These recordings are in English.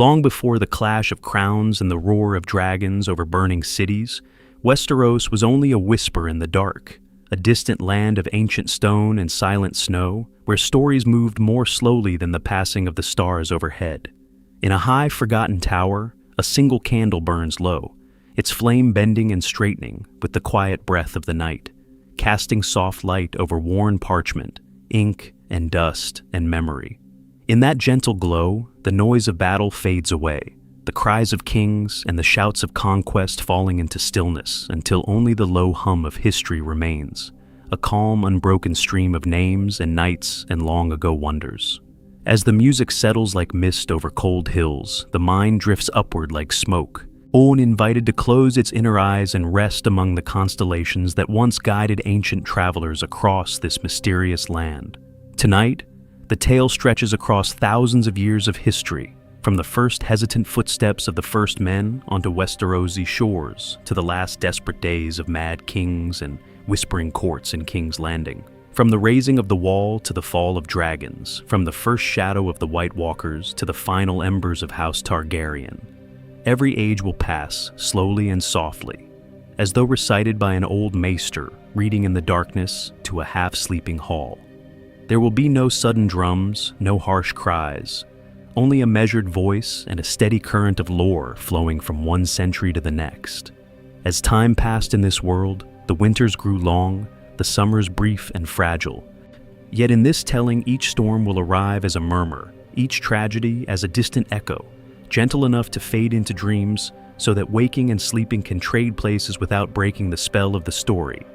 Long before the clash of crowns and the roar of dragons over burning cities, Westeros was only a whisper in the dark, a distant land of ancient stone and silent snow, where stories moved more slowly than the passing of the stars overhead. In a high, forgotten tower, a single candle burns low, its flame bending and straightening with the quiet breath of the night, casting soft light over worn parchment, ink and dust and memory. In that gentle glow, the noise of battle fades away, the cries of kings and the shouts of conquest falling into stillness until only the low hum of history remains, a calm, unbroken stream of names and nights and long-ago wonders. As the music settles like mist over cold hills, the mind drifts upward like smoke, Owen invited to close its inner eyes and rest among the constellations that once guided ancient travelers across this mysterious land. Tonight, the tale stretches across thousands of years of history, from the first hesitant footsteps of the first men onto Westerosi shores to the last desperate days of mad kings and whispering courts in King's Landing. From the raising of the wall to the fall of dragons, from the first shadow of the White Walkers to the final embers of House Targaryen, every age will pass slowly and softly, as though recited by an old maester reading in the darkness to a half-sleeping hall. There will be no sudden drums, no harsh cries, only a measured voice and a steady current of lore flowing from one century to the next. As time passed in this world, the winters grew long, the summers brief and fragile. Yet in this telling, each storm will arrive as a murmur, each tragedy as a distant echo, gentle enough to fade into dreams so that waking and sleeping can trade places without breaking the spell of the story.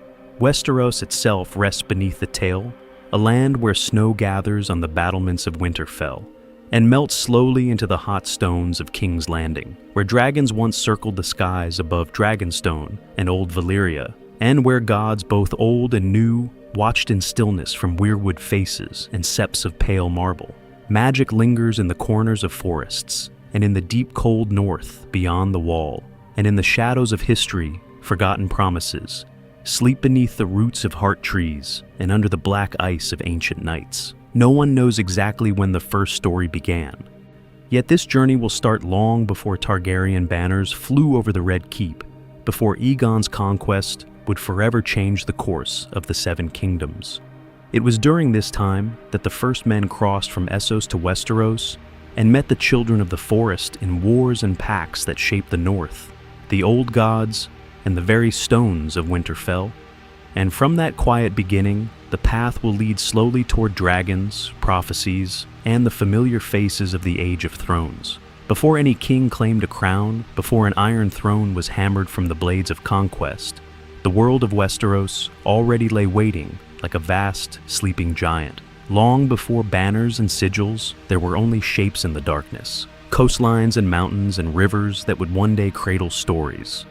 Westeros itself rests beneath the tale, a land where snow gathers on the battlements of Winterfell and melts slowly into the hot stones of King's Landing, where dragons once circled the skies above Dragonstone and Old Valyria, and where gods both old and new watched in stillness from weirwood faces and septs of pale marble. Magic lingers in the corners of forests, and in the deep cold north beyond the wall, and in the shadows of history, forgotten promises sleep beneath the roots of heart trees and under the black ice of ancient nights. No one knows exactly when the first story began. Yet this journey will start long before Targaryen banners flew over the Red Keep, before Aegon's conquest would forever change the course of the Seven Kingdoms. It was during this time that the first men crossed from Essos to Westeros and met the children of the forest in wars and pacts that shaped the north, the old gods, and the very stones of Winterfell. And from that quiet beginning, the path will lead slowly toward dragons, prophecies, and the familiar faces of the Age of Thrones. Before any king claimed a crown, before an iron throne was hammered from the blades of conquest, the world of Westeros already lay waiting like a vast, sleeping giant. Long before banners and sigils, there were only shapes in the darkness, coastlines and mountains and rivers that would one day cradle stories,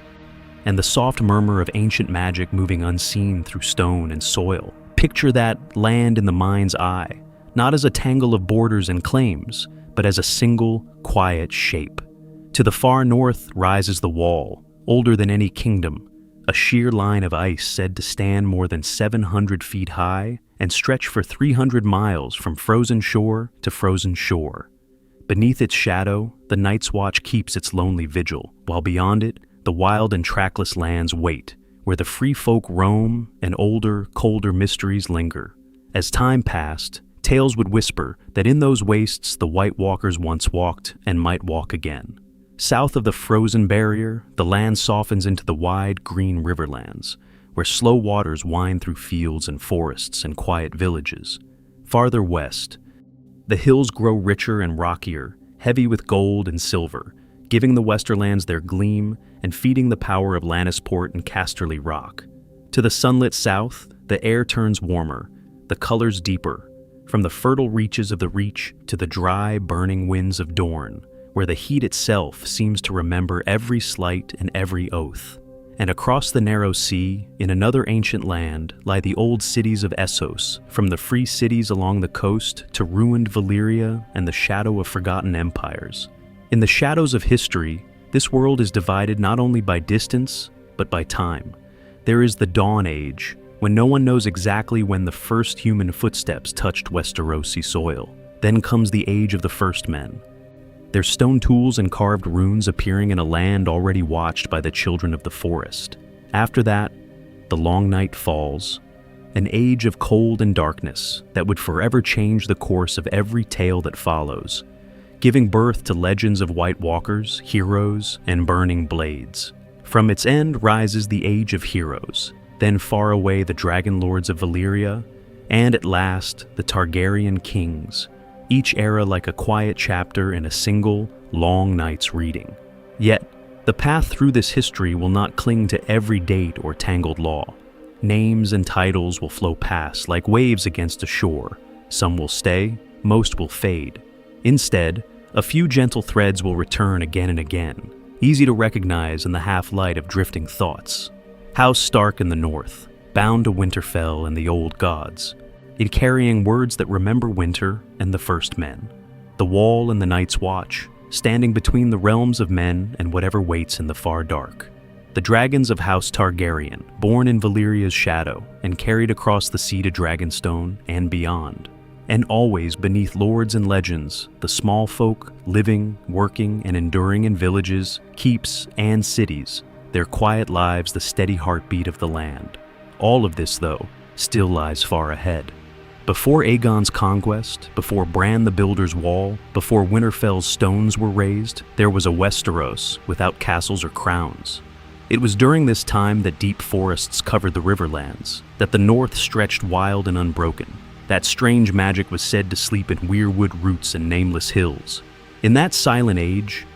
and the soft murmur of ancient magic moving unseen through stone and soil. Picture that land in the mind's eye, not as a tangle of borders and claims, but as a single, quiet shape. To the far north rises the Wall, older than any kingdom, a sheer line of ice said to stand more than 700 feet high and stretch for 300 miles from frozen shore to frozen shore. Beneath its shadow, the Night's Watch keeps its lonely vigil, while beyond it, the wild and trackless lands wait, where the free folk roam and older, colder mysteries linger. As time passed, tales would whisper that in those wastes the White Walkers once walked and might walk again. South of the frozen barrier, the land softens into the wide, green riverlands, where slow waters wind through fields and forests and quiet villages. Farther west, the hills grow richer and rockier, heavy with gold and silver, giving the Westerlands their gleam and feeding the power of Lannisport and Casterly Rock. To the sunlit south, the air turns warmer, the colors deeper, from the fertile reaches of the Reach to the dry, burning winds of Dorne, where the heat itself seems to remember every slight and every oath. And across the narrow sea, in another ancient land, lie the old cities of Essos, from the free cities along the coast to ruined Valyria and the shadow of forgotten empires. In the shadows of history, this world is divided not only by distance, but by time. There is the Dawn Age, when no one knows exactly when the first human footsteps touched Westerosi soil. Then comes the Age of the First Men. their stone tools and carved runes appearing in a land already watched by the children of the forest. After that, the long night falls, an age of cold and darkness that would forever change the course of every tale that follows, giving birth to legends of White Walkers, heroes, and burning blades. From its end rises the Age of Heroes, then far away the Dragon Lords of Valyria, and at last the Targaryen kings, each era like a quiet chapter in a single, long night's reading. Yet, the path through this history will not cling to every date or tangled law. Names and titles will flow past like waves against a shore. Some will stay, most will fade. Instead, a few gentle threads will return again and again, easy to recognize in the half-light of drifting thoughts. House Stark in the north, bound to Winterfell and the old gods, it carrying words that remember winter and the first men. The Wall and the Night's Watch, standing between the realms of men and whatever waits in the far dark. The dragons of House Targaryen, born in Valyria's shadow and carried across the sea to Dragonstone and beyond. And always beneath lords and legends, the small folk living, working, and enduring in villages, keeps, and cities, their quiet lives the steady heartbeat of the land. All of this, though, still lies far ahead. Before Aegon's conquest, before Bran the Builder's wall, before Winterfell's stones were raised, there was a Westeros without castles or crowns. It was during this time that deep forests covered the riverlands, that the north stretched wild and unbroken, that strange magic was said to sleep in weirwood roots and nameless hills. In that silent age,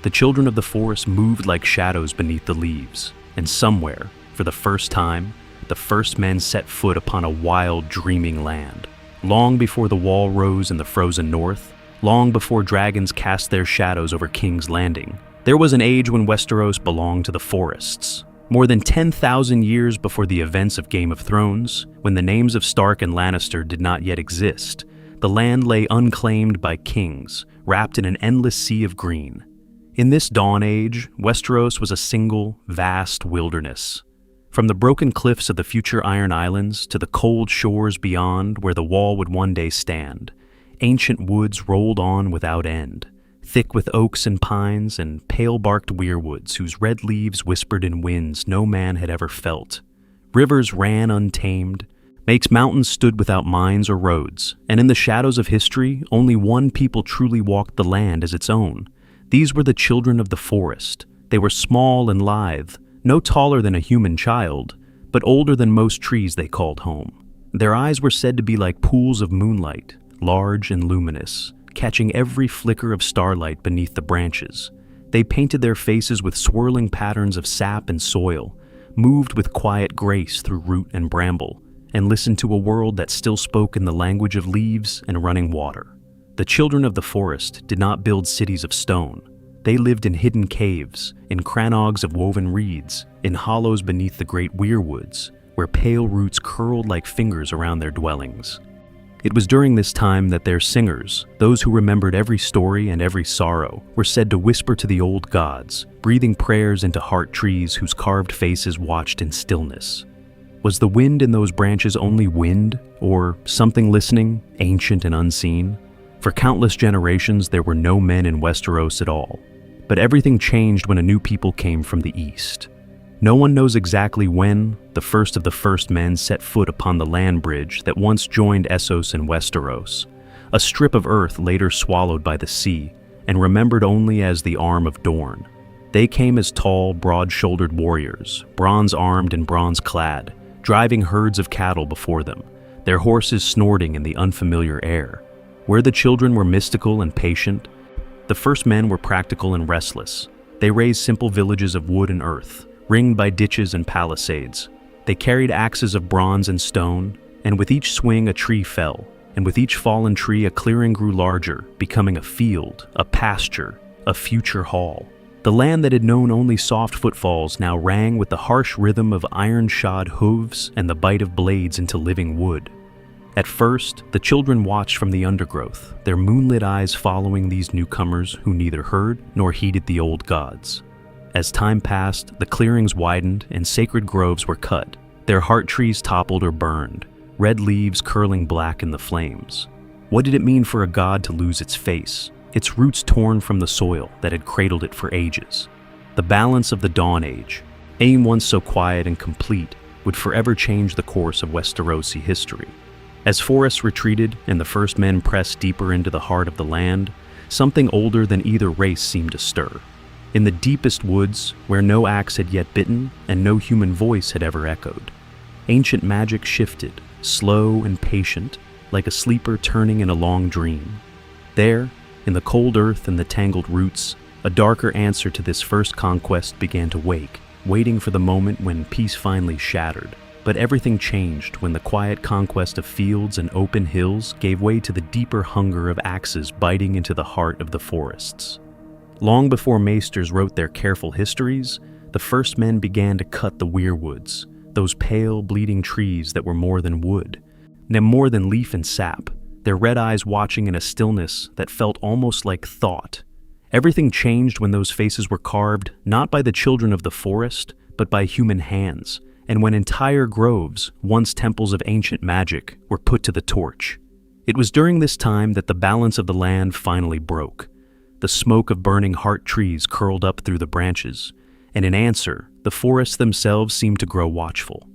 the children of the forest moved like shadows beneath the leaves, and somewhere, for the first time, the first men set foot upon a wild, dreaming land. Long before the wall rose in the frozen north, long before dragons cast their shadows over King's Landing, there was an age when Westeros belonged to the forests. More than 10,000 years before the events of Game of Thrones, when the names of Stark and Lannister did not yet exist, the land lay unclaimed by kings, wrapped in an endless sea of green. In this dawn age, Westeros was a single, vast wilderness. From the broken cliffs of the future Iron Islands to the cold shores beyond where the wall would one day stand, ancient woods rolled on without end, thick with oaks and pines and pale-barked weirwoods whose red leaves whispered in winds no man had ever felt. Rivers ran untamed, makes mountains stood without mines or roads, and in the shadows of history, only one people truly walked the land as its own. These were the children of the forest. They were small and lithe, no taller than a human child, but older than most trees they called home. Their eyes were said to be like pools of moonlight, large and luminous, catching every flicker of starlight beneath the branches. They painted their faces with swirling patterns of sap and soil, moved with quiet grace through root and bramble, and listened to a world that still spoke in the language of leaves and running water. The children of the forest did not build cities of stone. They lived in hidden caves, in crannogs of woven reeds, in hollows beneath the great weirwoods, where pale roots curled like fingers around their dwellings. It was during this time that their singers, those who remembered every story and every sorrow, were said to whisper to the old gods, breathing prayers into heart trees whose carved faces watched in stillness. Was the wind in those branches only wind, or something listening, ancient and unseen? For countless generations there were no men in Westeros at all. But everything changed when a new people came from the east. No one knows exactly when the first men set foot upon the land bridge that once joined Essos and Westeros, a strip of earth later swallowed by the sea and remembered only as the Arm of Dorne. They came as tall, broad-shouldered warriors, bronze-armed and bronze-clad, driving herds of cattle before them, their horses snorting in the unfamiliar air. Where the children were mystical and patient, the first men were practical and restless. They raised simple villages of wood and earth, ringed by ditches and palisades. They carried axes of bronze and stone, and with each swing a tree fell, and with each fallen tree a clearing grew larger, becoming a field, a pasture, a future hall. The land that had known only soft footfalls now rang with the harsh rhythm of iron-shod hooves and the bite of blades into living wood. At first, the children watched from the undergrowth, their moonlit eyes following these newcomers who neither heard nor heeded the old gods. As time passed, the clearings widened and sacred groves were cut, their heart trees toppled or burned, red leaves curling black in the flames. What did it mean for a god to lose its face? its roots torn from the soil that had cradled it for ages. The balance of the Dawn Age, aim once so quiet and complete, would forever change the course of Westerosi history. As forests retreated and the first men pressed deeper into the heart of the land, something older than either race seemed to stir. In the deepest woods, where no axe had yet bitten and no human voice had ever echoed, ancient magic shifted, slow and patient, like a sleeper turning in a long dream. There, in the cold earth and the tangled roots, a darker answer to this first conquest began to wake, waiting for the moment when peace finally shattered. But everything changed when the quiet conquest of fields and open hills gave way to the deeper hunger of axes biting into the heart of the forests. Long before maesters wrote their careful histories, the first men began to cut the weirwoods, those pale, bleeding trees that were more than wood, more than leaf and sap, their red eyes watching in a stillness that felt almost like thought. Everything changed when those faces were carved not by the children of the forest, but by human hands, and when entire groves, once temples of ancient magic, were put to the torch. It was during this time that the balance of the land finally broke. The smoke of burning heart trees curled up through the branches, and in answer, the forests themselves seemed to grow watchful.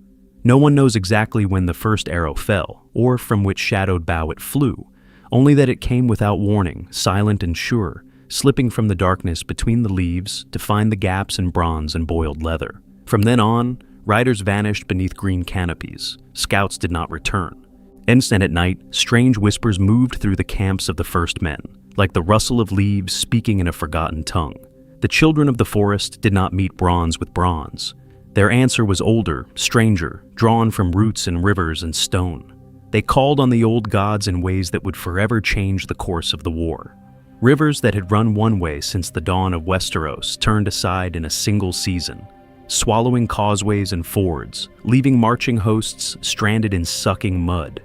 No one knows exactly when the first arrow fell, or from which shadowed bough it flew, only that it came without warning, silent and sure, slipping from the darkness between the leaves to find the gaps in bronze and boiled leather. From then on, riders vanished beneath green canopies. Scouts did not return. And at night, strange whispers moved through the camps of the first men, like the rustle of leaves speaking in a forgotten tongue. The children of the forest did not meet bronze with bronze. Their answer was older, stranger, drawn from roots and rivers and stone. They called on the old gods in ways that would forever change the course of the war. Rivers that had run one way since the dawn of Westeros turned aside in a single season, swallowing causeways and fords, leaving marching hosts stranded in sucking mud.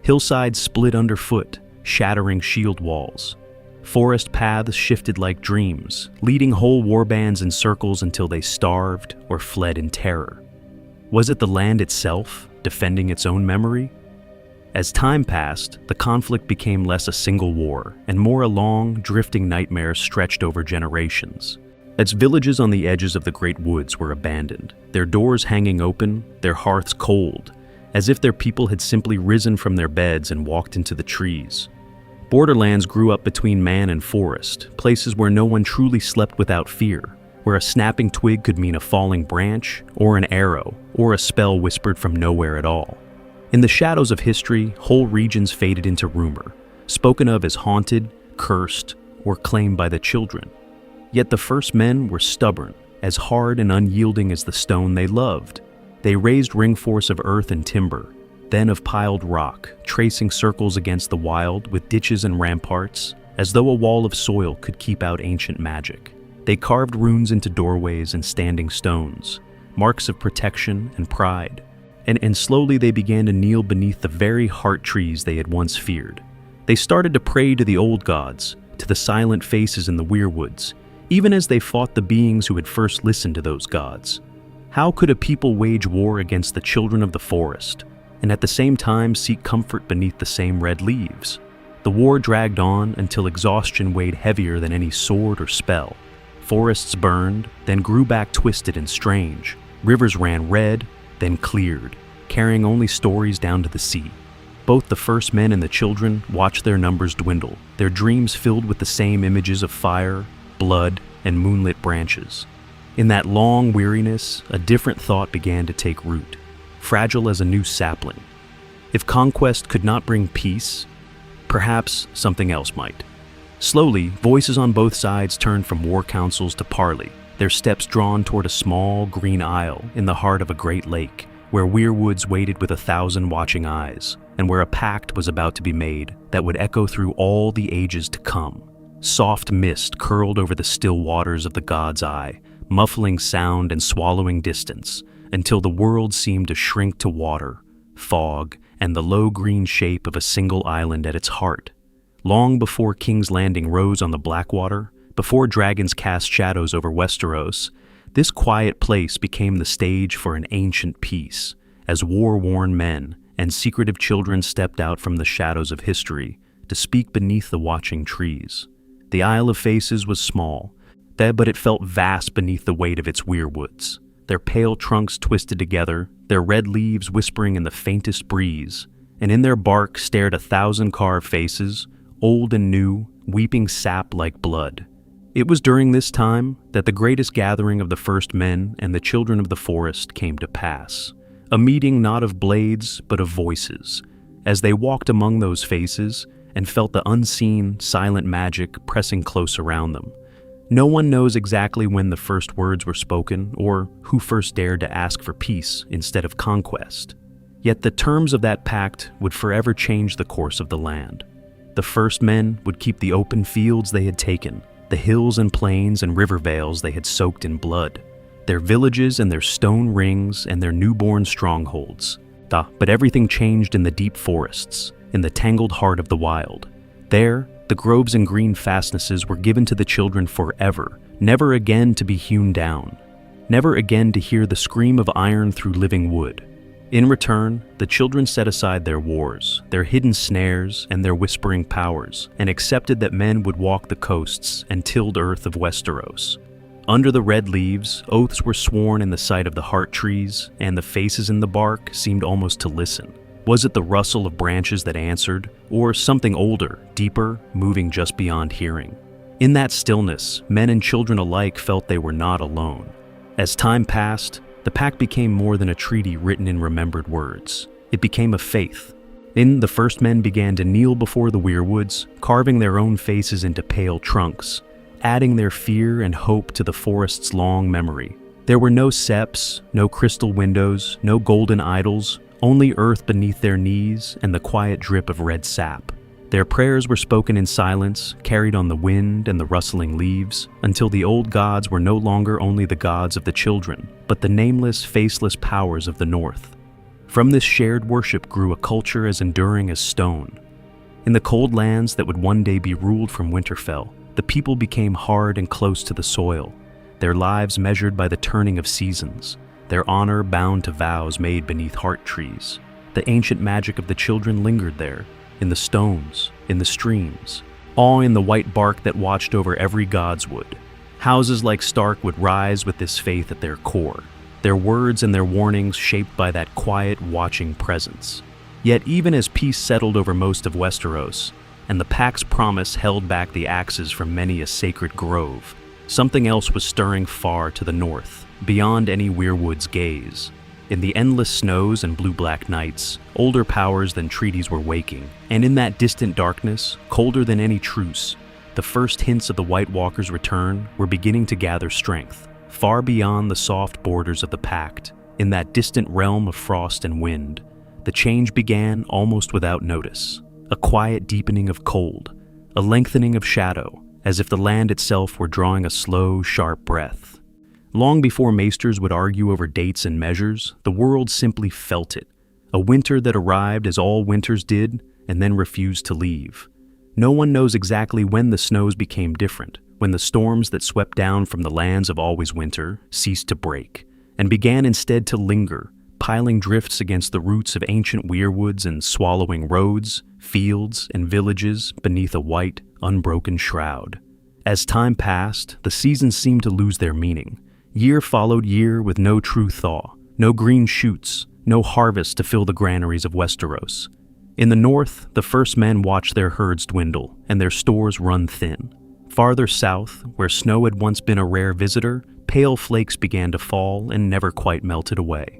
Hillsides split underfoot, shattering shield walls. Forest paths shifted like dreams, leading whole warbands in circles until they starved or fled in terror. Was it the land itself, defending its own memory? As time passed, the conflict became less a single war and more a long, drifting nightmare stretched over generations. Its villages on the edges of the great woods were abandoned, their doors hanging open, their hearths cold, as if their people had simply risen from their beds and walked into the trees. Borderlands grew up between man and forest, places where no one truly slept without fear, where a snapping twig could mean a falling branch, or an arrow, or a spell whispered from nowhere at all. In the shadows of history, whole regions faded into rumor, spoken of as haunted, cursed, or claimed by the children. Yet the first men were stubborn, as hard and unyielding as the stone they loved. They raised ring force of earth and timber, then of piled rock, tracing circles against the wild with ditches and ramparts, as though a wall of soil could keep out ancient magic. They carved runes into doorways and standing stones, marks of protection and pride. And slowly they began to kneel beneath the very heart trees they had once feared. They started to pray to the old gods, to the silent faces in the weirwoods, even as they fought the beings who had first listened to those gods. How could a people wage war against the children of the forest, and at the same time seek comfort beneath the same red leaves? The war dragged on until exhaustion weighed heavier than any sword or spell. Forests burned, then grew back twisted and strange. Rivers ran red, then cleared, carrying only stories down to the sea. Both the first men and the children watched their numbers dwindle, their dreams filled with the same images of fire, blood, and moonlit branches. In that long weariness, a different thought began to take root, fragile as a new sapling. If conquest could not bring peace, perhaps something else might. Slowly, voices on both sides turned from war councils to parley, their steps drawn toward a small green isle in the heart of a great lake, where weirwoods waited with 1,000 watching eyes, and where a pact was about to be made that would echo through all the ages to come. Soft mist curled over the still waters of the god's eye, muffling sound and swallowing distance, until the world seemed to shrink to water, fog, and the low green shape of a single island at its heart. Long before King's Landing rose on the Blackwater, before dragons cast shadows over Westeros, this quiet place became the stage for an ancient peace, as war-worn men and secretive children stepped out from the shadows of history to speak beneath the watching trees. The Isle of Faces was small, but it felt vast beneath the weight of its weirwoods, their pale trunks twisted together, their red leaves whispering in the faintest breeze, and in their bark stared 1,000 carved faces, old and new, weeping sap like blood. It was during this time that the greatest gathering of the first men and the children of the forest came to pass, a meeting not of blades but of voices, as they walked among those faces and felt the unseen, silent magic pressing close around them. No one knows exactly when the first words were spoken or who first dared to ask for peace instead of conquest. Yet the terms of that pact would forever change the course of the land. The first men would keep the open fields they had taken, the hills and plains and river vales they had soaked in blood, their villages and their stone rings and their newborn strongholds. But everything changed in the deep forests, in the tangled heart of the wild. There, the groves and green fastnesses were given to the children forever, never again to be hewn down, never again to hear the scream of iron through living wood. In return, the children set aside their wars, their hidden snares, and their whispering powers, and accepted that men would walk the coasts and tilled earth of Westeros. Under the red leaves, oaths were sworn in the sight of the heart trees, and the faces in the bark seemed almost to listen. Was it the rustle of branches that answered, or something older, deeper, moving just beyond hearing? In that stillness, men and children alike felt they were not alone. As time passed, the pact became more than a treaty written in remembered words. It became a faith. The first men began to kneel before the weirwoods, carving their own faces into pale trunks, adding their fear and hope to the forest's long memory. There were no septs, no crystal windows, no golden idols, only earth beneath their knees and the quiet drip of red sap. Their prayers were spoken in silence, carried on the wind and the rustling leaves, until the old gods were no longer only the gods of the children, but the nameless, faceless powers of the north. From this shared worship grew a culture as enduring as stone. In the cold lands that would one day be ruled from Winterfell, the people became hard and close to the soil, their lives measured by the turning of seasons, their honor bound to vows made beneath heart trees. The ancient magic of the children lingered there, in the stones, in the streams, all in the white bark that watched over every godswood. Houses like Stark would rise with this faith at their core, their words and their warnings shaped by that quiet, watching presence. Yet even as peace settled over most of Westeros, and the Pact's promise held back the axes from many a sacred grove, something else was stirring far to the north, beyond any weirwood's gaze. In the endless snows and blue-black nights, older powers than treaties were waking, and in that distant darkness, colder than any truce, the first hints of the White Walker's return were beginning to gather strength, far beyond the soft borders of the Pact. In that distant realm of frost and wind, the change began almost without notice. A quiet deepening of cold, a lengthening of shadow, as if the land itself were drawing a slow, sharp breath. Long before maesters would argue over dates and measures, the world simply felt it. A winter that arrived as all winters did, and then refused to leave. No one knows exactly when the snows became different, when the storms that swept down from the lands of always winter ceased to break, and began instead to linger, piling drifts against the roots of ancient weirwoods and swallowing roads, fields, and villages beneath a white, unbroken shroud. As time passed, the seasons seemed to lose their meaning. Year followed year with no true thaw, no green shoots, no harvest to fill the granaries of Westeros. In the north, the first men watched their herds dwindle and their stores run thin. Farther south, where snow had once been a rare visitor, pale flakes began to fall and never quite melted away.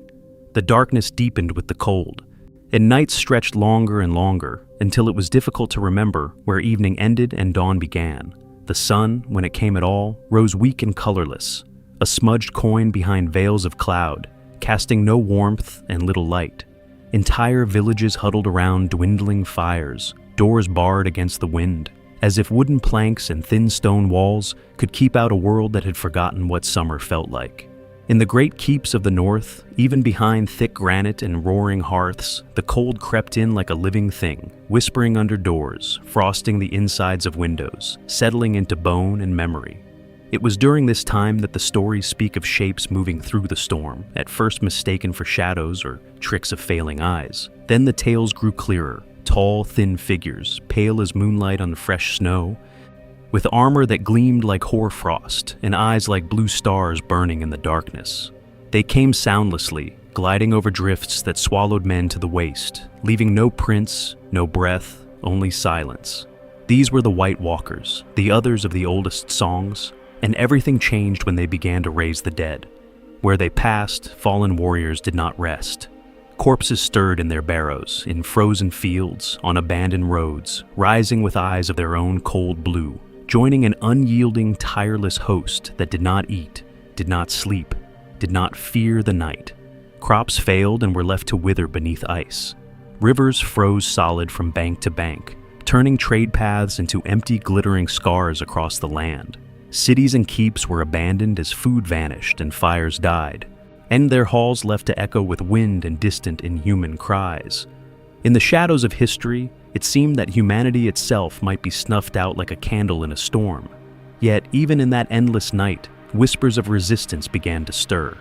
The darkness deepened with the cold, and nights stretched longer and longer until it was difficult to remember where evening ended and dawn began. The sun, when it came at all, rose weak and colorless, a smudged coin behind veils of cloud, casting no warmth and little light. Entire villages huddled around dwindling fires, doors barred against the wind, as if wooden planks and thin stone walls could keep out a world that had forgotten what summer felt like. In the great keeps of the north, even behind thick granite and roaring hearths, the cold crept in like a living thing, whispering under doors, frosting the insides of windows, settling into bone and memory. It was during this time that the stories speak of shapes moving through the storm, at first mistaken for shadows or tricks of failing eyes. Then the tales grew clearer, tall, thin figures, pale as moonlight on fresh snow, with armor that gleamed like hoarfrost and eyes like blue stars burning in the darkness. They came soundlessly, gliding over drifts that swallowed men to the waist, leaving no prints, no breath, only silence. These were the White Walkers, the others of the oldest songs, and everything changed when they began to raise the dead. Where they passed, fallen warriors did not rest. Corpses stirred in their barrows, in frozen fields, on abandoned roads, rising with eyes of their own cold blue, joining an unyielding, tireless host that did not eat, did not sleep, did not fear the night. Crops failed and were left to wither beneath ice. Rivers froze solid from bank to bank, turning trade paths into empty, glittering scars across the land. Cities and keeps were abandoned as food vanished and fires died, and their halls left to echo with wind and distant, inhuman cries. In the shadows of history, it seemed that humanity itself might be snuffed out like a candle in a storm. Yet, even in that endless night, whispers of resistance began to stir.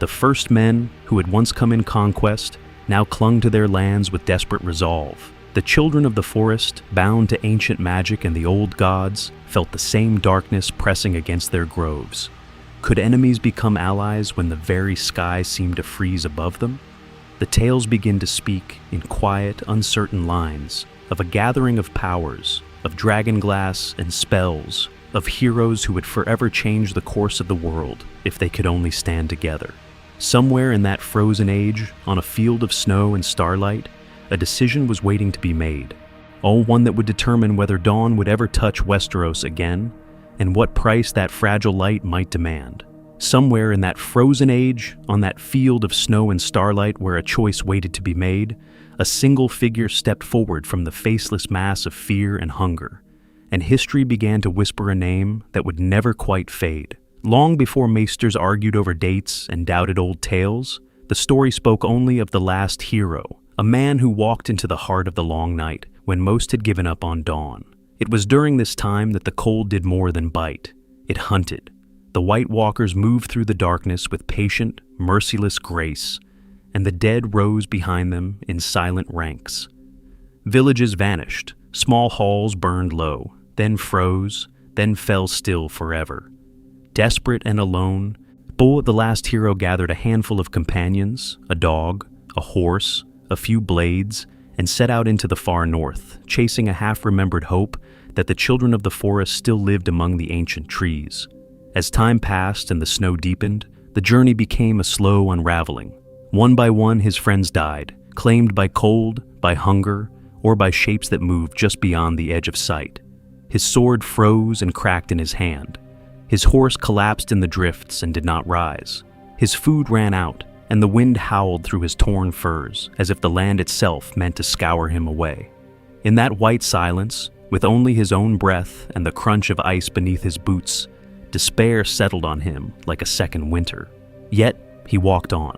The first men, who had once come in conquest, now clung to their lands with desperate resolve. The children of the forest, bound to ancient magic and the old gods, felt the same darkness pressing against their groves. Could enemies become allies when the very sky seemed to freeze above them? The tales begin to speak in quiet, uncertain lines of a gathering of powers, of dragonglass and spells, of heroes who would forever change the course of the world if they could only stand together. Somewhere in that frozen age, on a field of snow and starlight, a decision was waiting to be made. One that would determine whether dawn would ever touch Westeros again, and what price that fragile light might demand. Somewhere in that frozen age, on that field of snow and starlight where a choice waited to be made, a single figure stepped forward from the faceless mass of fear and hunger, and history began to whisper a name that would never quite fade. Long before maesters argued over dates and doubted old tales, the story spoke only of the last hero, a man who walked into the heart of the long night when most had given up on dawn. It was during this time that the cold did more than bite. It hunted. The White Walkers moved through the darkness with patient, merciless grace, and the dead rose behind them in silent ranks. Villages vanished, small halls burned low, then froze, then fell still forever. Desperate and alone, Bull, the last hero, gathered a handful of companions, a dog, a horse, a few blades, and set out into the far north, chasing a half-remembered hope that the children of the forest still lived among the ancient trees. As time passed and the snow deepened, the journey became a slow unraveling. One by one, his friends died, claimed by cold, by hunger, or by shapes that moved just beyond the edge of sight. His sword froze and cracked in his hand. His horse collapsed in the drifts and did not rise. His food ran out, and the wind howled through his torn furs, as if the land itself meant to scour him away. In that white silence, with only his own breath and the crunch of ice beneath his boots, despair settled on him like a second winter. Yet, he walked on.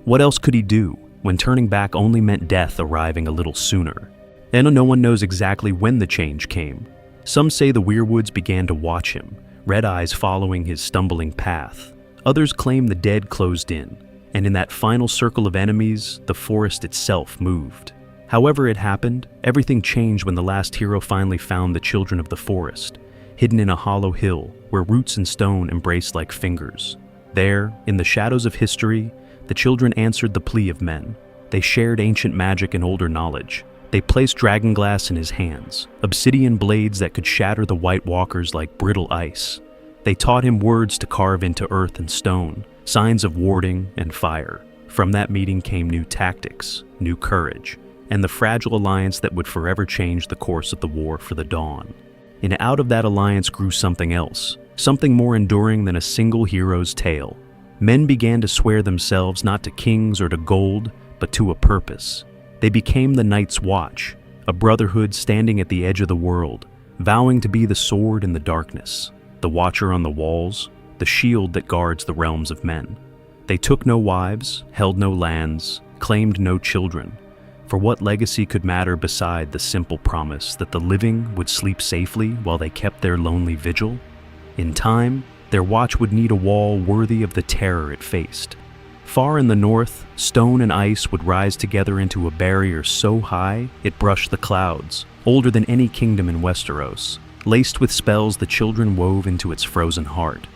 What else could he do when turning back only meant death arriving a little sooner? And no one knows exactly when the change came. Some say the weirwoods began to watch him, red eyes following his stumbling path. Others claim the dead closed in, and in that final circle of enemies, the forest itself moved. However it happened, everything changed when the last hero finally found the children of the forest, hidden in a hollow hill where roots and stone embraced like fingers. There, in the shadows of history, the children answered the plea of men. They shared ancient magic and older knowledge. They placed dragonglass in his hands, obsidian blades that could shatter the White Walkers like brittle ice. They taught him words to carve into earth and stone, signs of warding and fire. From that meeting came new tactics, new courage, and the fragile alliance that would forever change the course of the war for the Dawn. And out of that alliance grew something else, something more enduring than a single hero's tale. Men began to swear themselves not to kings or to gold, but to a purpose. They became the Night's Watch, a brotherhood standing at the edge of the world, vowing to be the sword in the darkness, the watcher on the walls, the shield that guards the realms of men. They took no wives, held no lands, claimed no children, for what legacy could matter beside the simple promise that the living would sleep safely while they kept their lonely vigil? In time, their watch would need a wall worthy of the terror it faced. Far in the north, stone and ice would rise together into a barrier so high it brushed the clouds, older than any kingdom in Westeros. laced with spells the children wove into its frozen heart.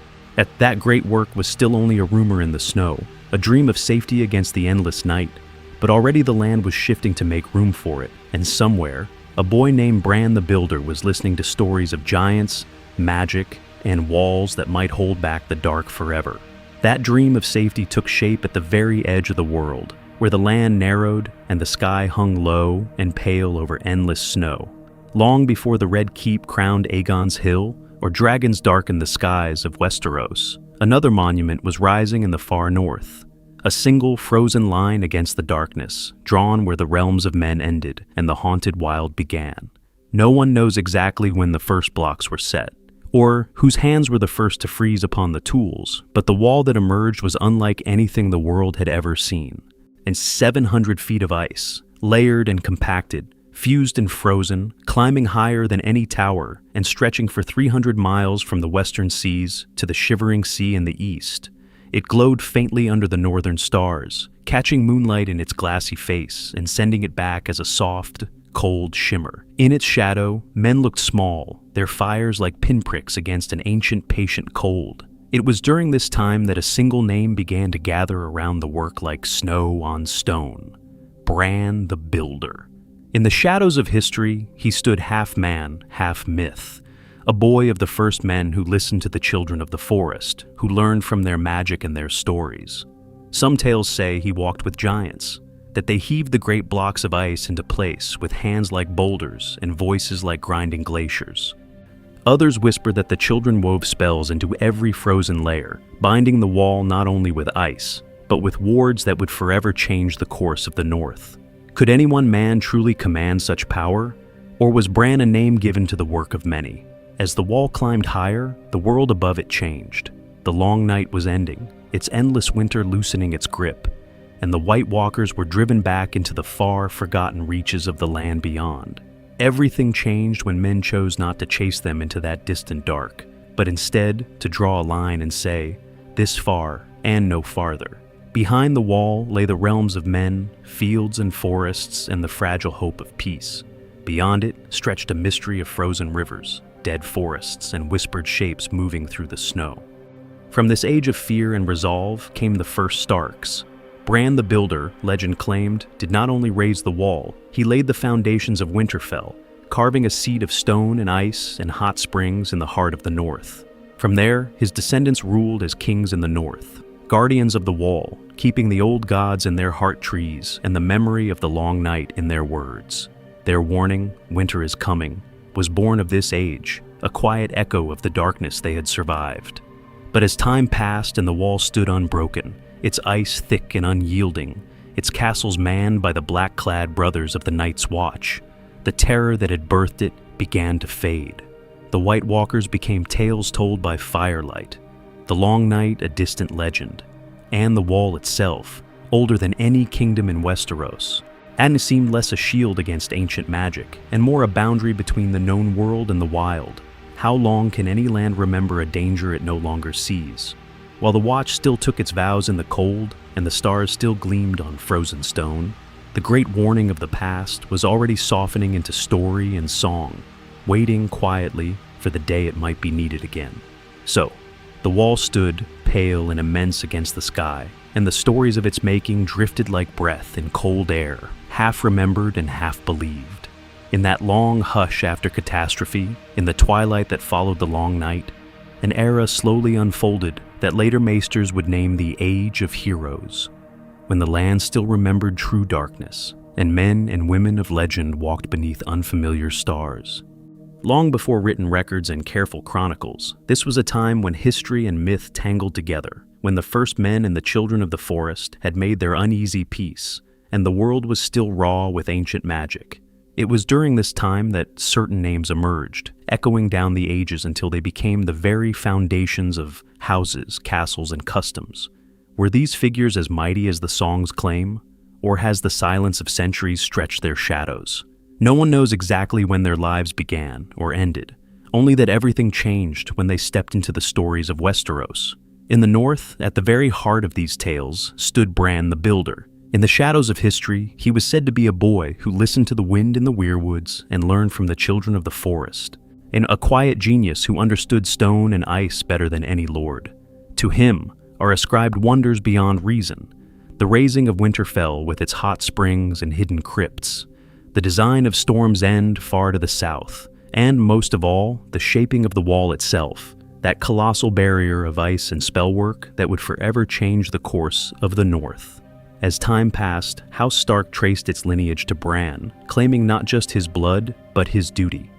That great work was still only a rumor in the snow, a dream of safety against the endless night, but already the land was shifting to make room for it, and somewhere, a boy named Bran the Builder was listening to stories of giants, magic, and walls that might hold back the dark forever. That dream of safety took shape at the very edge of the world, where the land narrowed and the sky hung low and pale over endless snow. Long before the Red Keep crowned Aegon's Hill, or dragons darkened the skies of Westeros, another monument was rising in the far north. A single frozen line against the darkness, drawn where the realms of men ended and the haunted wild began. No one knows exactly when the first blocks were set, or whose hands were the first to freeze upon the tools, but the wall that emerged was unlike anything the world had ever seen. And 700 feet of ice, layered and compacted, fused and frozen, climbing higher than any tower, and stretching for 300 miles from the western seas to the shivering sea in the east. It glowed faintly under the northern stars, catching moonlight in its glassy face and sending it back as a soft, cold shimmer. In its shadow, men looked small, their fires like pinpricks against an ancient, patient cold. It was during this time that a single name began to gather around the work like snow on stone: Bran the Builder. In the shadows of history, he stood half man, half myth, a boy of the first men who listened to the children of the forest, who learned from their magic and their stories. Some tales say he walked with giants, that they heaved the great blocks of ice into place with hands like boulders and voices like grinding glaciers. Others whisper that the children wove spells into every frozen layer, binding the wall not only with ice, but with wards that would forever change the course of the north. Could any one man truly command such power? Or was Bran a name given to the work of many? As the wall climbed higher, the world above it changed. The long night was ending, its endless winter loosening its grip, and the White Walkers were driven back into the far, forgotten reaches of the land beyond. Everything changed when men chose not to chase them into that distant dark, but instead to draw a line and say, "This far and no farther." Behind the wall lay the realms of men, fields and forests, and the fragile hope of peace. Beyond it stretched a mystery of frozen rivers, dead forests, and whispered shapes moving through the snow. From this age of fear and resolve came the first Starks. Bran the Builder, legend claimed, did not only raise the wall, he laid the foundations of Winterfell, carving a seat of stone and ice and hot springs in the heart of the north. From there, his descendants ruled as kings in the north, guardians of the wall, keeping the old gods in their heart trees and the memory of the long night in their words. Their warning, "Winter is coming," was born of this age, a quiet echo of the darkness they had survived. But as time passed and the wall stood unbroken, its ice thick and unyielding, its castles manned by the black-clad brothers of the Night's Watch, the terror that had birthed it began to fade. The White Walkers became tales told by firelight, the long night a distant legend, and the wall itself, older than any kingdom in Westeros. And it seemed less a shield against ancient magic, and more a boundary between the known world and the wild. How long can any land remember a danger it no longer sees? While the Watch still took its vows in the cold, and the stars still gleamed on frozen stone, the great warning of the past was already softening into story and song, waiting quietly for the day it might be needed again. So, the wall stood, pale and immense against the sky, and the stories of its making drifted like breath in cold air, half remembered and half believed. In that long hush after catastrophe, in the twilight that followed the long night, an era slowly unfolded that later maesters would name the Age of Heroes, when the land still remembered true darkness, and men and women of legend walked beneath unfamiliar stars. Long before written records and careful chronicles, this was a time when history and myth tangled together, when the first men and the children of the forest had made their uneasy peace, and the world was still raw with ancient magic. It was during this time that certain names emerged, echoing down the ages until they became the very foundations of houses, castles, and customs. Were these figures as mighty as the songs claim, or has the silence of centuries stretched their shadows? No one knows exactly when their lives began or ended, only that everything changed when they stepped into the stories of Westeros. In the north, at the very heart of these tales, stood Bran the Builder. In the shadows of history, he was said to be a boy who listened to the wind in the weirwoods and learned from the children of the forest. and a quiet genius who understood stone and ice better than any lord. To him are ascribed wonders beyond reason, the raising of Winterfell with its hot springs and hidden crypts, the design of Storm's End far to the south, and most of all, the shaping of the wall itself, that colossal barrier of ice and spellwork that would forever change the course of the North. As time passed, House Stark traced its lineage to Bran, claiming not just his blood, but his duty.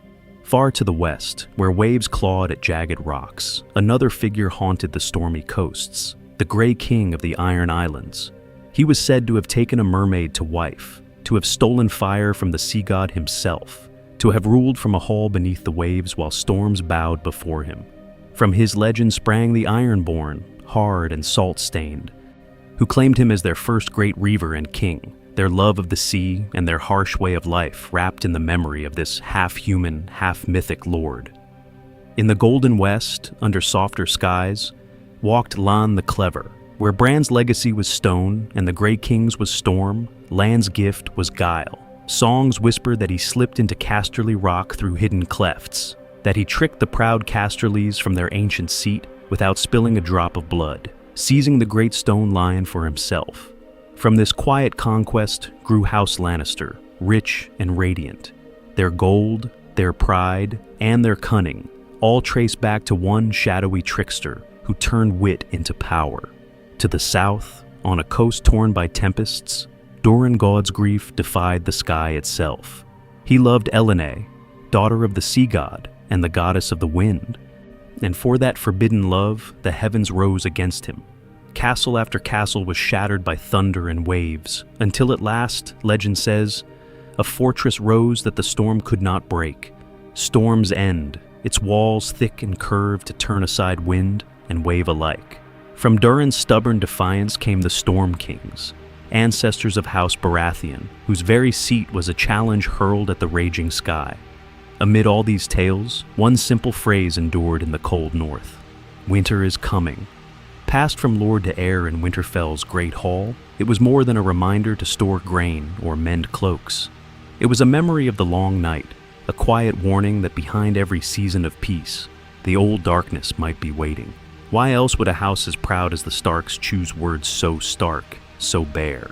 Far to the west, where waves clawed at jagged rocks, another figure haunted the stormy coasts, the Grey King of the Iron Islands. He was said to have taken a mermaid to wife, to have stolen fire from the sea god himself, to have ruled from a hall beneath the waves while storms bowed before him. From his legend sprang the Ironborn, hard and salt-stained, who claimed him as their first great reaver and king, their love of the sea and their harsh way of life wrapped in the memory of this half-human, half-mythic lord. In the Golden West, under softer skies, walked Lan the Clever. Where Bran's legacy was stone and the Grey King's was storm, Lan's gift was guile. Songs whispered that he slipped into Casterly rock through hidden clefts, that he tricked the proud Casterlys from their ancient seat without spilling a drop of blood, seizing the great stone lion for himself. From this quiet conquest grew House Lannister, rich and radiant. Their gold, their pride, and their cunning all trace back to one shadowy trickster who turned wit into power. To the south, on a coast torn by tempests, Doran God's-Grief defied the sky itself. He loved Elenay, daughter of the sea god and the goddess of the wind, and for that forbidden love, the heavens rose against him. Castle after castle was shattered by thunder and waves, until at last, legend says, a fortress rose that the storm could not break. Storm's End, its walls thick and curved to turn aside wind and wave alike. From Durin's stubborn defiance came the Storm Kings, ancestors of House Baratheon, whose very seat was a challenge hurled at the raging sky. Amid all these tales, one simple phrase endured in the cold north: winter is coming. Passed from lord to heir in Winterfell's great hall, it was more than a reminder to store grain or mend cloaks. It was a memory of the long night, a quiet warning that behind every season of peace, the old darkness might be waiting. Why else would a house as proud as the Starks choose words so stark, so bare?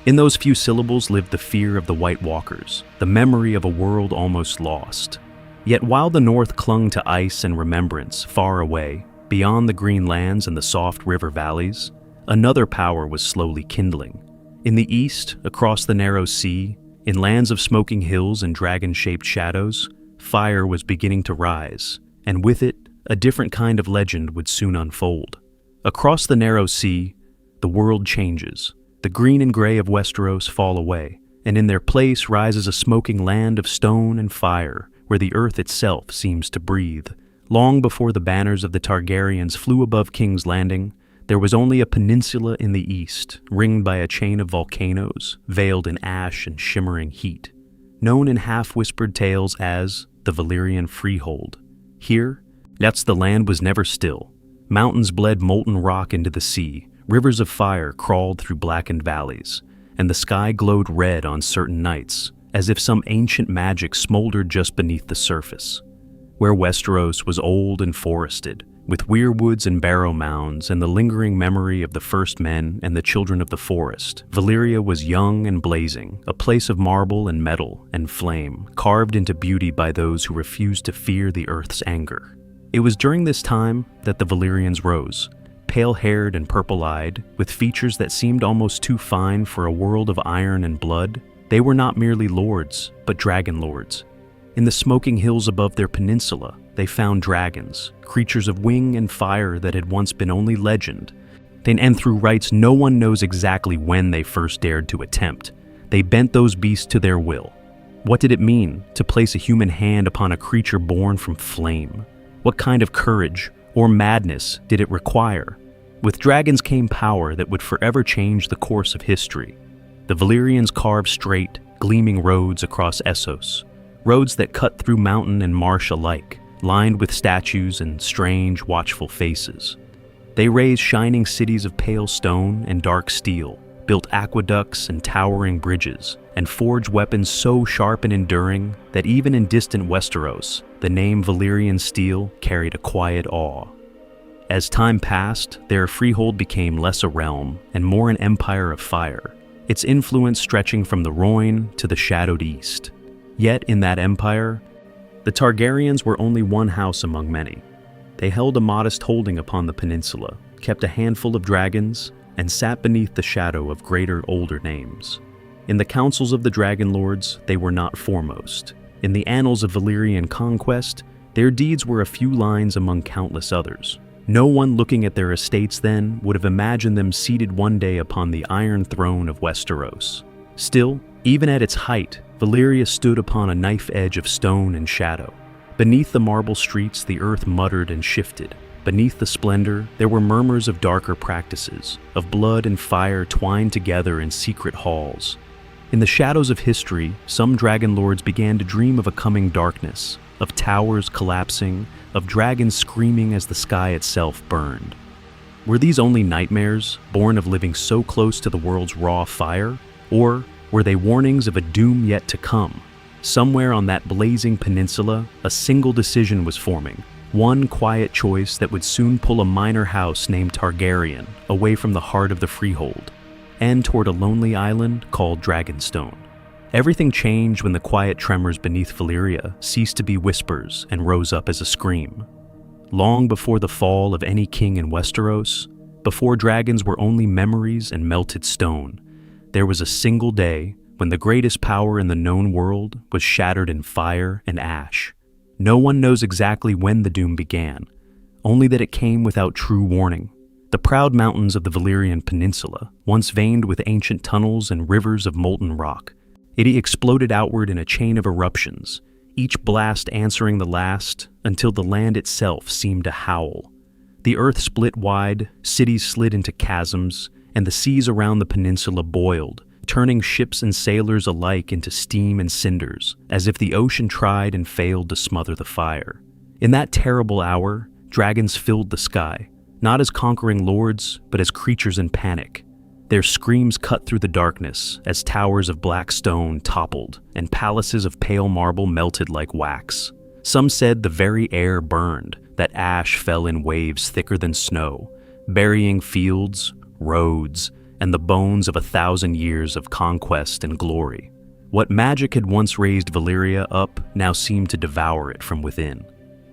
In those few syllables lived the fear of the White Walkers, the memory of a world almost lost. Yet while the North clung to ice and remembrance far away, beyond the green lands and the soft river valleys, another power was slowly kindling. In the east, across the narrow sea, in lands of smoking hills and dragon-shaped shadows, fire was beginning to rise, and with it, a different kind of legend would soon unfold. Across the narrow sea, the world changes. The green and gray of Westeros fall away, and in their place rises a smoking land of stone and fire, where the earth itself seems to breathe. Long before the banners of the Targaryens flew above King's Landing, there was only a peninsula in the east, ringed by a chain of volcanoes, veiled in ash and shimmering heat, known in half-whispered tales as the Valyrian Freehold. Here, that's the land was never still. Mountains bled molten rock into the sea, rivers of fire crawled through blackened valleys, and the sky glowed red on certain nights, as if some ancient magic smoldered just beneath the surface. Where Westeros was old and forested, with weirwoods and barrow mounds and the lingering memory of the first men and the children of the forest, Valyria was young and blazing, a place of marble and metal and flame, carved into beauty by those who refused to fear the earth's anger. It was during this time that the Valyrians rose, pale-haired and purple-eyed, with features that seemed almost too fine for a world of iron and blood. They were not merely lords, but dragon lords. In the smoking hills above their peninsula, they found dragons, creatures of wing and fire that had once been only legend. And through rites no one knows exactly when they first dared to attempt, they bent those beasts to their will. What did it mean to place a human hand upon a creature born from flame? What kind of courage or madness did it require? With dragons came power that would forever change the course of history. The Valyrians carved straight, gleaming roads across Essos, roads that cut through mountain and marsh alike, lined with statues and strange, watchful faces. They raised shining cities of pale stone and dark steel, built aqueducts and towering bridges, and forged weapons so sharp and enduring that even in distant Westeros, the name Valyrian steel carried a quiet awe. As time passed, their freehold became less a realm and more an empire of fire, its influence stretching from the Rhoyne to the shadowed east. Yet in that empire, the Targaryens were only one house among many. They held a modest holding upon the peninsula, kept a handful of dragons, and sat beneath the shadow of greater, older names. In the councils of the Dragon Lords, they were not foremost. In the annals of Valyrian conquest, their deeds were a few lines among countless others. No one looking at their estates then would have imagined them seated one day upon the Iron Throne of Westeros. Still, even at its height, Valyria stood upon a knife edge of stone and shadow. Beneath the marble streets, the earth muttered and shifted. Beneath the splendor, there were murmurs of darker practices, of blood and fire twined together in secret halls. In the shadows of history, some dragon lords began to dream of a coming darkness, of towers collapsing, of dragons screaming as the sky itself burned. Were these only nightmares, born of living so close to the world's raw fire? Or were they warnings of a doom yet to come? Somewhere on that blazing peninsula, a single decision was forming, one quiet choice that would soon pull a minor house named Targaryen away from the heart of the freehold, and toward a lonely island called Dragonstone. Everything changed when the quiet tremors beneath Valyria ceased to be whispers and rose up as a scream. Long before the fall of any king in Westeros, before dragons were only memories and melted stone, there was a single day when the greatest power in the known world was shattered in fire and ash. No one knows exactly when the doom began, only that it came without true warning. The proud mountains of the Valyrian Peninsula, once veined with ancient tunnels and rivers of molten rock, it exploded outward in a chain of eruptions, each blast answering the last until the land itself seemed to howl. The earth split wide, cities slid into chasms, and the seas around the peninsula boiled, turning ships and sailors alike into steam and cinders, as if the ocean tried and failed to smother the fire. In that terrible hour, dragons filled the sky, not as conquering lords, but as creatures in panic. Their screams cut through the darkness as towers of black stone toppled and palaces of pale marble melted like wax. Some said the very air burned, that ash fell in waves thicker than snow, burying fields, roads, and the bones of 1,000 years of conquest and glory. What magic had once raised Valyria up now seemed to devour it from within.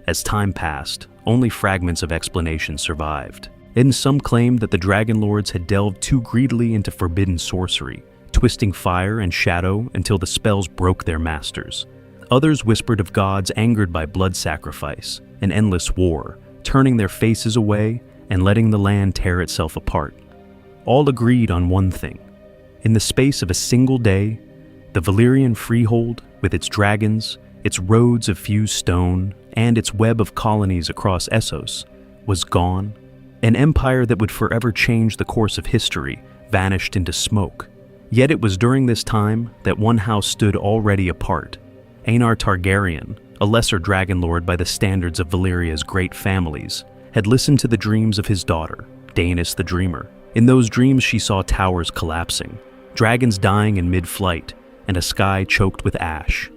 As time passed, only fragments of explanation survived. And some claimed that the Dragon Lords had delved too greedily into forbidden sorcery, twisting fire and shadow until the spells broke their masters. Others whispered of gods angered by blood sacrifice and endless war, turning their faces away and letting the land tear itself apart. All agreed on one thing. In the space of a single day, the Valyrian freehold, with its dragons, its roads of fused stone, and its web of colonies across Essos, was gone. An empire that would forever change the course of history vanished into smoke. Yet it was during this time that one house stood already apart. Aenar Targaryen, a lesser dragon lord by the standards of Valyria's great families, had listened to the dreams of his daughter, Daenerys the Dreamer. In those dreams she saw towers collapsing, dragons dying in mid-flight, and a sky choked with ash.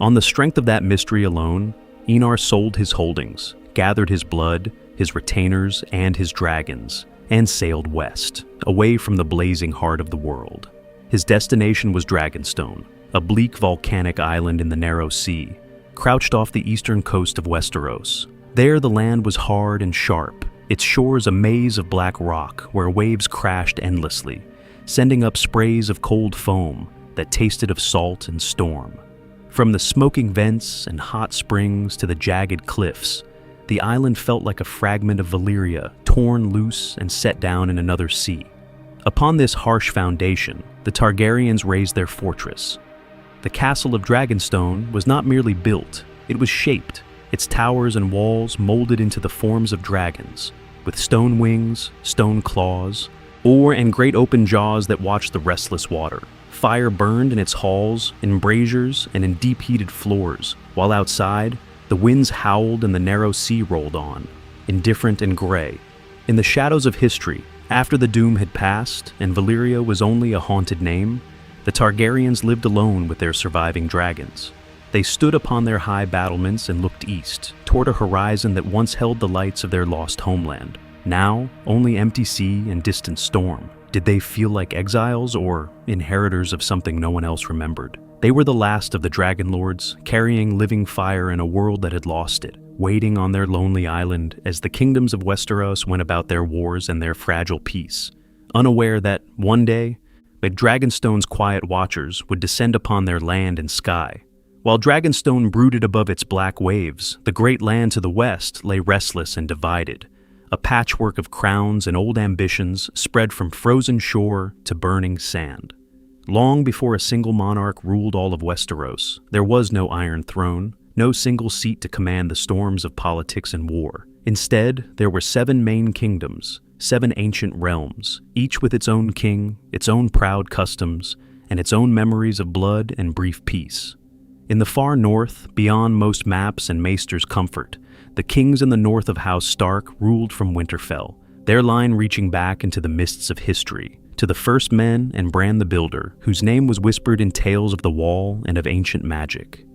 On the strength of that mystery alone, Aenar sold his holdings, gathered his blood, his retainers, and his dragons, and sailed west, away from the blazing heart of the world. His destination was Dragonstone, a bleak volcanic island in the narrow sea, crouched off the eastern coast of Westeros. There the land was hard and sharp, its shores a maze of black rock where waves crashed endlessly, sending up sprays of cold foam that tasted of salt and storm. From the smoking vents and hot springs to the jagged cliffs, the island felt like a fragment of Valyria torn loose and set down in another sea. Upon this harsh foundation, the Targaryens raised their fortress. The castle of Dragonstone was not merely built, it was shaped, its towers and walls molded into the forms of dragons, with stone wings, stone claws, and great open jaws that watched the restless water. Fire burned in its halls, in braziers, and in deep-heated floors, while outside, the winds howled and the narrow sea rolled on, indifferent and gray. In the shadows of history, After the doom had passed, and Valyria was only a haunted name, the Targaryens lived alone with their surviving dragons. They stood upon their high battlements and looked east, toward a horizon that once held the lights of their lost homeland. Now, only empty sea and distant storm. Did they feel like exiles or inheritors of something no one else remembered? They were the last of the Dragon Lords, carrying living fire in a world that had lost it, waiting on their lonely island as the kingdoms of Westeros went about their wars and their fragile peace, unaware that, one day, Dragonstone's quiet watchers would descend upon their land and sky. While Dragonstone brooded above its black waves, the great land to the west lay restless and divided, a patchwork of crowns and old ambitions spread from frozen shore to burning sand. Long before a single monarch ruled all of Westeros, there was no Iron Throne, no single seat to command the storms of politics and war. Instead, there were 7 main kingdoms, 7 ancient realms, each with its own king, its own proud customs, and its own memories of blood and brief peace. In the far north, beyond most maps and maester's comfort, the kings in the north of House Stark ruled from Winterfell, their line reaching back into the mists of history, to the first men and Bran the Builder, whose name was whispered in tales of the Wall and of ancient magic.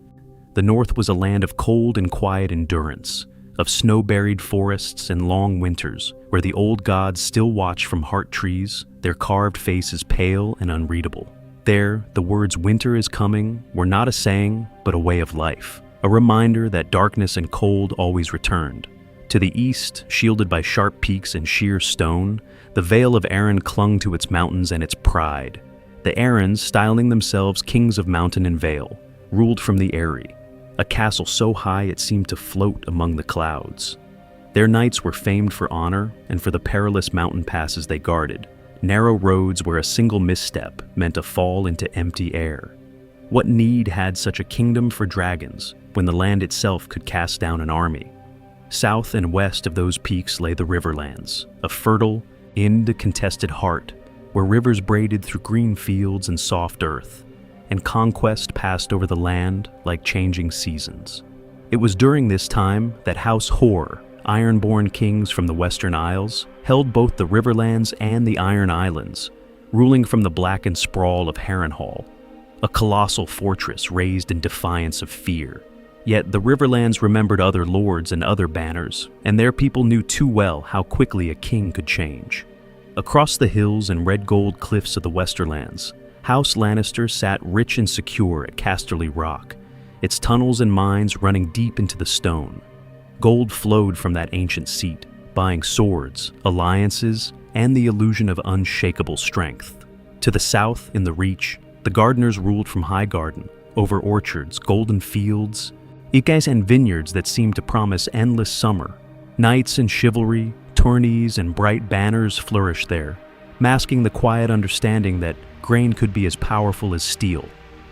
The north was a land of cold and quiet endurance, of snow-buried forests and long winters, where the old gods still watch from heart trees, their carved faces pale and unreadable. There, the words "winter is coming" were not a saying, but a way of life, a reminder that darkness and cold always returned. To the east, shielded by sharp peaks and sheer stone, the Vale of Arryn clung to its mountains and its pride. The Arryns, styling themselves kings of mountain and vale, ruled from the Eyrie, a castle so high it seemed to float among the clouds. Their knights were famed for honor and for the perilous mountain passes they guarded, narrow roads where a single misstep meant a fall into empty air. What need had such a kingdom for dragons when the land itself could cast down an army? South and west of those peaks lay the Riverlands, a fertile, contested heart where rivers braided through green fields and soft earth, and conquest passed over the land like changing seasons. It was during this time that House Hoare, ironborn kings from the Western Isles, held both the Riverlands and the Iron Islands, ruling from the blackened sprawl of Harrenhal, a colossal fortress raised in defiance of fear. Yet the Riverlands remembered other lords and other banners, and their people knew too well how quickly a king could change. Across the hills and red-gold cliffs of the Westerlands, House Lannister sat rich and secure at Casterly Rock, its tunnels and mines running deep into the stone. Gold flowed from that ancient seat, buying swords, alliances, and the illusion of unshakable strength. To the south, in the Reach, the gardeners ruled from Highgarden, over orchards, golden fields, and vineyards that seemed to promise endless summer. Knights and chivalry, tourneys and bright banners flourished there, masking the quiet understanding that grain could be as powerful as steel.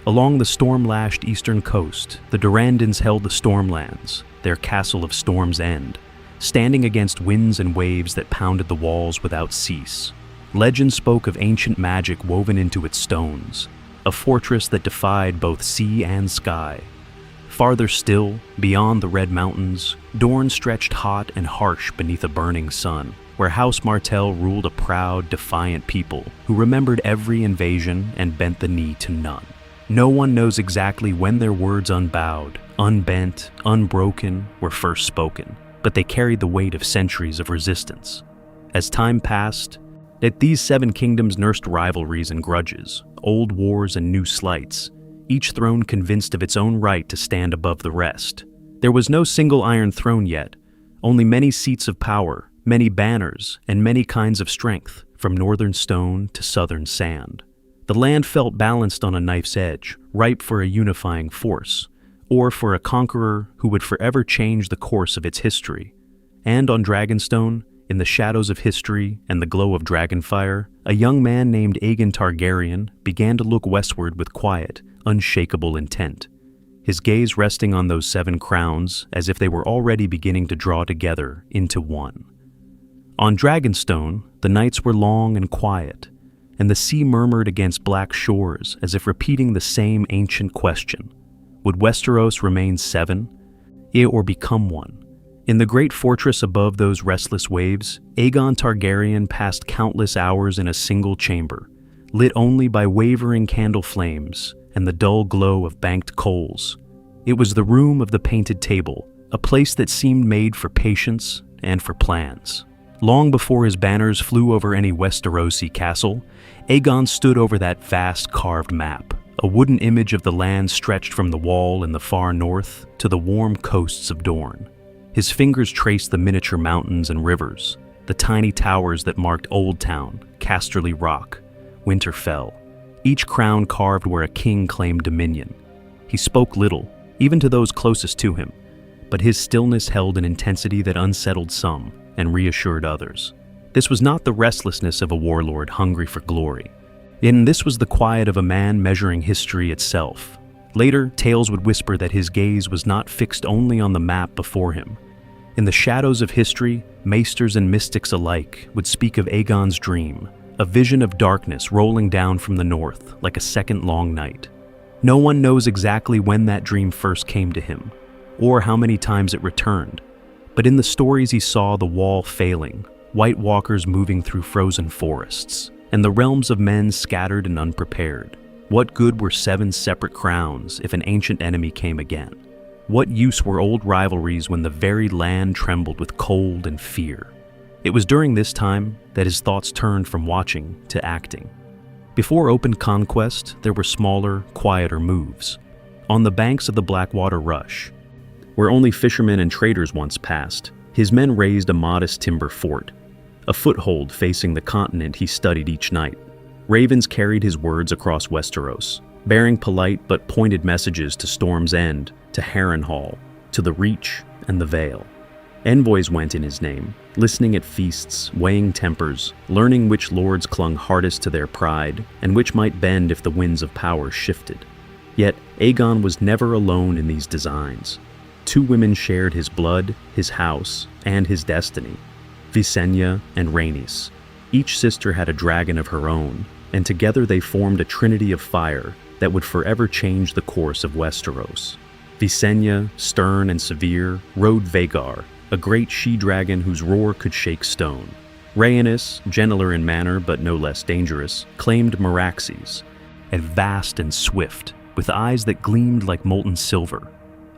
Along the storm-lashed eastern coast, the Durandons held the Stormlands, their castle of Storm's End, standing against winds and waves that pounded the walls without cease. Legend spoke of ancient magic woven into its stones, a fortress that defied both sea and sky. Farther still, beyond the Red Mountains, Dorne stretched hot and harsh beneath a burning sun, where House Martell ruled a proud, defiant people who remembered every invasion and bent the knee to none. No one knows exactly when their words unbowed, unbent, unbroken were first spoken, but they carried the weight of centuries of resistance. As time passed, these 7 kingdoms nursed rivalries and grudges, old wars and new slights, each throne convinced of its own right to stand above the rest. There was no single Iron Throne yet, only many seats of power, many banners, and many kinds of strength, from northern stone to southern sand. The land felt balanced on a knife's edge, ripe for a unifying force, or for a conqueror who would forever change the course of its history. And on Dragonstone, in the shadows of history and the glow of dragonfire, a young man named Aegon Targaryen began to look westward with quiet, unshakable intent, his gaze resting on those 7 crowns as if they were already beginning to draw together into one. On Dragonstone, the nights were long and quiet, and the sea murmured against black shores as if repeating the same ancient question. Would Westeros remain 7, or become one? In the great fortress above those restless waves, Aegon Targaryen passed countless hours in a single chamber, lit only by wavering candle flames and the dull glow of banked coals. It was the room of the painted table, a place that seemed made for patience and for plans. Long before his banners flew over any Westerosi castle, Aegon stood over that vast carved map, a wooden image of the land stretched from the wall in the far north to the warm coasts of Dorne. His fingers traced the miniature mountains and rivers, the tiny towers that marked Old Town, Casterly Rock, Winterfell, each crown carved where a king claimed dominion. He spoke little, even to those closest to him, but his stillness held an intensity that unsettled some and reassured others. This was not the restlessness of a warlord hungry for glory. This was the quiet of a man measuring history itself. Later, tales would whisper that his gaze was not fixed only on the map before him. In the shadows of history, maesters and mystics alike would speak of Aegon's dream, a vision of darkness rolling down from the north like a second long night. No one knows exactly when that dream first came to him, or how many times it returned. But in the stories he saw the wall failing, White Walkers moving through frozen forests, and the realms of men scattered and unprepared. What good were 7 separate crowns if an ancient enemy came again? What use were old rivalries when the very land trembled with cold and fear? It was during this time that his thoughts turned from watching to acting. Before open conquest, there were smaller, quieter moves. On the banks of the Blackwater Rush, where only fishermen and traders once passed, his men raised a modest timber fort, a foothold facing the continent he studied each night. Ravens carried his words across Westeros, bearing polite but pointed messages to Storm's End, to Harrenhal, to the Reach and the Vale. Envoys went in his name, listening at feasts, weighing tempers, learning which lords clung hardest to their pride and which might bend if the winds of power shifted. Yet Aegon was never alone in these designs. 2 women shared his blood, his house, and his destiny, Visenya and Rhaenys. Each sister had a dragon of her own, and together they formed a trinity of fire that would forever change the course of Westeros. Visenya, stern and severe, rode Vhagar, a great she-dragon whose roar could shake stone. Rhaenys, gentler in manner but no less dangerous, claimed Meraxes, and vast and swift, with eyes that gleamed like molten silver.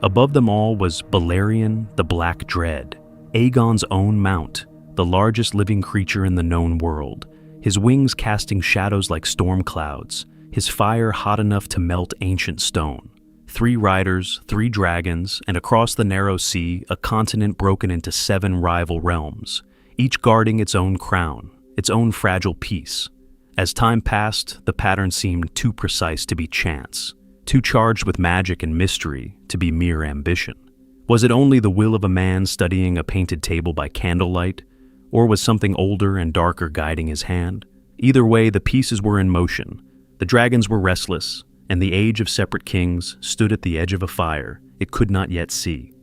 Above them all was Balerion the Black Dread, Aegon's own mount, the largest living creature in the known world, his wings casting shadows like storm clouds, his fire hot enough to melt ancient stone. 3 riders, 3 dragons, and across the narrow sea, a continent broken into 7 rival realms, each guarding its own crown, its own fragile peace. As time passed, the pattern seemed too precise to be chance, too charged with magic and mystery to be mere ambition. Was it only the will of a man studying a painted table by candlelight, or was something older and darker guiding his hand? Either way, the pieces were in motion. The dragons were restless, and the age of separate kings stood at the edge of a fire it could not yet see.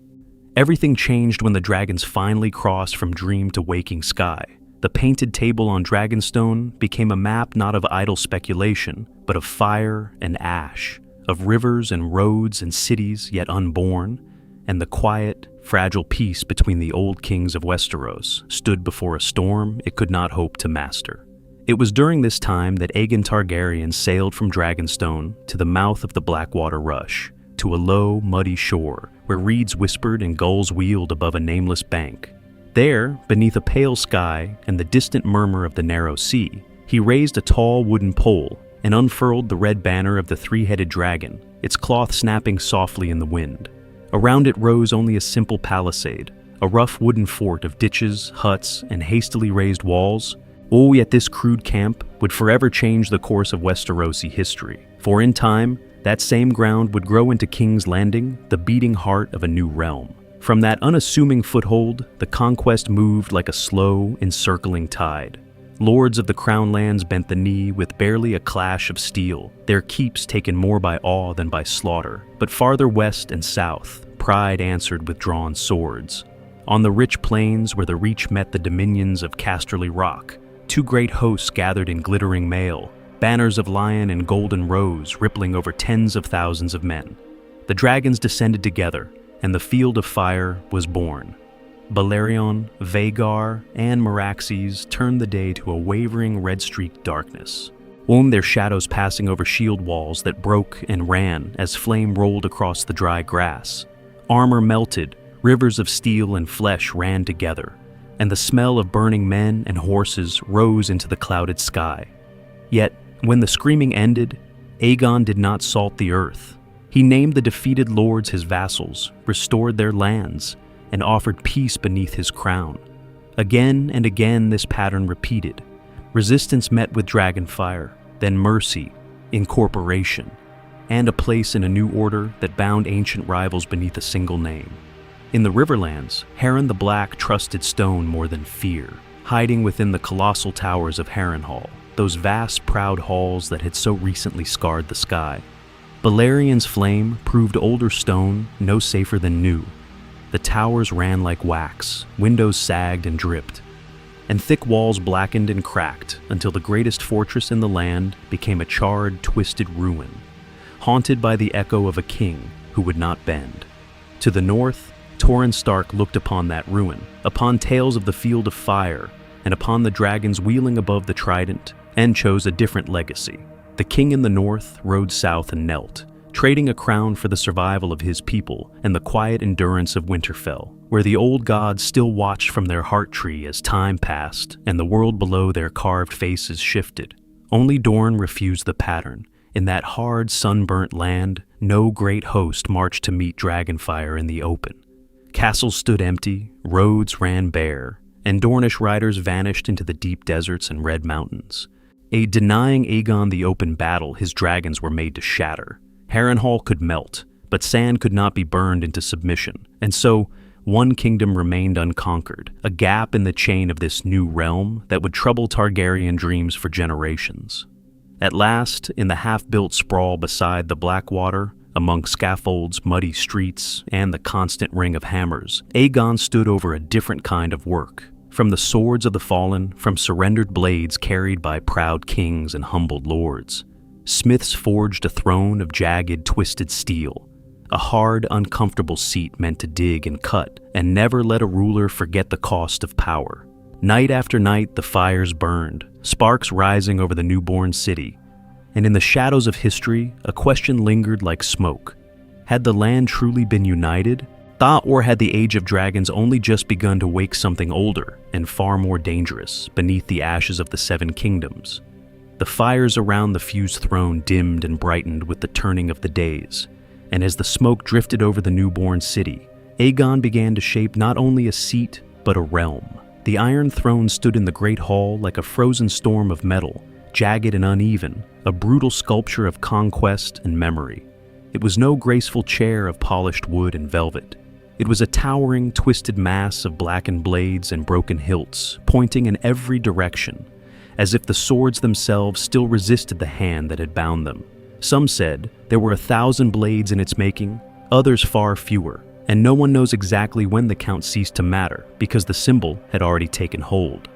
Everything changed when the dragons finally crossed from dream to waking sky. The painted table on Dragonstone became a map not of idle speculation, but of fire and ash, of rivers and roads and cities yet unborn, and the quiet, fragile peace between the old kings of Westeros stood before a storm it could not hope to master. It was during this time that Aegon Targaryen sailed from Dragonstone to the mouth of the Blackwater Rush, to a low, muddy shore where reeds whispered and gulls wheeled above a nameless bank. There, beneath a pale sky and the distant murmur of the narrow sea, he raised a tall wooden pole and unfurled the red banner of the 3-headed dragon, its cloth snapping softly in the wind. Around it rose only a simple palisade, a rough wooden fort of ditches, huts, and hastily raised walls. Oh, yet this crude camp would forever change the course of Westerosi history, for in time, that same ground would grow into King's Landing, the beating heart of a new realm. From that unassuming foothold, the conquest moved like a slow, encircling tide. Lords of the Crown Lands bent the knee with barely a clash of steel, their keeps taken more by awe than by slaughter. But farther west and south, pride answered with drawn swords. On the rich plains where the Reach met the dominions of Casterly Rock, 2 great hosts gathered in glittering mail, banners of lion and golden rose rippling over tens of thousands of men. The dragons descended together, and the field of fire was born. Balerion, Vagar, and Meraxes turned the day to a wavering red-streaked darkness, only their shadows passing over shield walls that broke and ran as flame rolled across the dry grass. Armor melted, rivers of steel and flesh ran together, and the smell of burning men and horses rose into the clouded sky. Yet, when the screaming ended, Aegon did not salt the earth. He named the defeated lords his vassals, restored their lands, and offered peace beneath his crown. Again and again this pattern repeated. Resistance met with dragonfire, then mercy, incorporation, and a place in a new order that bound ancient rivals beneath a single name. In the Riverlands, Harren the Black trusted stone more than fear, hiding within the colossal towers of Harrenhal, those vast, proud halls that had so recently scarred the sky. Balerion's flame proved older stone no safer than new. The towers ran like wax, windows sagged and dripped, and thick walls blackened and cracked until the greatest fortress in the land became a charred, twisted ruin, haunted by the echo of a king who would not bend. To the north, Torrhen Stark looked upon that ruin, upon tales of the Field of Fire, and upon the dragons wheeling above the trident, and chose a different legacy. The king in the north rode south and knelt, trading a crown for the survival of his people and the quiet endurance of Winterfell, where the old gods still watched from their heart tree as time passed and the world below their carved faces shifted. Only Dorne refused the pattern. In that hard, sunburnt land, no great host marched to meet dragonfire in the open. Castles stood empty, roads ran bare, and Dornish riders vanished into the deep deserts and red mountains. Denying Aegon the open battle, his dragons were made to shatter. Harrenhal could melt, but sand could not be burned into submission, and so one kingdom remained unconquered, a gap in the chain of this new realm that would trouble Targaryen dreams for generations. At last, in the half-built sprawl beside the Blackwater, among scaffolds, muddy streets, and the constant ring of hammers, Aegon stood over a different kind of work. From the swords of the fallen, from surrendered blades carried by proud kings and humbled lords, smiths forged a throne of jagged, twisted steel, a hard, uncomfortable seat meant to dig and cut, and never let a ruler forget the cost of power. Night after night, the fires burned, sparks rising over the newborn city, and in the shadows of history, a question lingered like smoke. Had the land truly been united? Or had the Age of Dragons only just begun to wake something older and far more dangerous beneath the ashes of the Seven Kingdoms? The fires around the fused throne dimmed and brightened with the turning of the days, and as the smoke drifted over the newborn city, Aegon began to shape not only a seat, but a realm. The Iron Throne stood in the Great Hall like a frozen storm of metal, jagged and uneven, a brutal sculpture of conquest and memory. It was no graceful chair of polished wood and velvet. It was a towering, twisted mass of blackened blades and broken hilts, pointing in every direction, as if the swords themselves still resisted the hand that had bound them. Some said there were 1,000 blades in its making, others far fewer, and no one knows exactly when the count ceased to matter because the symbol had already taken hold.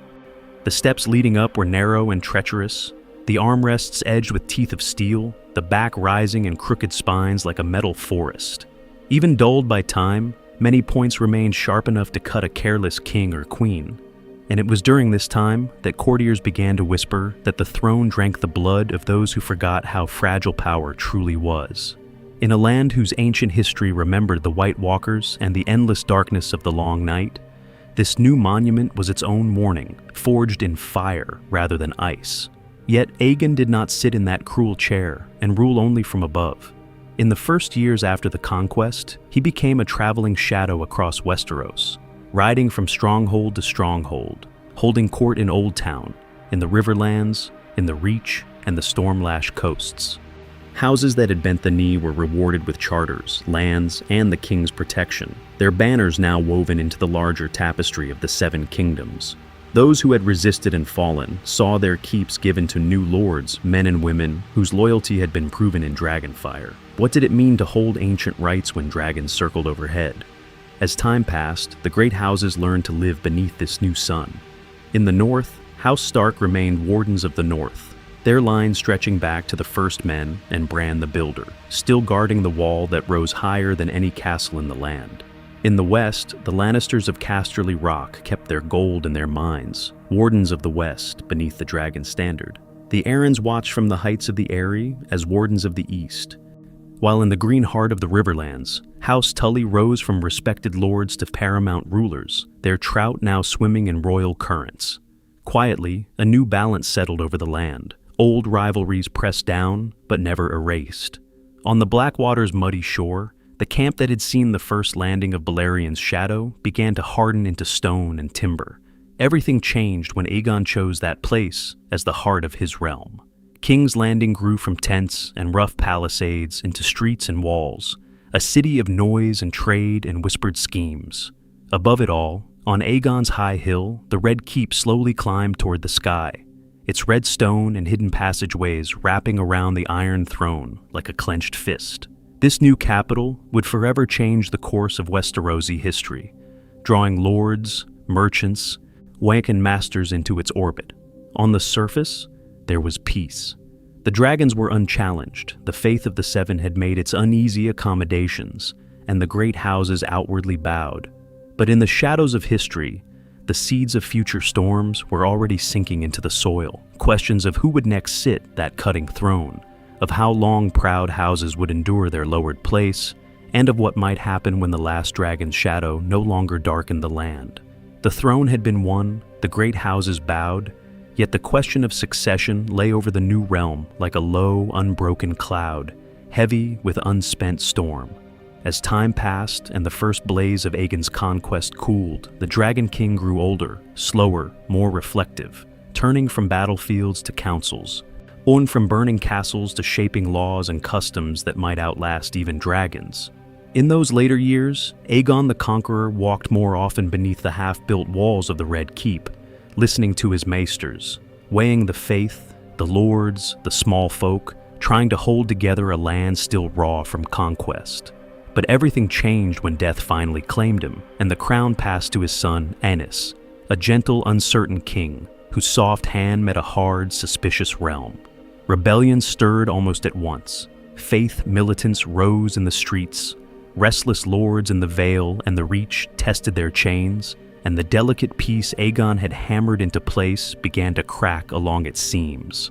The steps leading up were narrow and treacherous, the armrests edged with teeth of steel, the back rising in crooked spines like a metal forest. Even dulled by time, many points remained sharp enough to cut a careless king or queen. And it was during this time that courtiers began to whisper that the throne drank the blood of those who forgot how fragile power truly was. In a land whose ancient history remembered the White Walkers and the endless darkness of the long night, this new monument was its own warning, forged in fire rather than ice. Yet Aegon did not sit in that cruel chair and rule only from above. In the first years after the conquest, he became a traveling shadow across Westeros, riding from stronghold to stronghold, holding court in Old Town, in the Riverlands, in the Reach, and the Stormlash coasts. Houses that had bent the knee were rewarded with charters, lands, and the king's protection, their banners now woven into the larger tapestry of the Seven Kingdoms. Those who had resisted and fallen saw their keeps given to new lords, men and women, whose loyalty had been proven in Dragonfire. What did it mean to hold ancient rights when dragons circled overhead? As time passed, the great houses learned to live beneath this new sun. In the north, House Stark remained wardens of the north, their line stretching back to the First Men and Bran the Builder, still guarding the wall that rose higher than any castle in the land. In the west, the Lannisters of Casterly Rock kept their gold in their mines, wardens of the west beneath the dragon standard. The Arryns watched from the heights of the Eyrie as wardens of the east, while in the green heart of the Riverlands, House Tully rose from respected lords to paramount rulers, their trout now swimming in royal currents. Quietly, a new balance settled over the land, old rivalries pressed down but never erased. On the Blackwater's muddy shore, the camp that had seen the first landing of Balerion's shadow began to harden into stone and timber. Everything changed when Aegon chose that place as the heart of his realm. King's Landing grew from tents and rough palisades into streets and walls, a city of noise and trade and whispered schemes. Above it all, on Aegon's high hill, the Red Keep slowly climbed toward the sky, its red stone and hidden passageways wrapping around the Iron Throne like a clenched fist. This new capital would forever change the course of Westerosi history, drawing lords, merchants, wagon masters into its orbit. On the surface, there was peace. The dragons were unchallenged, the faith of the Seven had made its uneasy accommodations, and the great houses outwardly bowed. But in the shadows of history, the seeds of future storms were already sinking into the soil. Questions of who would next sit that cutting throne, of how long proud houses would endure their lowered place, and of what might happen when the last dragon's shadow no longer darkened the land. The throne had been won, the great houses bowed, yet the question of succession lay over the new realm like a low, unbroken cloud, heavy with unspent storm. As time passed and the first blaze of Aegon's conquest cooled, the Dragon King grew older, slower, more reflective, turning from battlefields to councils, on from burning castles to shaping laws and customs that might outlast even dragons. In those later years, Aegon the Conqueror walked more often beneath the half-built walls of the Red Keep, listening to his maesters, weighing the faith, the lords, the small folk, trying to hold together a land still raw from conquest. But everything changed when death finally claimed him, and the crown passed to his son, Aenys, a gentle, uncertain king, whose soft hand met a hard, suspicious realm. Rebellion stirred almost at once. Faith militants rose in the streets. Restless lords in the Vale and the Reach tested their chains, and the delicate peace Aegon had hammered into place began to crack along its seams.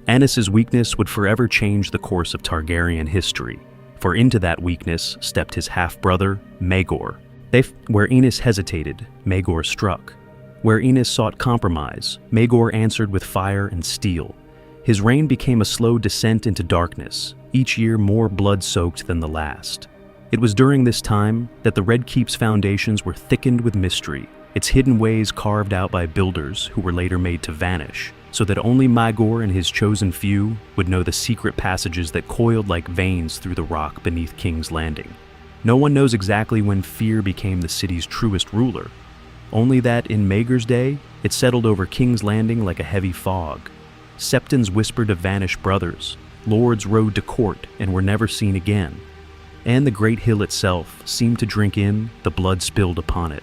Aenys's weakness would forever change the course of Targaryen history, for into that weakness stepped his half-brother, Maegor. Where Aenys hesitated, Maegor struck. Where Aenys sought compromise, Maegor answered with fire and steel. His reign became a slow descent into darkness, each year more blood-soaked than the last. It was during this time that the Red Keep's foundations were thickened with mystery, its hidden ways carved out by builders who were later made to vanish, so that only Maegor and his chosen few would know the secret passages that coiled like veins through the rock beneath King's Landing. No one knows exactly when fear became the city's truest ruler, only that in Maegor's day, it settled over King's Landing like a heavy fog. Septons whispered of vanished brothers, lords rode to court and were never seen again, and the great hill itself seemed to drink in the blood spilled upon it.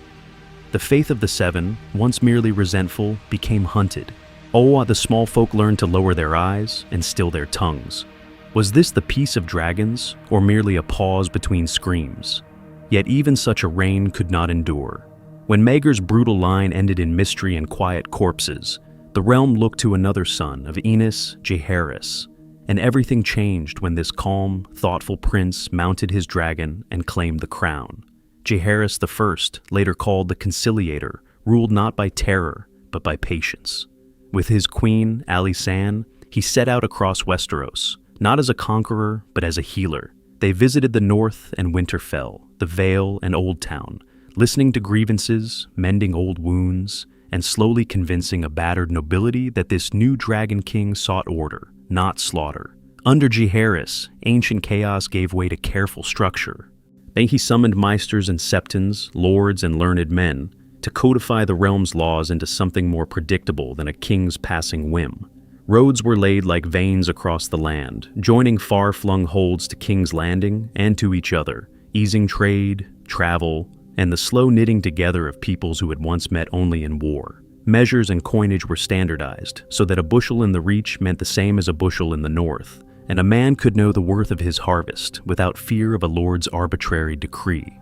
The faith of the Seven, once merely resentful, became hunted. The small folk learned to lower their eyes and still their tongues. Was this the peace of dragons, or merely a pause between screams? Yet even such a reign could not endure. When Maegor's brutal line ended in mystery and quiet corpses, the realm looked to another son of Aenys, Jaehaerys, and everything changed when this calm, thoughtful prince mounted his dragon and claimed the crown. Jaehaerys I, later called the Conciliator, ruled not by terror, but by patience. With his queen, Alysanne, he set out across Westeros, not as a conqueror, but as a healer. They visited the North and Winterfell, the Vale and Old Town, listening to grievances, mending old wounds, and slowly convincing a battered nobility that this new Dragon King sought order, not slaughter. Under Jaehaerys, ancient chaos gave way to careful structure. Then he summoned maesters and septons, lords and learned men, to codify the realm's laws into something more predictable than a king's passing whim. Roads were laid like veins across the land, joining far-flung holds to King's Landing and to each other, easing trade, travel, and the slow knitting together of peoples who had once met only in war. Measures and coinage were standardized, so that a bushel in the Reach meant the same as a bushel in the North, and a man could know the worth of his harvest without fear of a lord's arbitrary decree.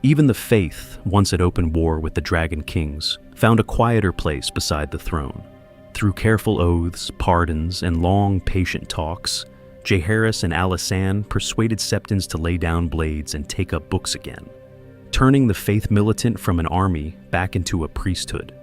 Even the Faith, once at open war with the Dragon Kings, found a quieter place beside the throne. Through careful oaths, pardons, and long, patient talks, Jaehaerys and Alysanne persuaded Septons to lay down blades and take up books again, turning the Faith militant from an army back into a priesthood.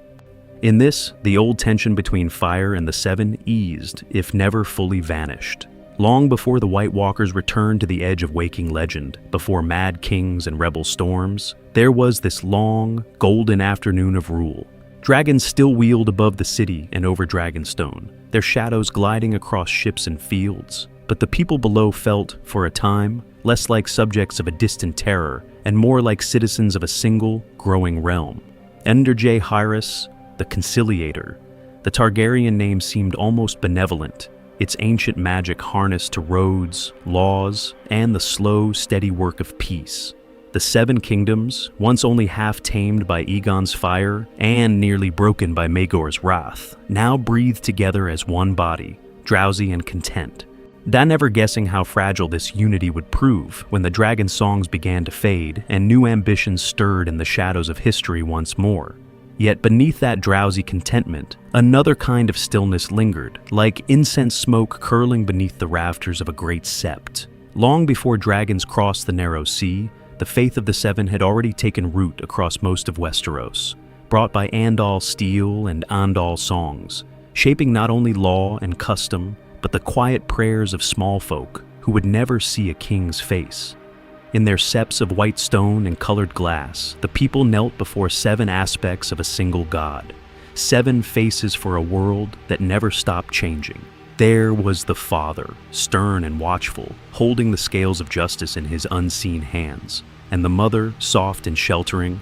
In this, the old tension between Fire and the Seven eased, if never fully vanished. Long before the White Walkers returned to the edge of waking legend, before mad kings and rebel storms, there was this long, golden afternoon of rule. Dragons still wheeled above the city and over Dragonstone, their shadows gliding across ships and fields. But the people below felt, for a time, less like subjects of a distant terror and more like citizens of a single, growing realm. Under Jaehaerys, the Conciliator, the Targaryen name seemed almost benevolent, its ancient magic harnessed to roads, laws, and the slow, steady work of peace. The Seven Kingdoms, once only half tamed by Aegon's fire and nearly broken by Maegor's wrath, now breathed together as one body, drowsy and content. Never guessing how fragile this unity would prove when the dragon songs began to fade and new ambitions stirred in the shadows of history once more. Yet beneath that drowsy contentment, another kind of stillness lingered, like incense smoke curling beneath the rafters of a great sept. Long before dragons crossed the narrow sea, the faith of the Seven had already taken root across most of Westeros, brought by Andal steel and Andal songs, shaping not only law and custom, but the quiet prayers of small folk who would never see a king's face. In their septs of white stone and colored glass, the people knelt before 7 aspects of a single god, 7 faces for a world that never stopped changing. There was the Father, stern and watchful, holding the scales of justice in his unseen hands, and the Mother, soft and sheltering,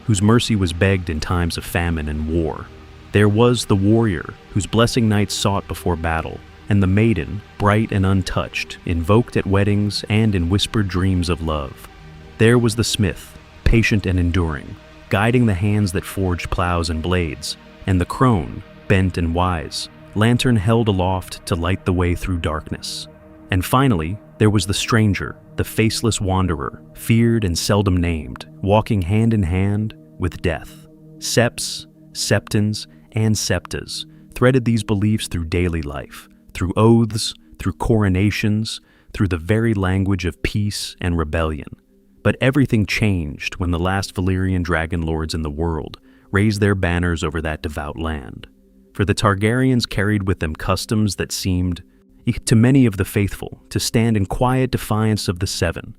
whose mercy was begged in times of famine and war. There was the Warrior, whose blessing knights sought before battle, and the Maiden, bright and untouched, invoked at weddings and in whispered dreams of love. There was the Smith, patient and enduring, guiding the hands that forged plows and blades, and the Crone, bent and wise, lantern held aloft to light the way through darkness. And finally, there was the Stranger, the faceless wanderer, feared and seldom named, walking hand in hand with death. Septs, Septons, and Septas threaded these beliefs through daily life, through oaths, through coronations, through the very language of peace and rebellion. But everything changed when the last Valyrian dragon lords in the world raised their banners over that devout land. For the Targaryens carried with them customs that seemed, to many of the faithful, to stand in quiet defiance of the Seven.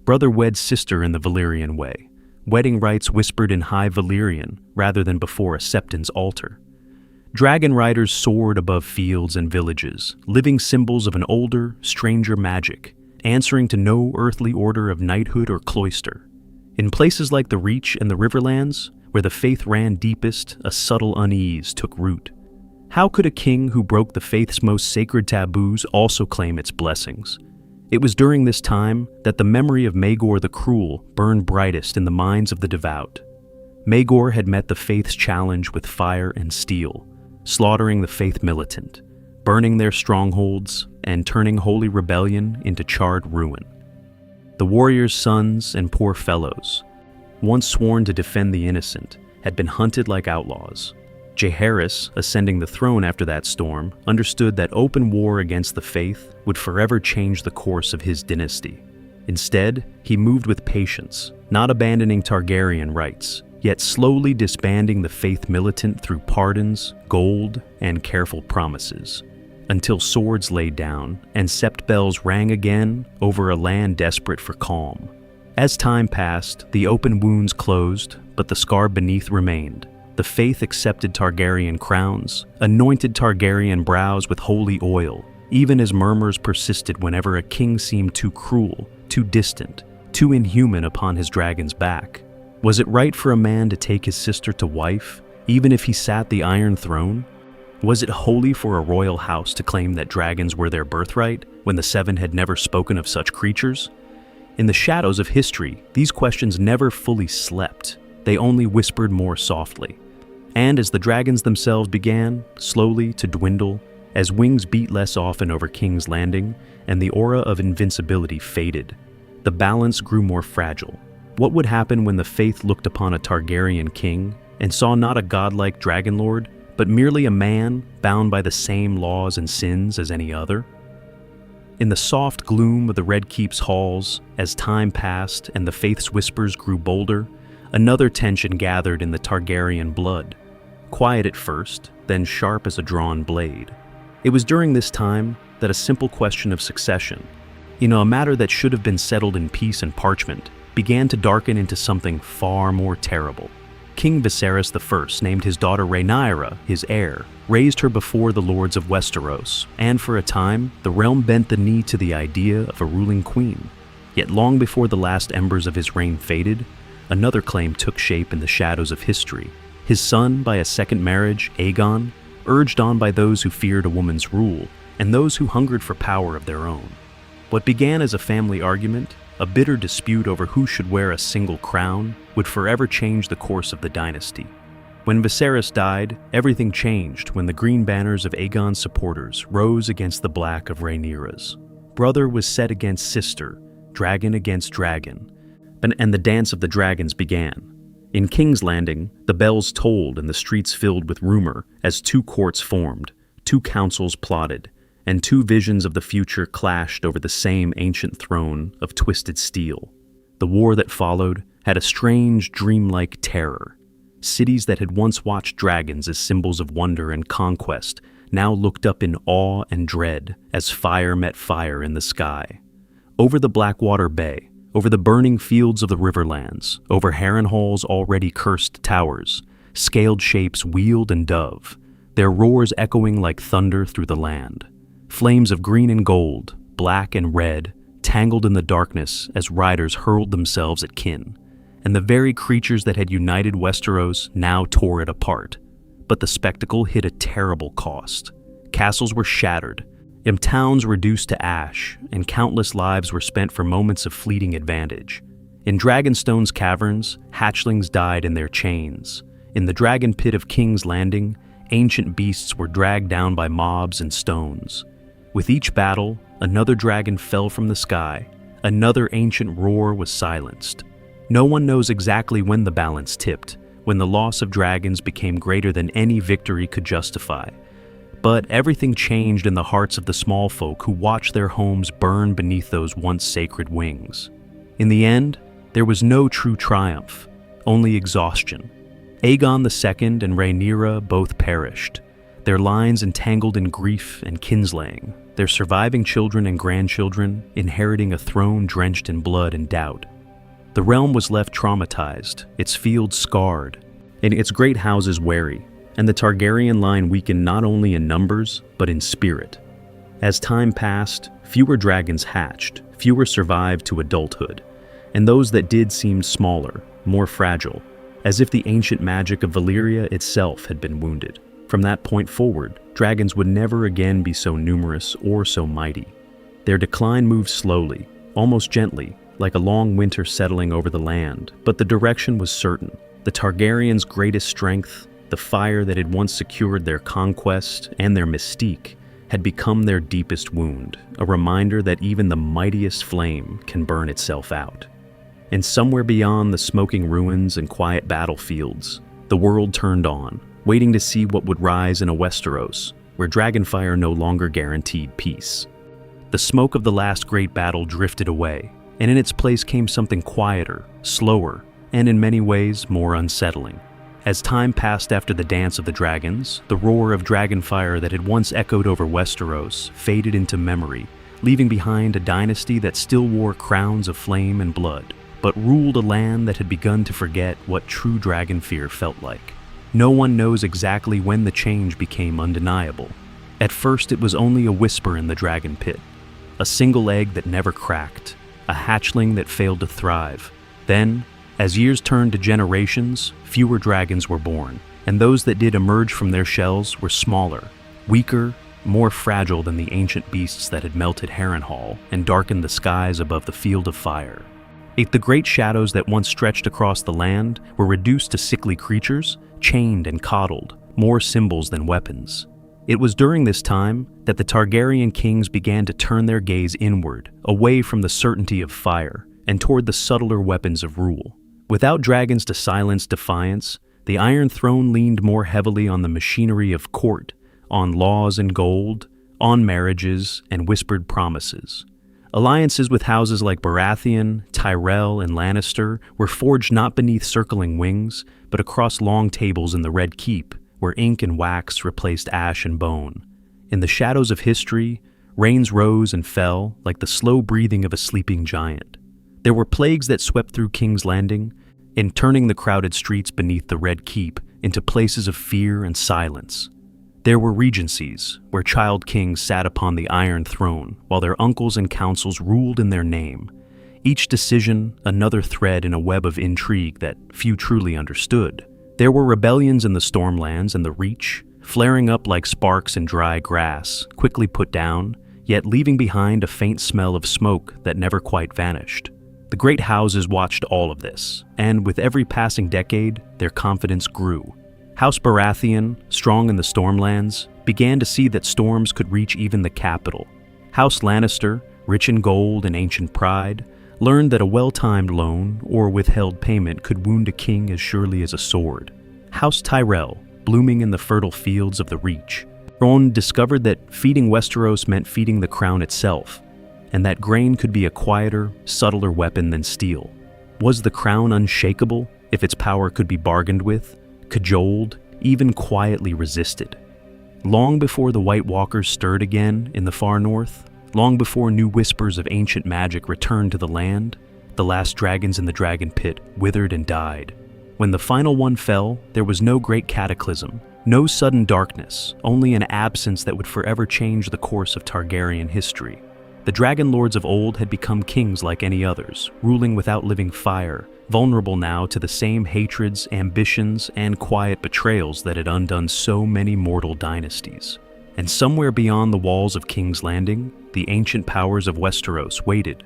Brother weds sister in the Valyrian way, wedding rites whispered in High Valyrian rather than before a Septon's altar. Dragon riders soared above fields and villages, living symbols of an older, stranger magic, answering to no earthly order of knighthood or cloister. In places like the Reach and the Riverlands, where the faith ran deepest, a subtle unease took root. How could a king who broke the faith's most sacred taboos also claim its blessings? It was during this time that the memory of Maegor the Cruel burned brightest in the minds of the devout. Maegor had met the faith's challenge with fire and steel, slaughtering the faith militant, burning their strongholds, and turning holy rebellion into charred ruin. The warriors' sons and poor fellows, once sworn to defend the innocent, had been hunted like outlaws. Jaehaerys, ascending the throne after that storm, understood that open war against the faith would forever change the course of his dynasty. Instead, he moved with patience, not abandoning Targaryen rights, yet slowly disbanding the faith militant through pardons, gold, and careful promises, until swords lay down and sept bells rang again over a land desperate for calm. As time passed, the open wounds closed, but the scar beneath remained. The faith accepted Targaryen crowns, anointed Targaryen brows with holy oil, even as murmurs persisted whenever a king seemed too cruel, too distant, too inhuman upon his dragon's back. Was it right for a man to take his sister to wife, even if he sat the Iron Throne? Was it holy for a royal house to claim that dragons were their birthright, when the Seven had never spoken of such creatures? In the shadows of history, these questions never fully slept. They only whispered more softly. And as the dragons themselves began, slowly, to dwindle, as wings beat less often over King's Landing, and the aura of invincibility faded, the balance grew more fragile. What would happen when the faith looked upon a Targaryen king and saw not a godlike dragon lord, but merely a man bound by the same laws and sins as any other? In the soft gloom of the Red Keep's halls, as time passed and the faith's whispers grew bolder, another tension gathered in the Targaryen blood. Quiet at first, then sharp as a drawn blade. It was during this time that a simple question of succession, a matter that should have been settled in peace and parchment, began to darken into something far more terrible. King Viserys I named his daughter Rhaenyra his heir, raised her before the lords of Westeros, and for a time, the realm bent the knee to the idea of a ruling queen. Yet long before the last embers of his reign faded, another claim took shape in the shadows of history. His son, by a second marriage, Aegon, urged on by those who feared a woman's rule, and those who hungered for power of their own. What began as a family argument, a bitter dispute over who should wear a single crown, would forever change the course of the dynasty. When Viserys died, everything changed when the green banners of Aegon's supporters rose against the black of Rhaenyra's. Brother was set against sister, dragon against dragon, and the dance of the dragons began. In King's Landing, the bells tolled and the streets filled with rumor as two courts formed, two councils plotted, and two visions of the future clashed over the same ancient throne of twisted steel. The war that followed had a strange, dreamlike terror. Cities that had once watched dragons as symbols of wonder and conquest now looked up in awe and dread as fire met fire in the sky. Over the Blackwater Bay, over the burning fields of the Riverlands, over Harrenhal's already cursed towers, scaled shapes wheeled and dove, their roars echoing like thunder through the land. Flames of green and gold, black and red, tangled in the darkness as riders hurled themselves at kin, and the very creatures that had united Westeros now tore it apart. But the spectacle hit a terrible cost. Castles were shattered, and towns reduced to ash, and countless lives were spent for moments of fleeting advantage. In Dragonstone's caverns, hatchlings died in their chains. In the dragon pit of King's Landing, ancient beasts were dragged down by mobs and stones. With each battle, another dragon fell from the sky, another ancient roar was silenced. No one knows exactly when the balance tipped, when the loss of dragons became greater than any victory could justify. But everything changed in the hearts of the small folk who watched their homes burn beneath those once sacred wings. In the end, there was no true triumph, only exhaustion. Aegon II and Rhaenyra both perished, their lines entangled in grief and kinslaying, their surviving children and grandchildren inheriting a throne drenched in blood and doubt. The realm was left traumatized, its fields scarred, and its great houses wary, and the Targaryen line weakened not only in numbers, but in spirit. As time passed, fewer dragons hatched, fewer survived to adulthood, and those that did seemed smaller, more fragile, as if the ancient magic of Valyria itself had been wounded. From that point forward, dragons would never again be so numerous or so mighty. Their decline moved slowly, almost gently, like a long winter settling over the land, but the direction was certain. The Targaryens' greatest strength, the fire that had once secured their conquest and their mystique, had become their deepest wound, a reminder that even the mightiest flame can burn itself out. And somewhere beyond the smoking ruins and quiet battlefields, the world turned on, waiting to see what would rise in a Westeros, where dragonfire no longer guaranteed peace. The smoke of the last great battle drifted away, and in its place came something quieter, slower, and in many ways more unsettling. As time passed after the dance of the dragons, the roar of dragonfire that had once echoed over Westeros faded into memory, leaving behind a dynasty that still wore crowns of flame and blood, but ruled a land that had begun to forget what true dragon fear felt like. No one knows exactly when the change became undeniable. At first, it was only a whisper in the dragon pit, a single egg that never cracked, a hatchling that failed to thrive. Then, as years turned to generations, fewer dragons were born, and those that did emerge from their shells were smaller, weaker, more fragile than the ancient beasts that had melted Harrenhal and darkened the skies above the field of fire. The great shadows that once stretched across the land were reduced to sickly creatures, chained and coddled, more symbols than weapons. It was during this time that the Targaryen kings began to turn their gaze inward, away from the certainty of fire, and toward the subtler weapons of rule. Without dragons to silence defiance, the Iron Throne leaned more heavily on the machinery of court, on laws and gold, on marriages and whispered promises. Alliances with houses like Baratheon, Tyrell, and Lannister were forged not beneath circling wings, but across long tables in the Red Keep, where ink and wax replaced ash and bone. In the shadows of history, reigns rose and fell like the slow breathing of a sleeping giant. There were plagues that swept through King's Landing, in turning the crowded streets beneath the Red Keep into places of fear and silence. There were regencies, where child kings sat upon the Iron Throne, while their uncles and councils ruled in their name. Each decision, another thread in a web of intrigue that few truly understood. There were rebellions in the Stormlands and the Reach, flaring up like sparks in dry grass, quickly put down, yet leaving behind a faint smell of smoke that never quite vanished. The great houses watched all of this, and with every passing decade, their confidence grew. House Baratheon, strong in the Stormlands, began to see that storms could reach even the capital. House Lannister, rich in gold and ancient pride, learned that a well-timed loan or withheld payment could wound a king as surely as a sword. House Tyrell, blooming in the fertile fields of the Reach, Ron discovered that feeding Westeros meant feeding the crown itself, and that grain could be a quieter, subtler weapon than steel. Was the crown unshakable if its power could be bargained with, cajoled, even quietly resisted? Long before the White Walkers stirred again in the far north, long before new whispers of ancient magic returned to the land, the last dragons in the dragon pit withered and died. When the final one fell, there was no great cataclysm, no sudden darkness, only an absence that would forever change the course of Targaryen history. The dragon lords of old had become kings like any others, ruling without living fire, vulnerable now to the same hatreds, ambitions, and quiet betrayals that had undone so many mortal dynasties. And somewhere beyond the walls of King's Landing, the ancient powers of Westeros waited,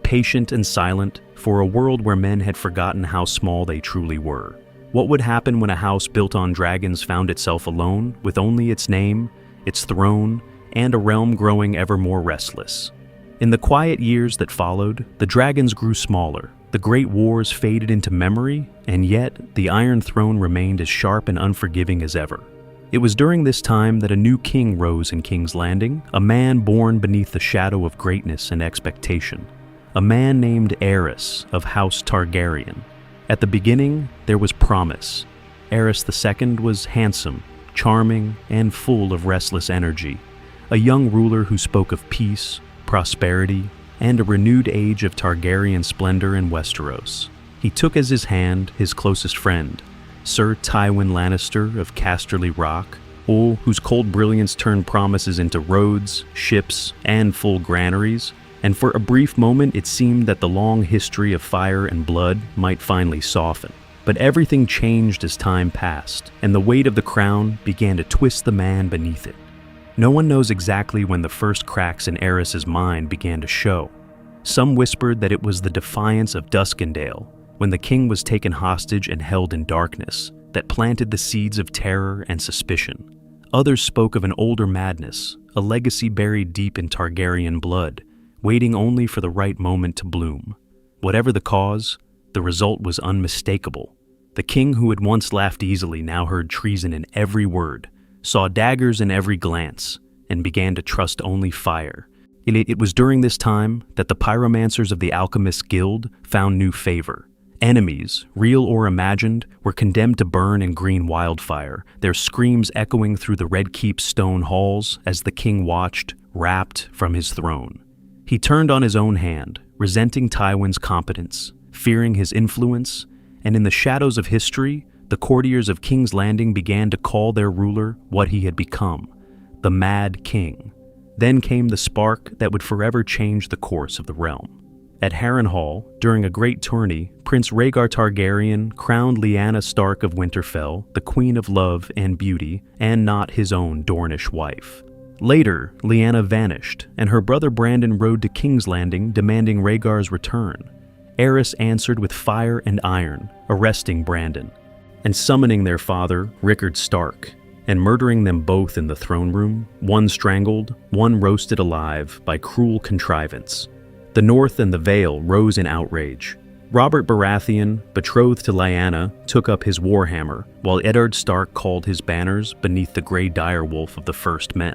patient and silent, for a world where men had forgotten how small they truly were. What would happen when a house built on dragons found itself alone, with only its name, its throne, and a realm growing ever more restless? In the quiet years that followed, the dragons grew smaller, the great wars faded into memory, and yet the Iron Throne remained as sharp and unforgiving as ever. It was during this time that a new king rose in King's Landing, a man born beneath the shadow of greatness and expectation. A man named Aerys of House Targaryen. At the beginning, there was promise. Aerys II was handsome, charming, and full of restless energy. A young ruler who spoke of peace, prosperity, and a renewed age of Targaryen splendor in Westeros. He took as his hand his closest friend, Sir Tywin Lannister of Casterly Rock, whose cold brilliance turned promises into roads, ships, and full granaries, and for a brief moment it seemed that the long history of fire and blood might finally soften. But everything changed as time passed, and the weight of the crown began to twist the man beneath it. No one knows exactly when the first cracks in Aerys's mind began to show. Some whispered that it was the defiance of Duskendale, when the king was taken hostage and held in darkness, that planted the seeds of terror and suspicion. Others spoke of an older madness, a legacy buried deep in Targaryen blood, waiting only for the right moment to bloom. Whatever the cause, the result was unmistakable. The king who had once laughed easily now heard treason in every word, saw daggers in every glance, and began to trust only fire. It was during this time that the pyromancers of the Alchemists Guild found new favor. Enemies, real or imagined, were condemned to burn in green wildfire, their screams echoing through the Red Keep's stone halls as the king watched, rapt from his throne. He turned on his own hand, resenting Tywin's competence, fearing his influence, and in the shadows of history, the courtiers of King's Landing began to call their ruler what he had become, the Mad King. Then came the spark that would forever change the course of the realm. At Harrenhal, during a great tourney, Prince Rhaegar Targaryen crowned Lyanna Stark of Winterfell the Queen of Love and Beauty, and not his own Dornish wife. Later, Lyanna vanished, and her brother Brandon rode to King's Landing demanding Rhaegar's return. Aerys answered with fire and iron, arresting Brandon, and summoning their father, Rickard Stark, and murdering them both in the throne room, one strangled, one roasted alive by cruel contrivance. The North and the Vale rose in outrage. Robert Baratheon, betrothed to Lyanna, took up his warhammer, while Eddard Stark called his banners beneath the grey direwolf of the First Men.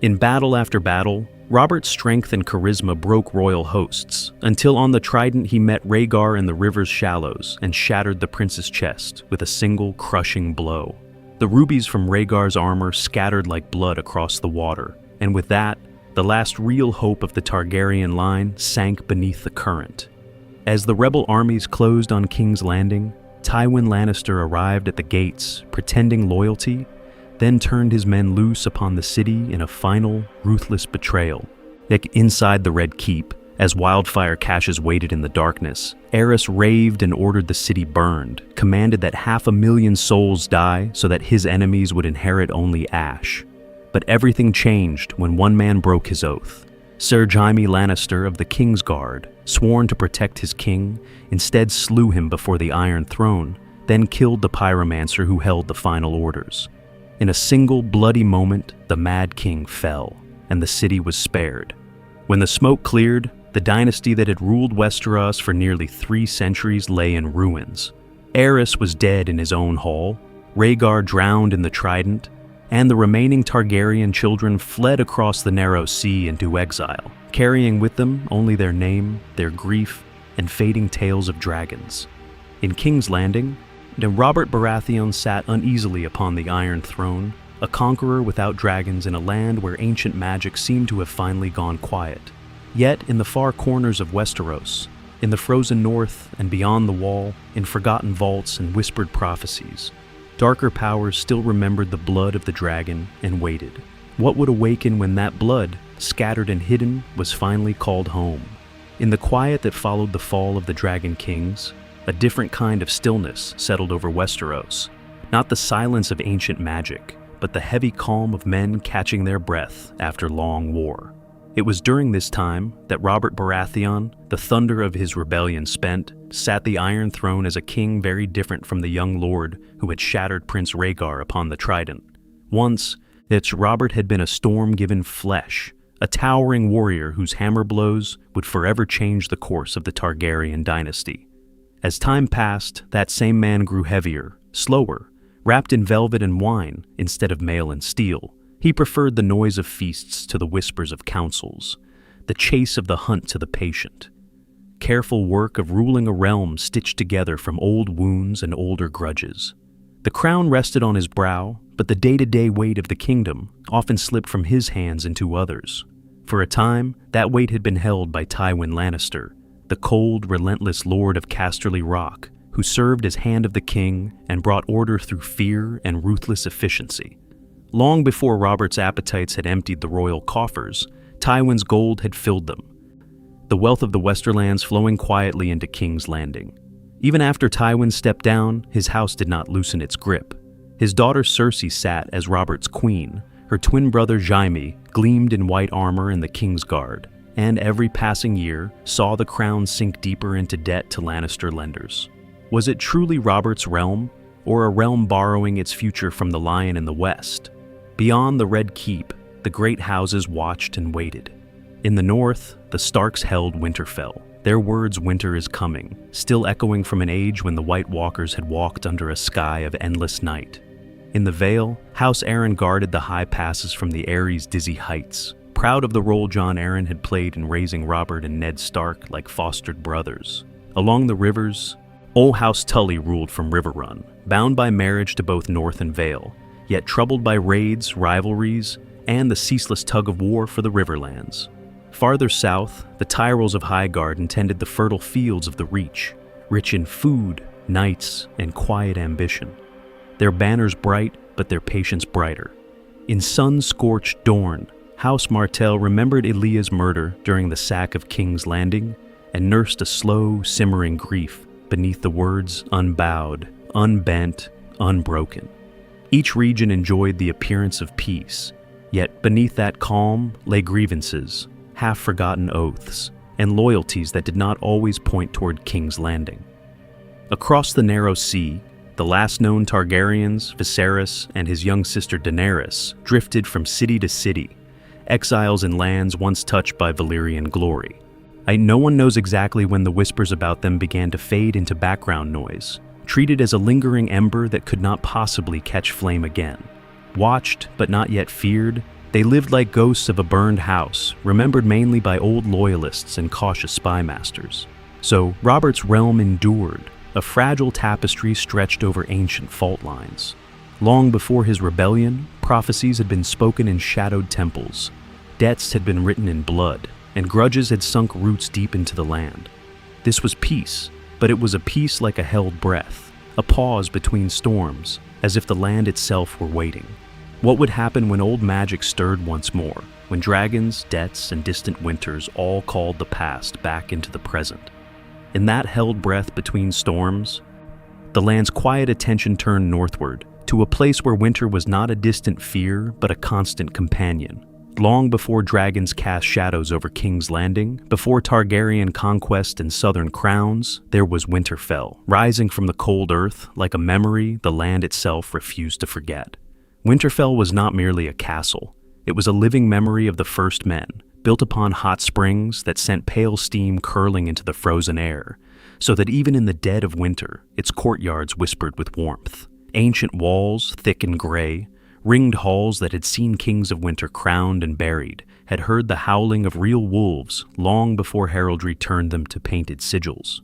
In battle after battle, Robert's strength and charisma broke royal hosts, until on the Trident he met Rhaegar in the river's shallows and shattered the prince's chest with a single crushing blow. The rubies from Rhaegar's armor scattered like blood across the water, and with that, the last real hope of the Targaryen line sank beneath the current. As the rebel armies closed on King's Landing, Tywin Lannister arrived at the gates, pretending loyalty, then turned his men loose upon the city in a final, ruthless betrayal. Inside the Red Keep, as wildfire caches waited in the darkness, Aerys raved and ordered the city burned, commanded that 500,000 souls die so that his enemies would inherit only ash. But everything changed when one man broke his oath. Sir Jaime Lannister of the Kingsguard, sworn to protect his king, instead slew him before the Iron Throne, then killed the pyromancer who held the final orders. In a single bloody moment, the Mad King fell, and the city was spared. When the smoke cleared, the dynasty that had ruled Westeros for nearly 3 centuries lay in ruins. Aerys was dead in his own hall, Rhaegar drowned in the Trident, and the remaining Targaryen children fled across the narrow sea into exile, carrying with them only their name, their grief, and fading tales of dragons. In King's Landing, Robert Baratheon sat uneasily upon the Iron Throne, a conqueror without dragons in a land where ancient magic seemed to have finally gone quiet. Yet, in the far corners of Westeros, in the frozen north and beyond the wall, in forgotten vaults and whispered prophecies, darker powers still remembered the blood of the dragon and waited. What would awaken when that blood, scattered and hidden, was finally called home? In the quiet that followed the fall of the Dragon Kings, a different kind of stillness settled over Westeros. Not the silence of ancient magic, but the heavy calm of men catching their breath after long war. It was during this time that Robert Baratheon, the thunder of his rebellion spent, sat the Iron Throne as a king very different from the young lord who had shattered Prince Rhaegar upon the Trident. Once, Robert had been a storm-given flesh, a towering warrior whose hammer blows would forever change the course of the Targaryen dynasty. As time passed, that same man grew heavier, slower, wrapped in velvet and wine instead of mail and steel. He preferred the noise of feasts to the whispers of councils, the chase of the hunt to the patient. Careful work of ruling a realm stitched together from old wounds and older grudges. The crown rested on his brow, but the day-to-day weight of the kingdom often slipped from his hands into others. For a time, that weight had been held by Tywin Lannister, the cold, relentless lord of Casterly Rock, who served as hand of the king and brought order through fear and ruthless efficiency. Long before Robert's appetites had emptied the royal coffers, Tywin's gold had filled them, the wealth of the Westerlands flowing quietly into King's Landing. Even after Tywin stepped down, his house did not loosen its grip. His daughter Cersei sat as Robert's queen, her twin brother Jaime gleamed in white armor in the Kingsguard, and every passing year saw the crown sink deeper into debt to Lannister lenders. Was it truly Robert's realm, or a realm borrowing its future from the Lion in the West? Beyond the Red Keep, the great houses watched and waited. In the north, the Starks held Winterfell, their words "winter is coming," still echoing from an age when the White Walkers had walked under a sky of endless night. In the Vale, House Arryn guarded the high passes from the Aerys' dizzy heights, proud of the role Jon Arryn had played in raising Robert and Ned Stark like fostered brothers. Along the rivers, old House Tully ruled from Riverrun, bound by marriage to both North and Vale, yet troubled by raids, rivalries, and the ceaseless tug-of-war for the Riverlands. Farther south, the Tyrells of Highgarden tended the fertile fields of the Reach, rich in food, knights, and quiet ambition. Their banners bright, but their patience brighter. In sun-scorched Dorne, House Martell remembered Elia's murder during the sack of King's Landing and nursed a slow, simmering grief beneath the words unbowed, unbent, unbroken. Each region enjoyed the appearance of peace, yet beneath that calm lay grievances, half-forgotten oaths, and loyalties that did not always point toward King's Landing. Across the narrow sea, the last known Targaryens, Viserys, and his young sister Daenerys drifted from city to city, exiles in lands once touched by Valyrian glory. No one knows exactly when the whispers about them began to fade into background noise, treated as a lingering ember that could not possibly catch flame again. Watched, but not yet feared, they lived like ghosts of a burned house, remembered mainly by old loyalists and cautious spymasters. So Robert's realm endured, a fragile tapestry stretched over ancient fault lines. Long before his rebellion, prophecies had been spoken in shadowed temples, debts had been written in blood, and grudges had sunk roots deep into the land. This was peace, but it was a peace like a held breath, a pause between storms, as if the land itself were waiting. What would happen when old magic stirred once more, when dragons, debts, and distant winters all called the past back into the present? In that held breath between storms, the land's quiet attention turned northward, to a place where winter was not a distant fear, but a constant companion. Long before dragons cast shadows over King's Landing, before Targaryen conquest and southern crowns, there was Winterfell, rising from the cold earth like a memory the land itself refused to forget. Winterfell was not merely a castle. It was a living memory of the first men, built upon hot springs that sent pale steam curling into the frozen air, so that even in the dead of winter, its courtyards whispered with warmth. Ancient walls, thick and gray, ringed halls that had seen kings of winter crowned and buried, had heard the howling of real wolves long before heraldry turned them to painted sigils.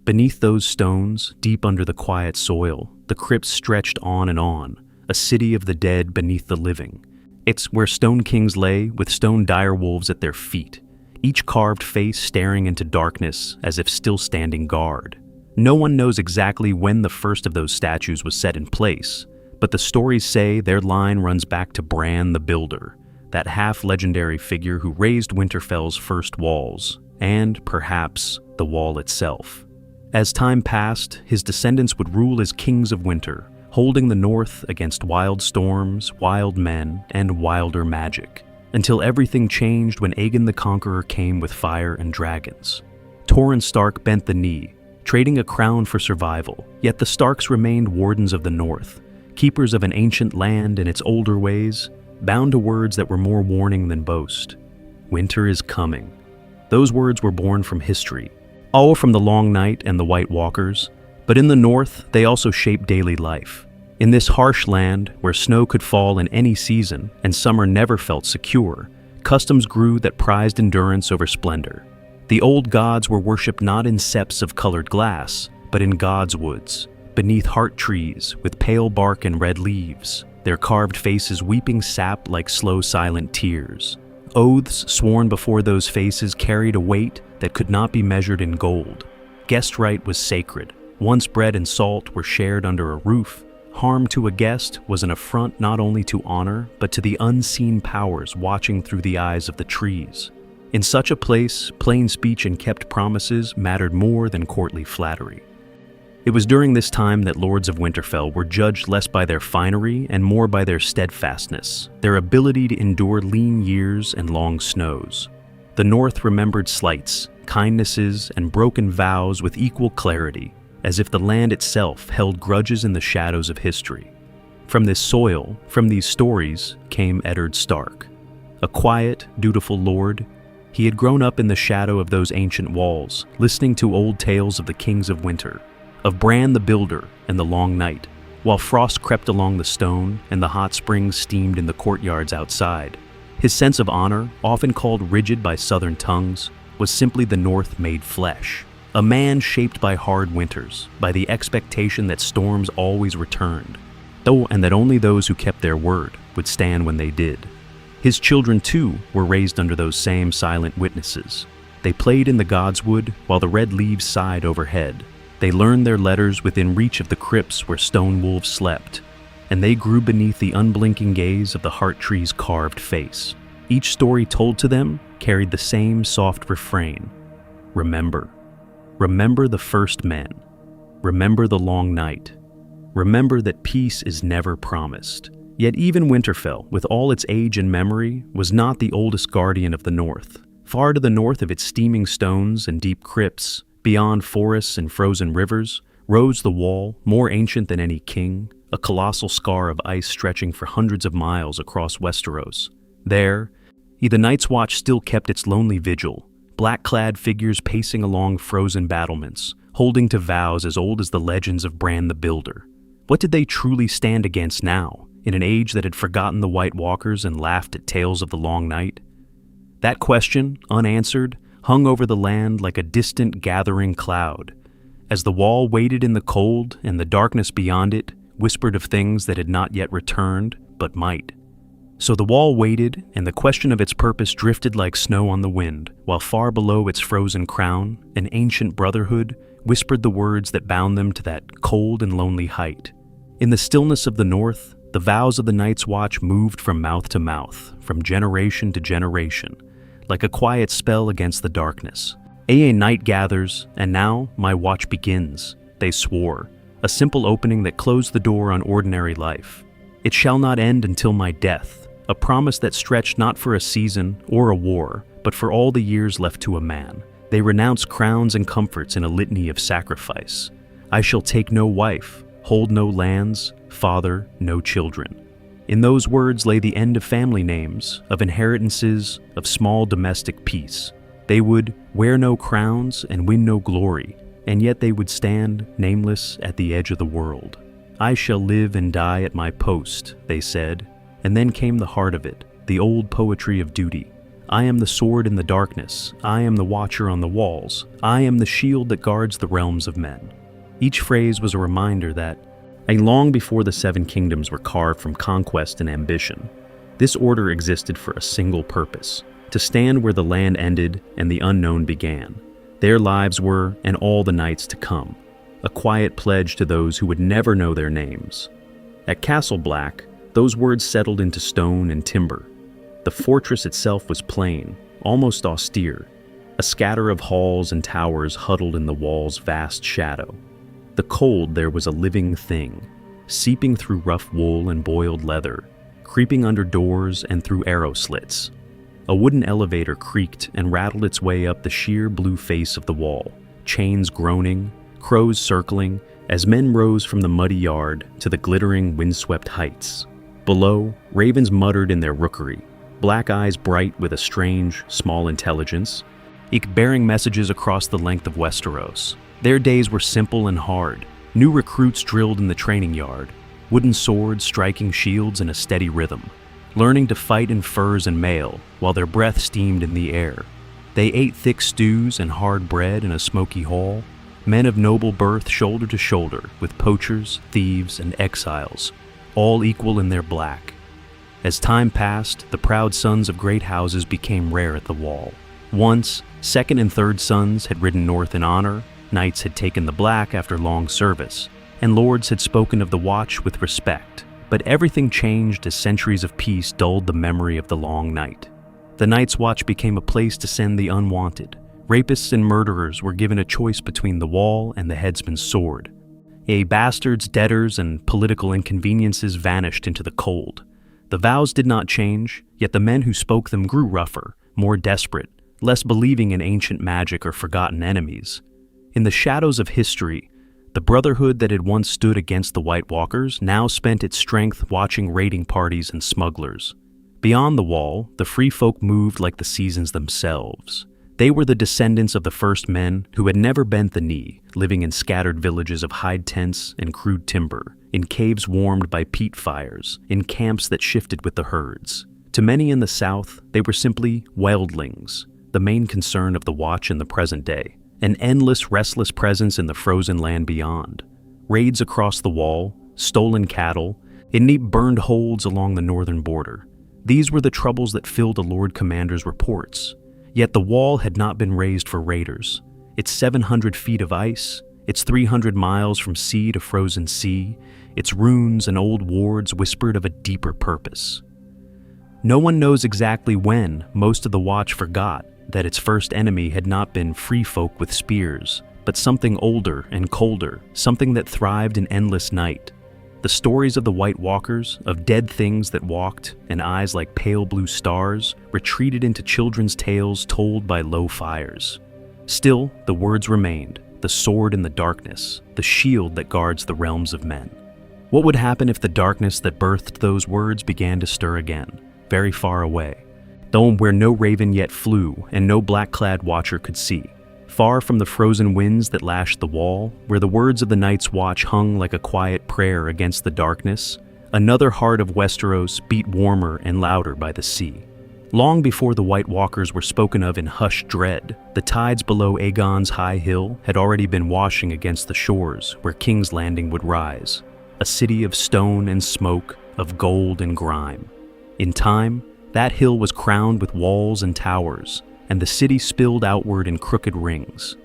Beneath those stones, deep under the quiet soil, the crypts stretched on, a city of the dead beneath the living. It's where stone kings lay with stone direwolves at their feet, each carved face staring into darkness as if still standing guard. No one knows exactly when the first of those statues was set in place, but the stories say their line runs back to Bran the Builder, that half-legendary figure who raised Winterfell's first walls, and, perhaps, the wall itself. As time passed, his descendants would rule as kings of winter, holding the north against wild storms, wild men, and wilder magic, until everything changed when Aegon the Conqueror came with fire and dragons. Torrhen Stark bent the knee, trading a crown for survival, yet the Starks remained wardens of the north, keepers of an ancient land and its older ways, bound to words that were more warning than boast. Winter is coming. Those words were born from history, all from the Long Night and the White Walkers, but in the north they also shaped daily life. In this harsh land, where snow could fall in any season and summer never felt secure, customs grew that prized endurance over splendor. The old gods were worshipped not in septs of colored glass, but in gods' woods, beneath heart trees with pale bark and red leaves, their carved faces weeping sap like slow silent tears. Oaths sworn before those faces carried a weight that could not be measured in gold. Guest right was sacred. Once bread and salt were shared under a roof, harm to a guest was an affront not only to honor, but to the unseen powers watching through the eyes of the trees. In such a place, plain speech and kept promises mattered more than courtly flattery. It was during this time that lords of Winterfell were judged less by their finery and more by their steadfastness, their ability to endure lean years and long snows. The North remembered slights, kindnesses, and broken vows with equal clarity, as if the land itself held grudges in the shadows of history. From this soil, from these stories, came Eddard Stark. A quiet, dutiful lord, he had grown up in the shadow of those ancient walls, listening to old tales of the kings of winter, of Bran the Builder and the Long Night, while frost crept along the stone and the hot springs steamed in the courtyards outside. His sense of honor, often called rigid by southern tongues, was simply the North made flesh. A man shaped by hard winters, by the expectation that storms always returned, and that only those who kept their word would stand when they did. His children, too, were raised under those same silent witnesses. They played in the godswood while the red leaves sighed overhead. They learned their letters within reach of the crypts where stone wolves slept, and they grew beneath the unblinking gaze of the heart tree's carved face. Each story told to them carried the same soft refrain. Remember. Remember the first men. Remember the long night. Remember that peace is never promised. Yet even Winterfell, with all its age and memory, was not the oldest guardian of the North. Far to the north of its steaming stones and deep crypts, beyond forests and frozen rivers, rose the wall, more ancient than any king, a colossal scar of ice stretching for hundreds of miles across Westeros. There, the Night's Watch still kept its lonely vigil, black-clad figures pacing along frozen battlements, holding to vows as old as the legends of Bran the Builder. What did they truly stand against now, in an age that had forgotten the White Walkers and laughed at tales of the Long Night? That question, unanswered, hung over the land like a distant gathering cloud, as the wall waited in the cold and the darkness beyond it whispered of things that had not yet returned, but might. So the wall waited, and the question of its purpose drifted like snow on the wind, while far below its frozen crown, an ancient brotherhood whispered the words that bound them to that cold and lonely height. In the stillness of the north, the vows of the Night's Watch moved from mouth to mouth, from generation to generation, like a quiet spell against the darkness. A night gathers, and now my watch begins, they swore, a simple opening that closed the door on ordinary life. It shall not end until my death, a promise that stretched not for a season or a war, but for all the years left to a man. They renounce crowns and comforts in a litany of sacrifice. I shall take no wife, hold no lands, father no children. In those words lay the end of family names, of inheritances, of small domestic peace. They would wear no crowns and win no glory, and yet they would stand nameless at the edge of the world. I shall live and die at my post, they said, and then came the heart of it, the old poetry of duty. I am the sword in the darkness, I am the watcher on the walls, I am the shield that guards the realms of men. Each phrase was a reminder that, long before the Seven Kingdoms were carved from conquest and ambition, this order existed for a single purpose: to stand where the land ended and the unknown began. Their lives were, and all the nights to come, a quiet pledge to those who would never know their names. At Castle Black, those words settled into stone and timber. The fortress itself was plain, almost austere, a scatter of halls and towers huddled in the wall's vast shadow. The cold there was a living thing, seeping through rough wool and boiled leather, creeping under doors and through arrow slits. A wooden elevator creaked and rattled its way up the sheer blue face of the wall, chains groaning, crows circling, as men rose from the muddy yard to the glittering, windswept heights. Below, ravens muttered in their rookery, black eyes bright with a strange, small intelligence, bearing messages across the length of Westeros. Their days were simple and hard. New recruits drilled in the training yard, wooden swords striking shields in a steady rhythm, learning to fight in furs and mail while their breath steamed in the air. They ate thick stews and hard bread in a smoky hall, men of noble birth shoulder to shoulder with poachers, thieves, and exiles, all equal in their black. As time passed, the proud sons of great houses became rare at the wall. Once, second and third sons had ridden north in honor, knights had taken the black after long service, and lords had spoken of the watch with respect. But everything changed as centuries of peace dulled the memory of the long night. The Night's Watch became a place to send the unwanted. Rapists and murderers were given a choice between the wall and the headsman's sword. Bastards, debtors, and political inconveniences vanished into the cold. The vows did not change, yet the men who spoke them grew rougher, more desperate, less believing in ancient magic or forgotten enemies. In the shadows of history, the brotherhood that had once stood against the White Walkers now spent its strength watching raiding parties and smugglers. Beyond the wall, the free folk moved like the seasons themselves. They were the descendants of the first men who had never bent the knee, living in scattered villages of hide tents and crude timber, in caves warmed by peat fires, in camps that shifted with the herds. To many in the south, they were simply wildlings, the main concern of the Watch in the present day. An endless, restless presence in the frozen land beyond. Raids across the wall, stolen cattle, in neat burned holds along the northern border. These were the troubles that filled the Lord Commander's reports. Yet the wall had not been raised for raiders. Its 700 feet of ice, its 300 miles from sea to frozen sea, its runes and old wards whispered of a deeper purpose. No one knows exactly when most of the Watch forgot that its first enemy had not been free folk with spears, but something older and colder, something that thrived in endless night. The stories of the White Walkers, of dead things that walked and eyes like pale blue stars, retreated into children's tales told by low fires. Still, the words remained, the sword in the darkness, the shield that guards the realms of men. What would happen if the darkness that birthed those words began to stir again, very far away? though where no raven yet flew and no black-clad watcher could see. Far from the frozen winds that lashed the wall, where the words of the night's watch hung like a quiet prayer against the darkness, another heart of Westeros beat warmer and louder by the sea. Long before the White Walkers were spoken of in hushed dread, the tides below Aegon's high hill had already been washing against the shores where King's Landing would rise, a city of stone and smoke, of gold and grime. In time, that hill was crowned with walls and towers, and the city spilled outward in crooked rings.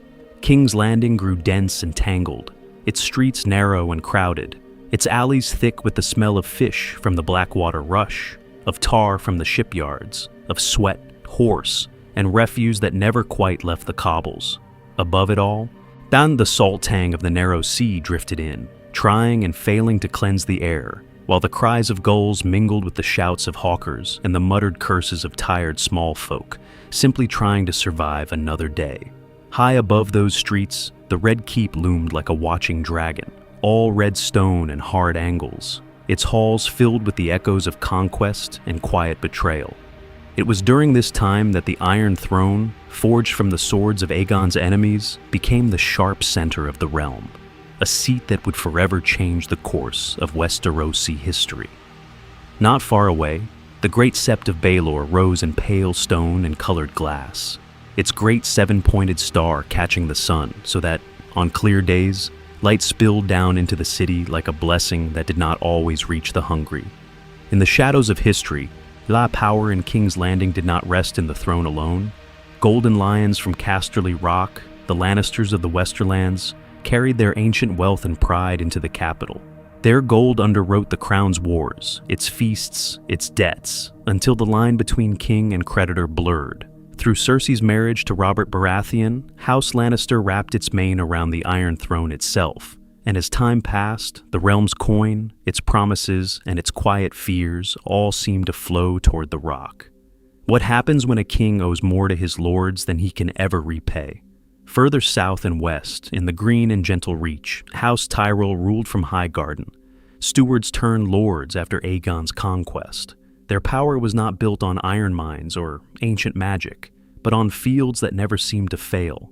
King's Landing grew dense and tangled, its streets narrow and crowded, its alleys thick with the smell of fish from the Blackwater rush, of tar from the shipyards, of sweat, horse, and refuse that never quite left the cobbles. Above it all, down the salt tang of the narrow sea drifted in, trying and failing to cleanse the air, while the cries of gulls mingled with the shouts of hawkers and the muttered curses of tired small folk, simply trying to survive another day. High above those streets, the Red Keep loomed like a watching dragon, all red stone and hard angles, its halls filled with the echoes of conquest and quiet betrayal. It was during this time that the Iron Throne, forged from the swords of Aegon's enemies, became the sharp center of the realm, a seat that would forever change the course of Westerosi history. Not far away, the great sept of Baelor rose in pale stone and colored glass, its great seven-pointed star catching the sun so that, on clear days, light spilled down into the city like a blessing that did not always reach the hungry. In the shadows of history, La power in King's Landing did not rest in the throne alone. Golden lions from Casterly Rock, the Lannisters of the Westerlands, carried their ancient wealth and pride into the capital. Their gold underwrote the crown's wars, its feasts, its debts, until the line between king and creditor blurred. Through Cersei's marriage to Robert Baratheon, House Lannister wrapped its mane around the Iron Throne itself, and as time passed, the realm's coin, its promises, and its quiet fears all seemed to flow toward the rock. What happens when a king owes more to his lords than he can ever repay? Further south and west, in the green and gentle reach, House Tyrell ruled from Highgarden. Stewards turned lords after Aegon's conquest. Their power was not built on iron mines or ancient magic, but on fields that never seemed to fail.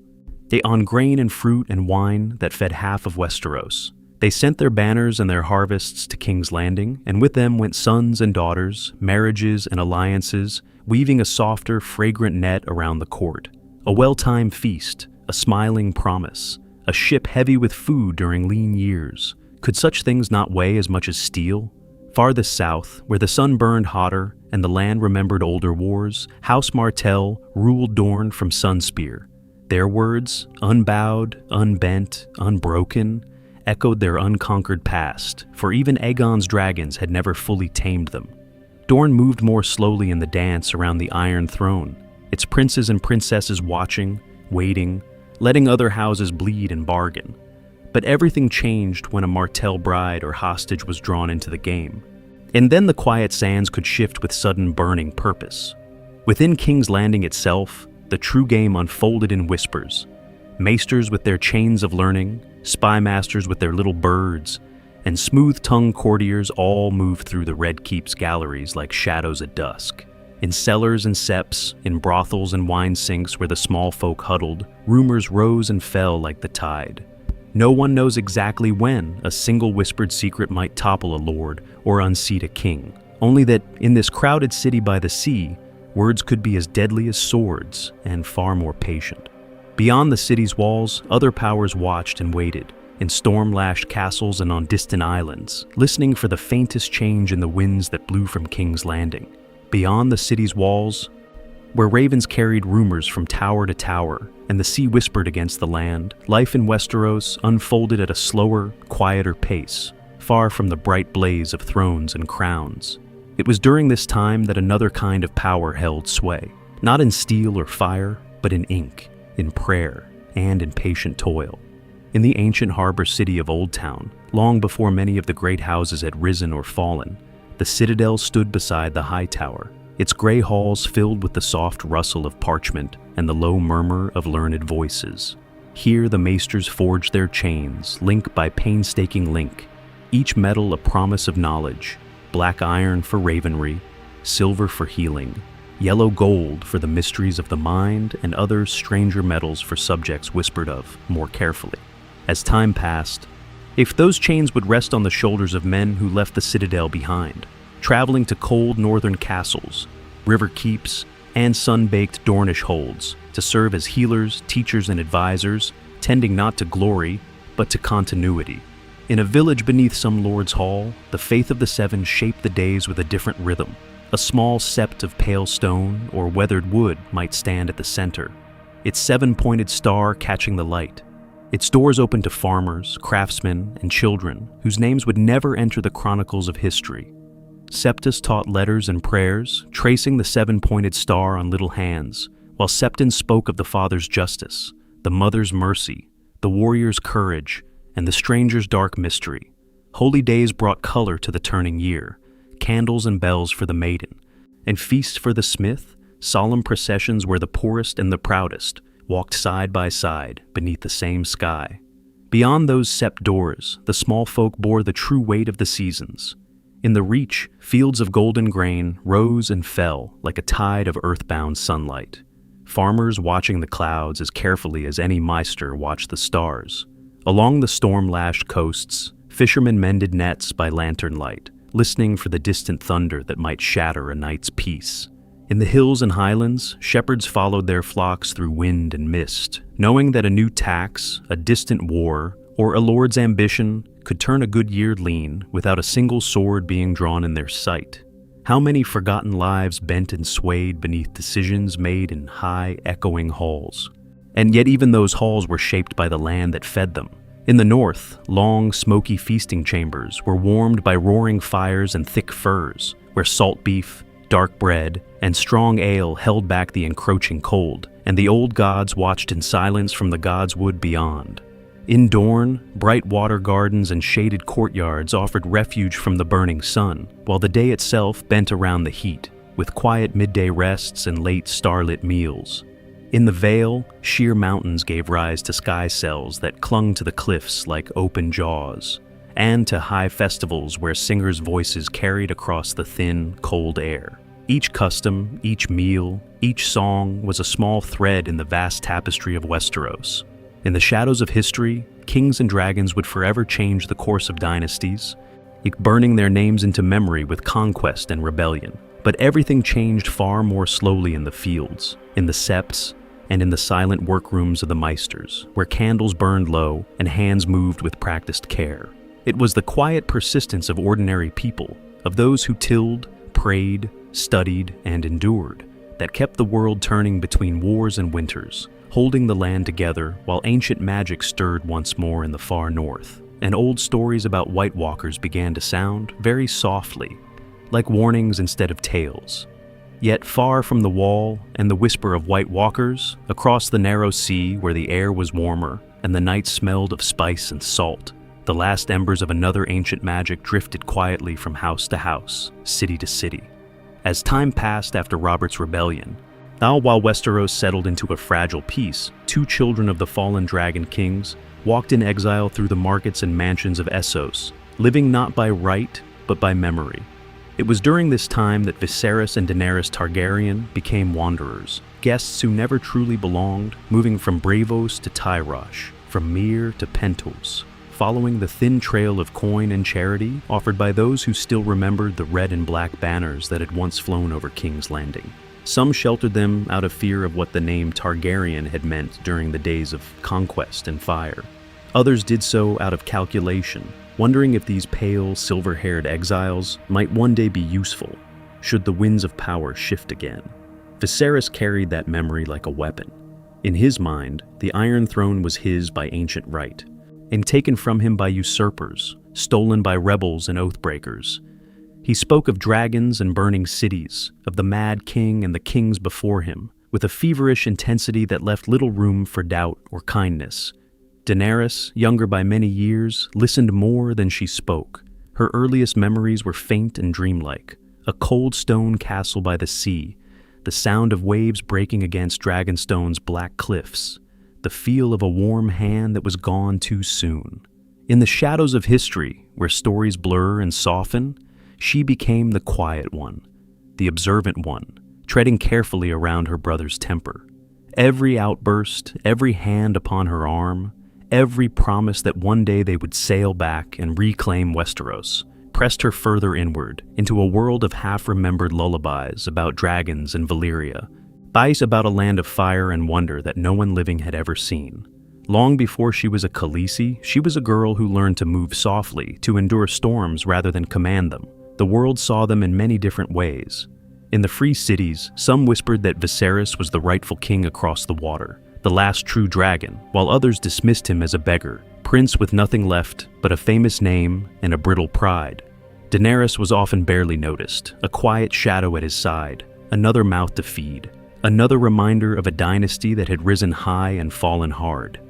On grain and fruit and wine that fed half of Westeros. They sent their banners and their harvests to King's Landing, and with them went sons and daughters, marriages and alliances, weaving a softer, fragrant net around the court. A well-timed feast, a smiling promise, a ship heavy with food during lean years. Could such things not weigh as much as steel? Farthest south, where the sun burned hotter and the land remembered older wars, House Martell ruled Dorne from Sunspear. Their words, unbowed, unbent, unbroken, echoed their unconquered past, for even Aegon's dragons had never fully tamed them. Dorne moved more slowly in the dance around the Iron Throne, its princes and princesses watching, waiting, letting other houses bleed and bargain. But everything changed when a Martell bride or hostage was drawn into the game. And then the quiet sands could shift with sudden burning purpose. Within King's Landing itself, the true game unfolded in whispers. Maesters with their chains of learning, spy masters with their little birds, and smooth-tongued courtiers all moved through the Red Keep's galleries like shadows at dusk. In cellars and septs, in brothels and wine sinks where the small folk huddled, rumors rose and fell like the tide. No one knows exactly when a single whispered secret might topple a lord or unseat a king, only that in this crowded city by the sea, words could be as deadly as swords and far more patient. Beyond the city's walls, other powers watched and waited, in storm-lashed castles and on distant islands, listening for the faintest change in the winds that blew from King's Landing. Beyond the city's walls, where ravens carried rumors from tower to tower, and the sea whispered against the land, life in Westeros unfolded at a slower, quieter pace, far from the bright blaze of thrones and crowns. It was during this time that another kind of power held sway, not in steel or fire, but in ink, in prayer, and in patient toil. In the ancient harbor city of Old Town, long before many of the great houses had risen or fallen, the citadel stood beside the high tower, its gray halls filled with the soft rustle of parchment and the low murmur of learned voices. Here the maesters forged their chains, link by painstaking link, each metal a promise of knowledge, black iron for ravenry, silver for healing, yellow gold for the mysteries of the mind, and other stranger metals for subjects whispered of more carefully. As time passed, if those chains would rest on the shoulders of men who left the citadel behind, traveling to cold northern castles, river keeps, and sun-baked Dornish holds to serve as healers, teachers, and advisors, tending not to glory, but to continuity. In a village beneath some lord's hall, the faith of the Seven shaped the days with a different rhythm. A small sept of pale stone or weathered wood might stand at the center, its seven-pointed star catching the light. Its doors open to farmers, craftsmen, and children whose names would never enter the chronicles of history. Septus taught letters and prayers, tracing the seven-pointed star on little hands, while Septons spoke of the father's justice, the mother's mercy, the warrior's courage, and the stranger's dark mystery. Holy days brought color to the turning year, candles and bells for the maiden, and feasts for the smith, solemn processions where the poorest and the proudest walked side by side beneath the same sky. Beyond those sept doors, the small folk bore the true weight of the seasons. In the reach, fields of golden grain rose and fell like a tide of earthbound sunlight. Farmers watching the clouds as carefully as any maester watched the stars. Along the storm-lashed coasts, fishermen mended nets by lantern light, listening for the distant thunder that might shatter a night's peace. In the hills and highlands, shepherds followed their flocks through wind and mist, knowing that a new tax, a distant war, or a lord's ambition could turn a good year lean without a single sword being drawn in their sight. How many forgotten lives bent and swayed beneath decisions made in high, echoing halls. And yet even those halls were shaped by the land that fed them. In the north, long, smoky feasting chambers were warmed by roaring fires and thick furs, where salt beef, dark bread, and strong ale held back the encroaching cold, and the old gods watched in silence from the gods' wood beyond. In Dorne, bright water gardens and shaded courtyards offered refuge from the burning sun, while the day itself bent around the heat, with quiet midday rests and late starlit meals. In the Vale, sheer mountains gave rise to sky cells that clung to the cliffs like open jaws, and to high festivals where singers' voices carried across the thin, cold air. Each custom, each meal, each song was a small thread in the vast tapestry of Westeros. In the shadows of history, kings and dragons would forever change the course of dynasties, burning their names into memory with conquest and rebellion. But everything changed far more slowly in the fields, in the septs, and in the silent workrooms of the maesters, where candles burned low and hands moved with practiced care. It was the quiet persistence of ordinary people, of those who tilled, prayed, studied, and endured, that kept the world turning between wars and winters, holding the land together while ancient magic stirred once more in the far north, and old stories about White Walkers began to sound very softly, like warnings instead of tales. Yet far from the wall and the whisper of White Walkers, across the narrow sea where the air was warmer and the night smelled of spice and salt, the last embers of another ancient magic drifted quietly from house to house, city to city. As time passed after Robert's rebellion, now while Westeros settled into a fragile peace, two children of the fallen dragon kings walked in exile through the markets and mansions of Essos, living not by right, but by memory. It was during this time that Viserys and Daenerys Targaryen became wanderers, guests who never truly belonged, moving from Braavos to Tyrosh, from Myr to Pentos, following the thin trail of coin and charity offered by those who still remembered the red and black banners that had once flown over King's Landing. Some sheltered them out of fear of what the name Targaryen had meant during the days of conquest and fire. Others did so out of calculation, wondering if these pale, silver-haired exiles might one day be useful, should the winds of power shift again. Viserys carried that memory like a weapon. In his mind, the Iron Throne was his by ancient right, and taken from him by usurpers, stolen by rebels and oathbreakers. He spoke of dragons and burning cities, of the mad king and the kings before him, with a feverish intensity that left little room for doubt or kindness. Daenerys, younger by many years, listened more than she spoke. Her earliest memories were faint and dreamlike. A cold stone castle by the sea, the sound of waves breaking against Dragonstone's black cliffs, the feel of a warm hand that was gone too soon. In the shadows of history, where stories blur and soften, she became the quiet one, the observant one, treading carefully around her brother's temper. Every outburst, every hand upon her arm, every promise that one day they would sail back and reclaim Westeros, pressed her further inward into a world of half-remembered lullabies about dragons and Valyria, lies about a land of fire and wonder that no one living had ever seen. Long before she was a Khaleesi, she was a girl who learned to move softly, to endure storms rather than command them. The world saw them in many different ways. In the free cities, some whispered that Viserys was the rightful king across the water, the last true dragon, while others dismissed him as a beggar, prince with nothing left but a famous name and a brittle pride. Daenerys was often barely noticed, a quiet shadow at his side, another mouth to feed, another reminder of a dynasty that had risen high and fallen hard.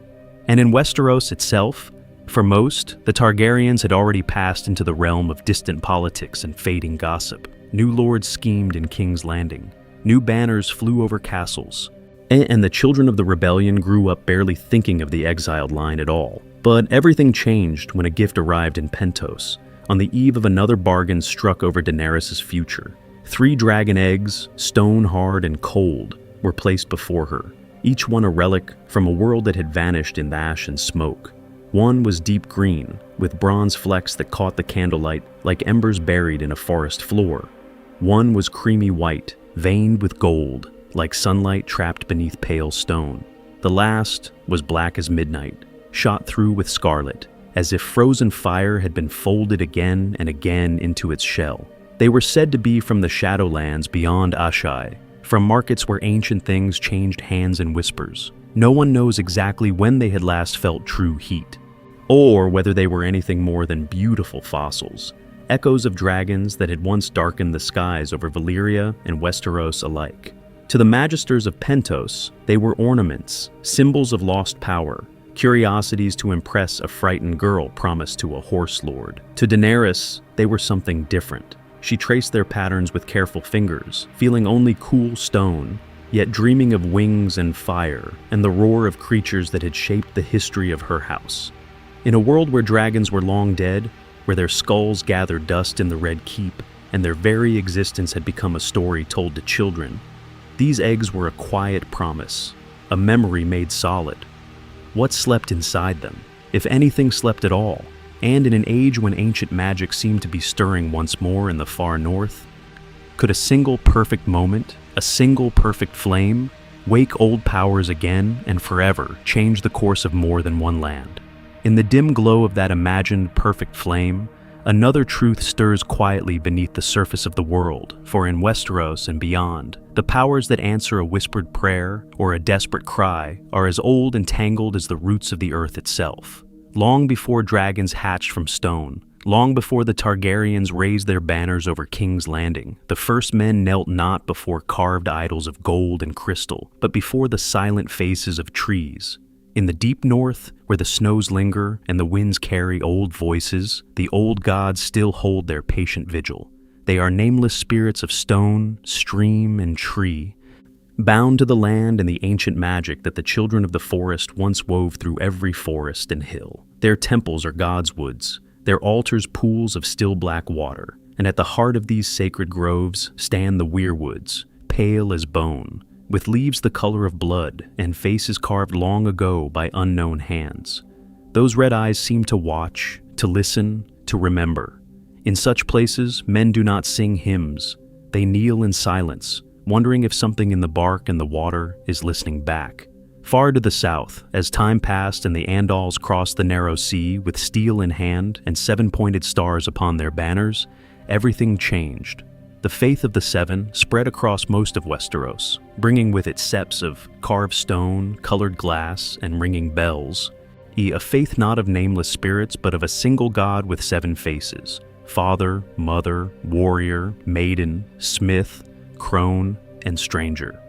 And in Westeros itself, for most, the Targaryens had already passed into the realm of distant politics and fading gossip. New lords schemed in King's Landing. New banners flew over castles. And the children of the rebellion grew up barely thinking of the exiled line at all. But everything changed when a gift arrived in Pentos, on the eve of another bargain struck over Daenerys' future. 3 dragon eggs, stone hard and cold, were placed before her, each one a relic from a world that had vanished in the ash and smoke. One was deep green, with bronze flecks that caught the candlelight like embers buried in a forest floor. One was creamy white, veined with gold, like sunlight trapped beneath pale stone. The last was black as midnight, shot through with scarlet, as if frozen fire had been folded again and again into its shell. They were said to be from the Shadowlands beyond Ashai, from markets where ancient things changed hands in whispers. No one knows exactly when they had last felt true heat, or whether they were anything more than beautiful fossils, echoes of dragons that had once darkened the skies over Valyria and Westeros alike. To the magisters of Pentos, they were ornaments, symbols of lost power, curiosities to impress a frightened girl promised to a horse lord. To Daenerys, they were something different. She traced their patterns with careful fingers, feeling only cool stone, yet dreaming of wings and fire and the roar of creatures that had shaped the history of her house. In a world where dragons were long dead, where their skulls gathered dust in the Red Keep, and their very existence had become a story told to children, these eggs were a quiet promise, a memory made solid. What slept inside them, if anything slept at all? And in an age when ancient magic seemed to be stirring once more in the far north, could a single perfect moment, a single perfect flame, wake old powers again and forever change the course of more than one land? In the dim glow of that imagined perfect flame, another truth stirs quietly beneath the surface of the world, for in Westeros and beyond, the powers that answer a whispered prayer or a desperate cry are as old and tangled as the roots of the earth itself. Long before dragons hatched from stone, long before the Targaryens raised their banners over King's Landing, the first men knelt not before carved idols of gold and crystal, but before the silent faces of trees. In the deep north, where the snows linger and the winds carry old voices, the old gods still hold their patient vigil. They are nameless spirits of stone, stream, and tree, bound to the land and the ancient magic that the children of the forest once wove through every forest and hill. Their temples are God's woods, their altars pools of still black water, and at the heart of these sacred groves stand the weirwoods, pale as bone, with leaves the color of blood and faces carved long ago by unknown hands. Those red eyes seem to watch, to listen, to remember. In such places, men do not sing hymns. They kneel in silence, wondering if something in the bark and the water is listening back. Far to the south, as time passed and the Andals crossed the narrow sea with steel in hand and 7-pointed stars upon their banners, everything changed. The faith of the Seven spread across most of Westeros, bringing with it septs of carved stone, colored glass, and ringing bells, a faith not of nameless spirits but of a single god with 7 faces: father, mother, warrior, maiden, smith, crone, and stranger.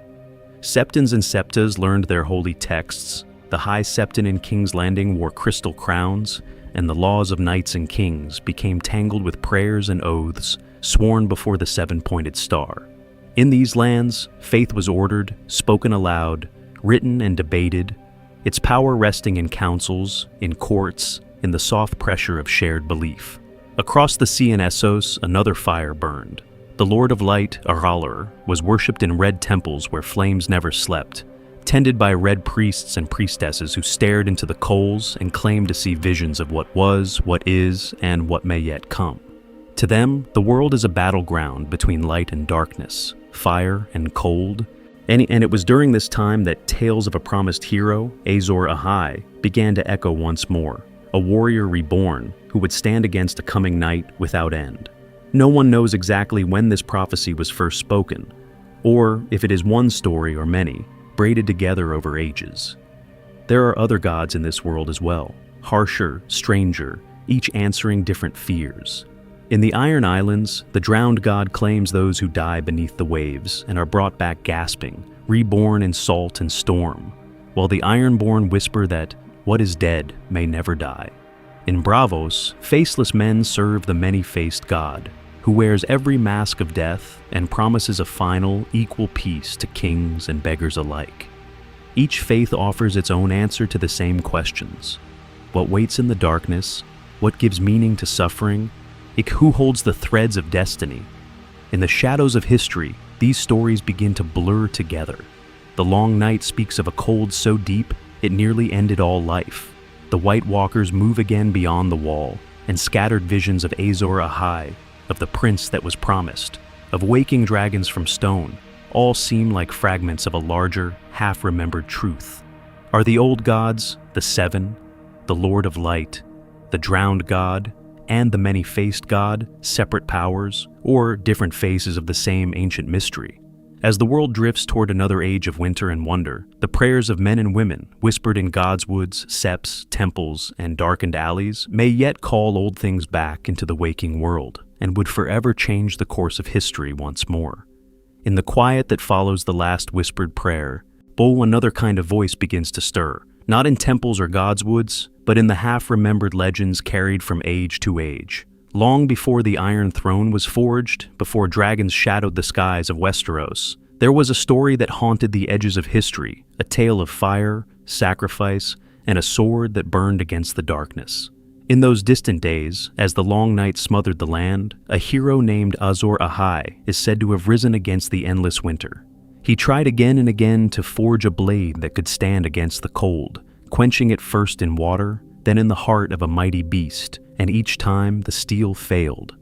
Septons and septas learned their holy texts, the high septon in King's Landing wore crystal crowns, and the laws of knights and kings became tangled with prayers and oaths sworn before the 7-pointed star. In these lands, faith was ordered, spoken aloud, written and debated, its power resting in councils, in courts, in the soft pressure of shared belief. Across the sea in Essos, another fire burned, The Lord of Light, Arhalar, was worshipped in red temples where flames never slept, tended by red priests and priestesses who stared into the coals and claimed to see visions of what was, what is, and what may yet come. To them, the world is a battleground between light and darkness, fire and cold, and it was during this time that tales of a promised hero, Azor Ahai, began to echo once more, a warrior reborn who would stand against a coming night without end. No one knows exactly when this prophecy was first spoken, or if it is one story or many, braided together over ages. There are other gods in this world as well, harsher, stranger, each answering different fears. In the Iron Islands, the drowned god claims those who die beneath the waves and are brought back gasping, reborn in salt and storm, while the Ironborn whisper that what is dead may never die. In Bravos, faceless men serve the many-faced god, who wears every mask of death and promises a final, equal peace to kings and beggars alike. Each faith offers its own answer to the same questions. What waits in the darkness? What gives meaning to suffering? Who holds the threads of destiny? In the shadows of history, these stories begin to blur together. The long night speaks of a cold so deep it nearly ended all life. The White Walkers move again beyond the wall, and scattered visions of Azor Ahai, of the prince that was promised, of waking dragons from stone, all seem like fragments of a larger, half-remembered truth. Are the old gods, the Seven, the Lord of Light, the drowned god, and the many-faced god, separate powers, or different phases of the same ancient mystery? As the world drifts toward another age of winter and wonder, the prayers of men and women, whispered in God's woods, septs, temples, and darkened alleys, may yet call old things back into the waking world, and would forever change the course of history once more. In the quiet that follows the last whispered prayer, another kind of voice begins to stir, not in temples or God's woods, but in the half-remembered legends carried from age to age. Long before the Iron Throne was forged, before dragons shadowed the skies of Westeros, there was a story that haunted the edges of history, a tale of fire, sacrifice, and a sword that burned against the darkness. In those distant days, as the long night smothered the land, a hero named Azor Ahai is said to have risen against the endless winter. He tried again and again to forge a blade that could stand against the cold, quenching it first in water, then in the heart of a mighty beast, and each time the steel failed.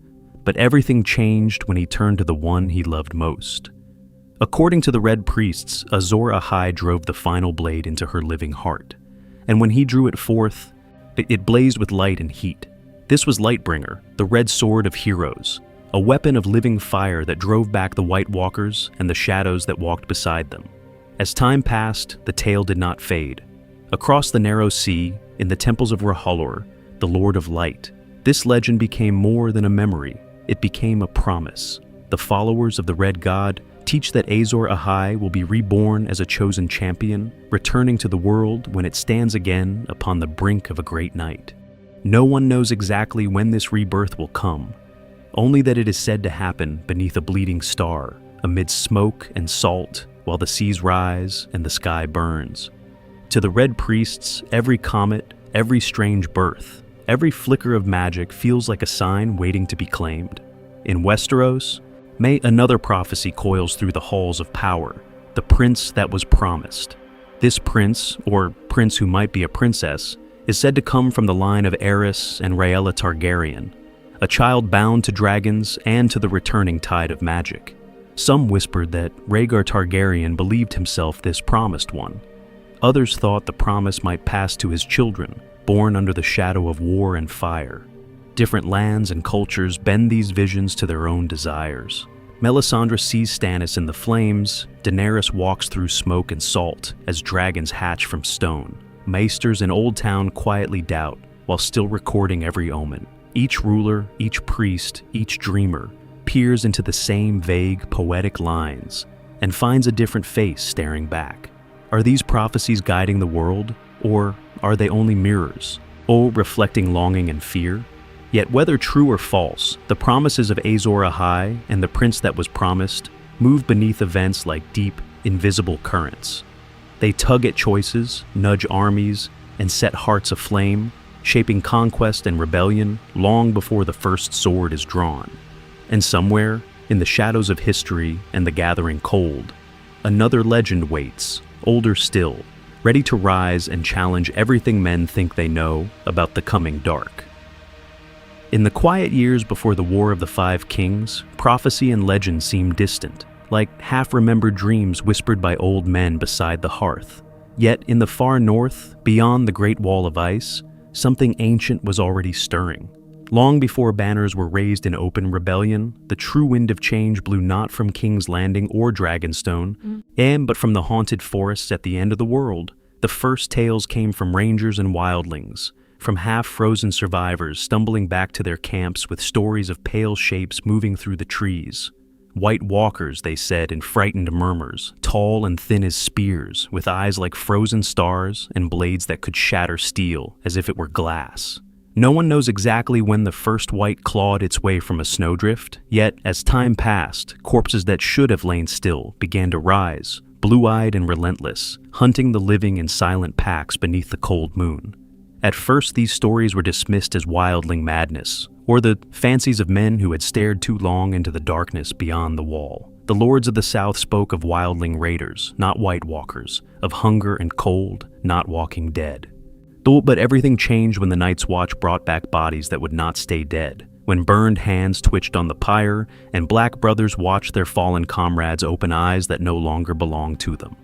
But everything changed when he turned to the one he loved most. According to the Red Priests, Azor Ahai drove the final blade into her living heart, and when he drew it forth, it blazed with light and heat. This was Lightbringer, the red sword of heroes, a weapon of living fire that drove back the White Walkers and the shadows that walked beside them. As time passed, the tale did not fade. Across the narrow sea, in the temples of Arhalar, the Lord of Light, this legend became more than a memory. It became a promise. The followers of the Red God teach that Azor Ahai will be reborn as a chosen champion, returning to the world when it stands again upon the brink of a great night. No one knows exactly when this rebirth will come, only that it is said to happen beneath a bleeding star, amid smoke and salt, while the seas rise and the sky burns. To the Red Priests, every comet, every strange birth, every flicker of magic feels like a sign waiting to be claimed. In Westeros, another prophecy coils through the halls of power, the prince that was promised. This prince, or prince who might be a princess, is said to come from the line of Aerys and Rhaella Targaryen, a child bound to dragons and to the returning tide of magic. Some whispered that Rhaegar Targaryen believed himself this promised one. Others thought the promise might pass to his children, born under the shadow of war and fire. Different lands and cultures bend these visions to their own desires. Melisandre sees Stannis in the flames, Daenerys walks through smoke and salt as dragons hatch from stone. Maesters in Old Town quietly doubt, while still recording every omen. Each ruler, each priest, each dreamer peers into the same vague, poetic lines and finds a different face staring back. Are these prophecies guiding the world, or are they only mirrors, reflecting longing and fear? Yet whether true or false, the promises of Azor Ahai and the prince that was promised move beneath events like deep, invisible currents. They tug at choices, nudge armies, and set hearts aflame, shaping conquest and rebellion long before the first sword is drawn. And somewhere, In the shadows of history and the gathering cold, another legend waits, older still, ready to rise and challenge everything men think they know about the coming dark. In the quiet years before the War of the Five Kings, prophecy and legend seemed distant, like half-remembered dreams whispered by old men beside the hearth. Yet in the far north, beyond the Great Wall of Ice, something ancient was already stirring. Long before banners were raised in open rebellion, the true wind of change blew not from King's Landing or Dragonstone, but from the haunted forests at the end of the world. The first tales came from rangers and wildlings, from half-frozen survivors stumbling back to their camps with stories of pale shapes moving through the trees. White walkers, they said in frightened murmurs, tall and thin as spears, with eyes like frozen stars and blades that could shatter steel as if it were glass. No one knows exactly when the first white clawed its way from a snowdrift, yet as time passed, corpses that should have lain still began to rise, blue-eyed and relentless, hunting the living in silent packs beneath the cold moon. At first, these stories were dismissed as wildling madness, or the fancies of men who had stared too long into the darkness beyond the wall. The lords of the South spoke of wildling raiders, not White Walkers, of hunger and cold, not walking dead. But everything changed when the Night's Watch brought back bodies that would not stay dead, when burned hands twitched on the pyre, and black brothers watched their fallen comrades open eyes that no longer belonged to them.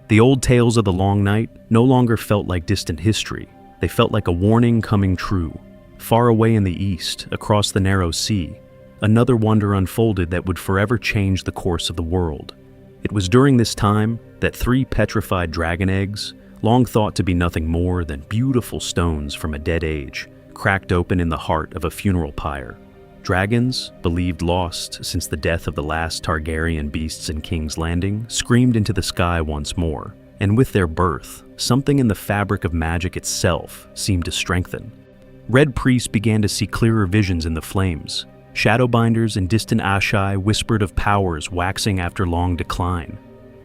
The old tales of the Long Night no longer felt like distant history. They felt like a warning coming true. Far away in the east, across the narrow sea, another wonder unfolded that would forever change the course of the world. It was during this time that 3 petrified dragon eggs, long thought to be nothing more than beautiful stones from a dead age, cracked open in the heart of a funeral pyre. Dragons, believed lost since the death of the last Targaryen beasts in King's Landing, screamed into the sky once more, and with their birth, something in the fabric of magic itself seemed to strengthen. Red priests began to see clearer visions in the flames. Shadowbinders in distant Ashai whispered of powers waxing after long decline.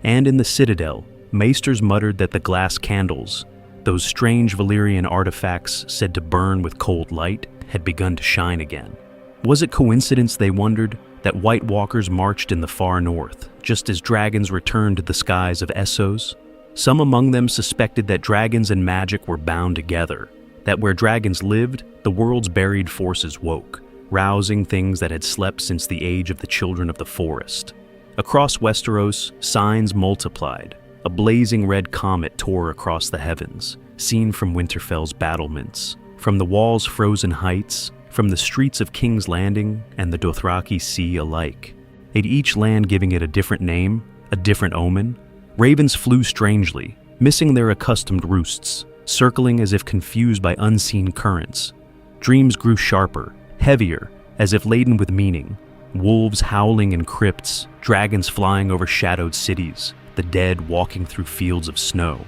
And in the Citadel, maesters muttered that the glass candles, those strange Valyrian artifacts said to burn with cold light, had begun to shine again. Was it coincidence, they wondered, that White Walkers marched in the far north, just as dragons returned to the skies of Essos? Some among them suspected that dragons and magic were bound together, that where dragons lived, the world's buried forces woke, rousing things that had slept since the age of the children of the forest. Across Westeros, signs multiplied. A blazing red comet tore across the heavens, seen from Winterfell's battlements, from the wall's frozen heights, from the streets of King's Landing and the Dothraki Sea alike. At each land giving it a different name, a different omen, ravens flew strangely, missing their accustomed roosts, circling as if confused by unseen currents. Dreams grew sharper, heavier, as if laden with meaning. Wolves howling in crypts, dragons flying over shadowed cities, the dead walking through fields of snow.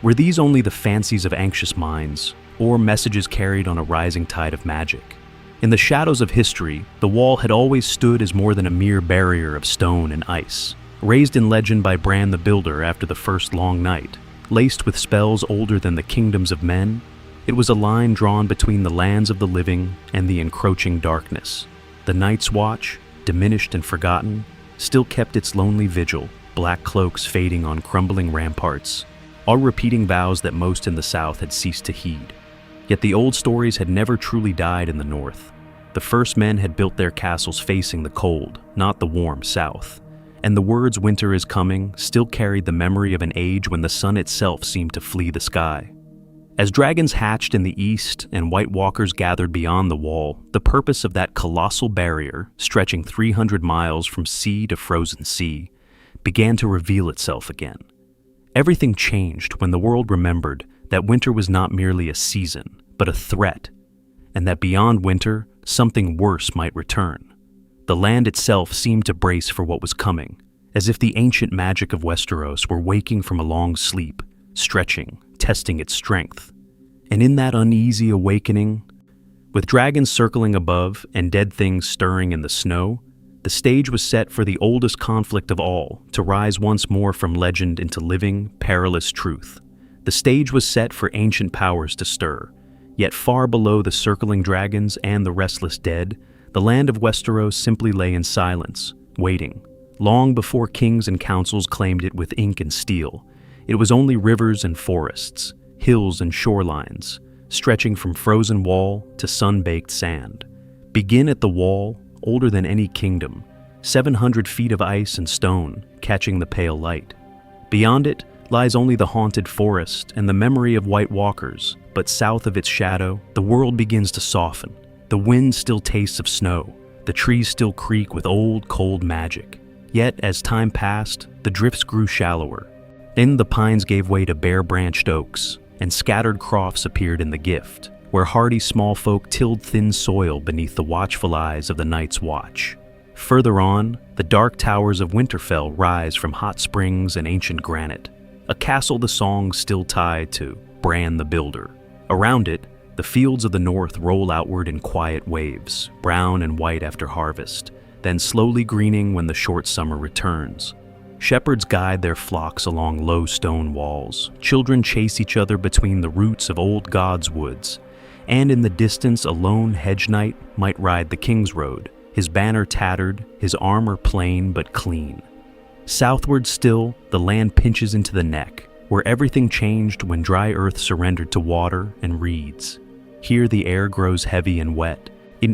Were these only the fancies of anxious minds, or messages carried on a rising tide of magic? In the shadows of history, the wall had always stood as more than a mere barrier of stone and ice. Raised in legend by Bran the Builder after the first long night, laced with spells older than the kingdoms of men, it was a line drawn between the lands of the living and the encroaching darkness. The Night's Watch, diminished and forgotten, still kept its lonely vigil, black cloaks fading on crumbling ramparts, all repeating vows that most in the South had ceased to heed. Yet the old stories had never truly died in the North. The first men had built their castles facing the cold, not the warm South. And the words "winter is coming" still carried the memory of an age when the sun itself seemed to flee the sky. As dragons hatched in the east and White Walkers gathered beyond the wall, the purpose of that colossal barrier, stretching 300 miles from sea to frozen sea, began to reveal itself again. Everything changed when the world remembered that winter was not merely a season, but a threat, and that beyond winter, something worse might return. The land itself seemed to brace for what was coming, as if the ancient magic of Westeros were waking from a long sleep, stretching, testing its strength. And in that uneasy awakening, with dragons circling above and dead things stirring in the snow, the stage was set for the oldest conflict of all to rise once more from legend into living, perilous truth. The stage was set for ancient powers to stir, yet far below the circling dragons and the restless dead, the land of Westeros simply lay in silence, waiting. Long before kings and councils claimed it with ink and steel, it was only rivers and forests, hills and shorelines, stretching from frozen wall to sun-baked sand. Begin at the wall, older than any kingdom, 700 feet of ice and stone, catching the pale light. Beyond it lies only the haunted forest and the memory of White Walkers, but south of its shadow, the world begins to soften. The wind still tastes of snow, the trees still creak with old, cold magic. Yet, as time passed, the drifts grew shallower. Then the pines gave way to bare-branched oaks, and scattered crofts appeared in the gift, where hardy small folk tilled thin soil beneath the watchful eyes of the Night's Watch. Further on, the dark towers of Winterfell rise from hot springs and ancient granite, a castle the songs still tied to Bran the Builder. Around it, the fields of the north roll outward in quiet waves, brown and white after harvest, then slowly greening when the short summer returns. Shepherds guide their flocks along low stone walls, children chase each other between the roots of old gods' woods, and in the distance a lone hedge knight might ride the King's Road, his banner tattered, his armor plain but clean. Southward still, the land pinches into the neck, where everything changed when dry earth surrendered to water and reeds. Here the air grows heavy and wet,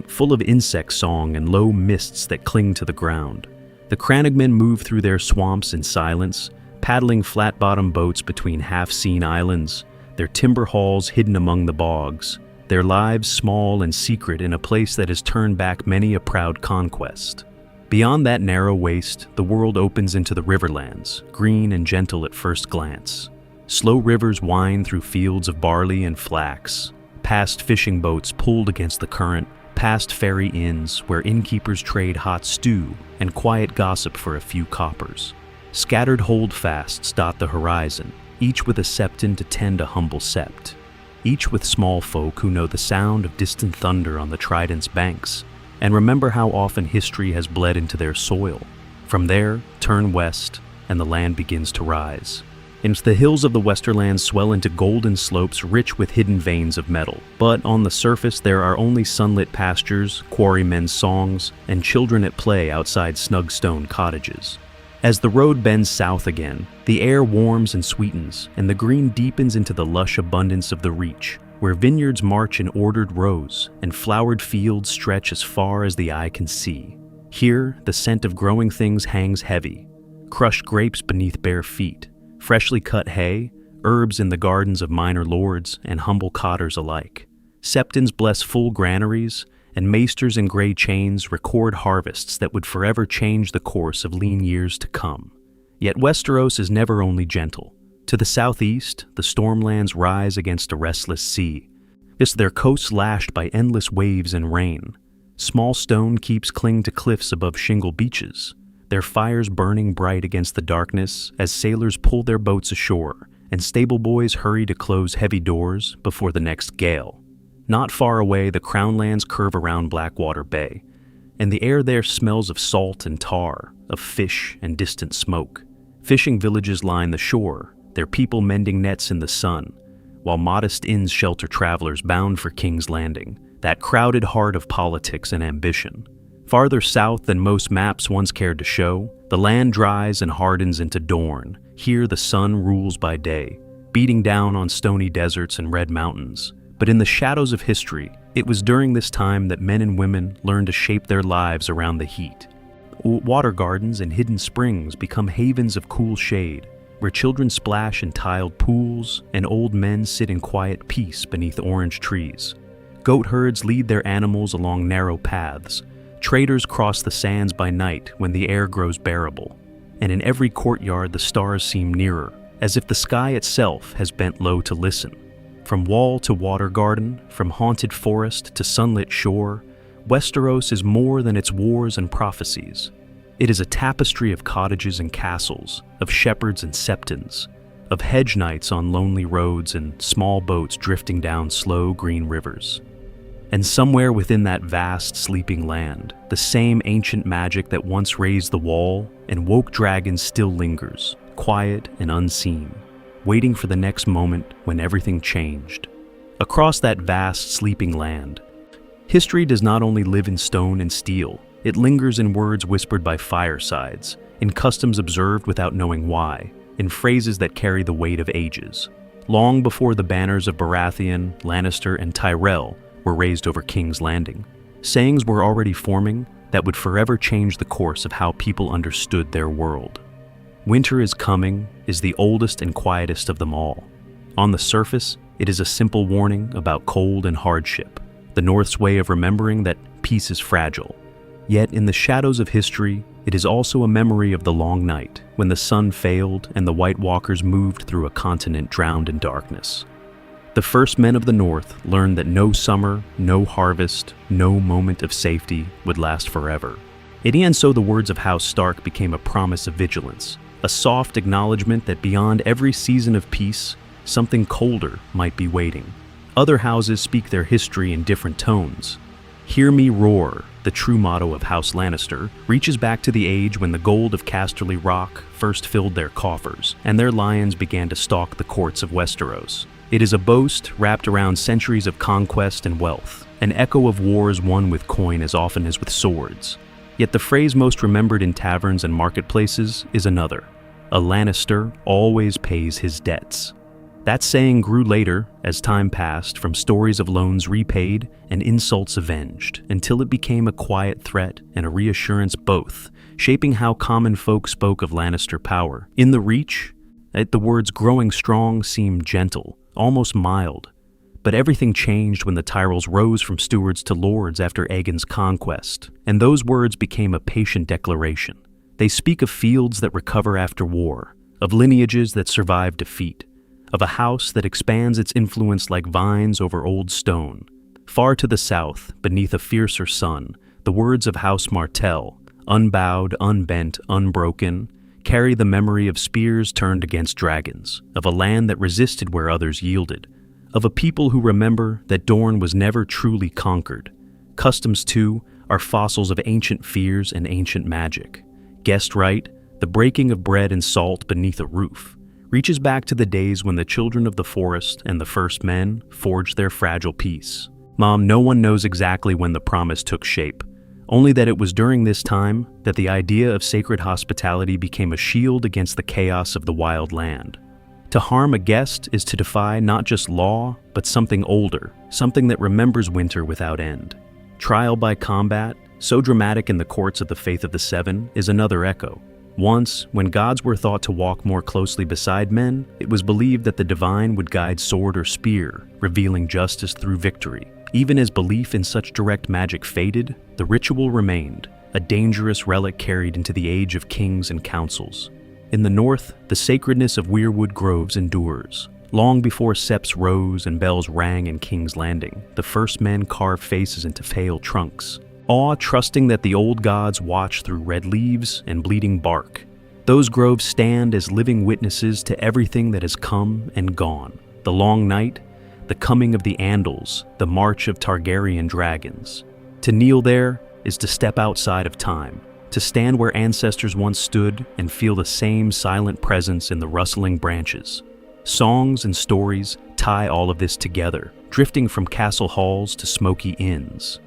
full of insect song and low mists that cling to the ground. The Crannogmen move through their swamps in silence, paddling flat-bottom boats between half-seen islands, their timber halls hidden among the bogs, their lives small and secret in a place that has turned back many a proud conquest. Beyond that narrow waste, the world opens into the riverlands, green and gentle at first glance. Slow rivers wind through fields of barley and flax, past fishing boats pulled against the current, past fairy inns where innkeepers trade hot stew and quiet gossip for a few coppers. Scattered holdfasts dot the horizon, each with a septon to tend a humble sept, each with small folk who know the sound of distant thunder on the Trident's banks, and remember how often history has bled into their soil. From there, turn west, and the land begins to rise. And the hills of the Westerlands swell into golden slopes rich with hidden veins of metal. But on the surface there are only sunlit pastures, quarrymen's songs, and children at play outside snug stone cottages. As the road bends south again, the air warms and sweetens, and the green deepens into the lush abundance of the Reach, where vineyards march in ordered rows, and flowered fields stretch as far as the eye can see. Here, the scent of growing things hangs heavy, crushed grapes beneath bare feet, freshly cut hay, herbs in the gardens of minor lords and humble cotters alike. Septons bless full granaries, and maesters in gray chains record harvests that would forever change the course of lean years to come. Yet Westeros is never only gentle. To the southeast, the stormlands rise against a restless sea. Their coasts lashed by endless waves and rain. Small stone keeps cling to cliffs above shingle beaches, their fires burning bright against the darkness as sailors pull their boats ashore and stable boys hurry to close heavy doors before the next gale. Not far away, the Crownlands curve around Blackwater Bay, and the air there smells of salt and tar, of fish and distant smoke. Fishing villages line the shore, their people mending nets in the sun, while modest inns shelter travelers bound for King's Landing, that crowded heart of politics and ambition. Farther south than most maps once cared to show, the land dries and hardens into Dorne. Here the sun rules by day, beating down on stony deserts and red mountains. But in the shadows of history, it was during this time that men and women learned to shape their lives around the heat. Water gardens and hidden springs become havens of cool shade, where children splash in tiled pools and old men sit in quiet peace beneath orange trees. Goat herds lead their animals along narrow paths. Traders cross the sands by night when the air grows bearable, and in every courtyard the stars seem nearer, as if the sky itself has bent low to listen. From wall to water garden, from haunted forest to sunlit shore, Westeros is more than its wars and prophecies. It is a tapestry of cottages and castles, of shepherds and septons, of hedge knights on lonely roads and small boats drifting down slow green rivers. And somewhere within that vast sleeping land, the same ancient magic that once raised the wall and woke dragons still lingers, quiet and unseen, waiting for the next moment when everything changed. Across that vast sleeping land, history does not only live in stone and steel, It lingers in words whispered by firesides, in customs observed without knowing why, in phrases that carry the weight of ages. Long before the banners of Baratheon, Lannister, and Tyrell were raised over King's Landing, sayings were already forming that would forever change the course of how people understood their world. Winter is coming is the oldest and quietest of them all. On the surface, it is a simple warning about cold and hardship, the North's way of remembering that peace is fragile. Yet in the shadows of history, it is also a memory of the long night, when the sun failed and the White Walkers moved through a continent drowned in darkness. The first men of the North learned that no summer, no harvest, no moment of safety would last forever. And so the words of House Stark became a promise of vigilance, a soft acknowledgement that beyond every season of peace, something colder might be waiting. Other houses speak their history in different tones. Hear Me Roar, the true motto of House Lannister, reaches back to the age when the gold of Casterly Rock first filled their coffers, and their lions began to stalk the courts of Westeros. It is a boast wrapped around centuries of conquest and wealth, an echo of wars won with coin as often as with swords. Yet the phrase most remembered in taverns and marketplaces is another: a Lannister always pays his debts. That saying grew later, as time passed, from stories of loans repaid and insults avenged, until it became a quiet threat and a reassurance both, shaping how common folk spoke of Lannister power. In the Reach, the words growing strong seemed gentle, almost mild. But everything changed when the Tyrells rose from stewards to lords after Aegon's conquest, and those words became a patient declaration. They speak of fields that recover after war, of lineages that survive defeat, of a house that expands its influence like vines over old stone. Far to the south, beneath a fiercer sun, the words of House Martell, unbowed, unbent, unbroken, carry the memory of spears turned against dragons, of a land that resisted where others yielded, of a people who remember that Dorne was never truly conquered. Customs, too, are fossils of ancient fears and ancient magic. Guessed right, the breaking of bread and salt beneath a roof reaches back to the days when the children of the forest and the first men forged their fragile peace. Mom, no one knows exactly when the promise took shape, only that it was during this time that the idea of sacred hospitality became a shield against the chaos of the wild land. To harm a guest is to defy not just law, but something older, something that remembers winter without end. Trial by combat, so dramatic in the courts of the Faith of the Seven, is another echo. Once, when gods were thought to walk more closely beside men, it was believed that the divine would guide sword or spear, revealing justice through victory. Even as belief in such direct magic faded, the ritual remained, a dangerous relic carried into the age of kings and councils. In the north, the sacredness of weirwood groves endures. Long before seps rose and bells rang in King's Landing, the first men carved faces into pale trunks, awe trusting that the old gods watch through red leaves and bleeding bark. Those groves stand as living witnesses to everything that has come and gone. The long night, the coming of the Andals, the march of Targaryen dragons. To kneel there is to step outside of time, to stand where ancestors once stood and feel the same silent presence in the rustling branches. Songs and stories tie all of this together, drifting from castle halls to smoky inns.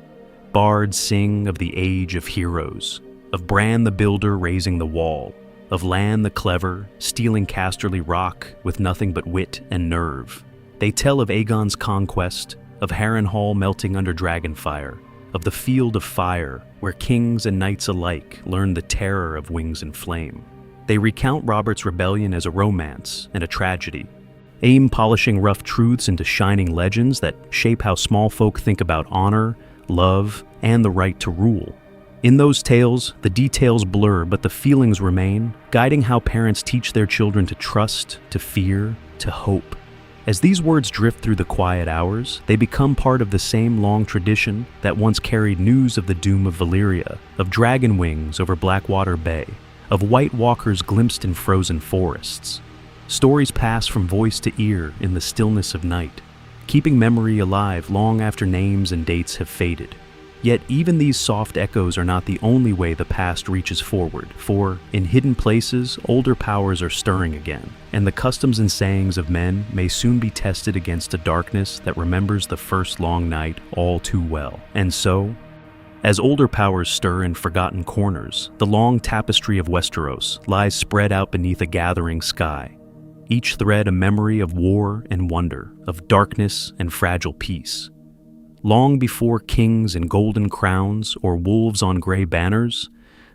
Bards sing of the age of heroes, of Bran the Builder raising the wall, of Lan the Clever stealing Casterly Rock with nothing but wit and nerve. They tell of Aegon's conquest, of Harrenhal melting under dragonfire, of the Field of Fire, where kings and knights alike learned the terror of wings and flame. They recount Robert's rebellion as a romance and a tragedy, aim polishing rough truths into shining legends that shape how small folk think about honor, love, and the right to rule. In those tales, the details blur, but the feelings remain, guiding how parents teach their children to trust, to fear, to hope. As these words drift through the quiet hours, they become part of the same long tradition that once carried news of the doom of Valyria, of dragon wings over Blackwater Bay, of White Walkers glimpsed in frozen forests. Stories pass from voice to ear in the stillness of night, keeping memory alive long after names and dates have faded. Yet even these soft echoes are not the only way the past reaches forward, for in hidden places, older powers are stirring again, and the customs and sayings of men may soon be tested against a darkness that remembers the first long night all too well. And so, As older powers stir in forgotten corners, the long tapestry of Westeros lies spread out beneath a gathering sky, each thread a memory of war and wonder, of darkness and fragile peace. Long before kings in golden crowns or wolves on gray banners,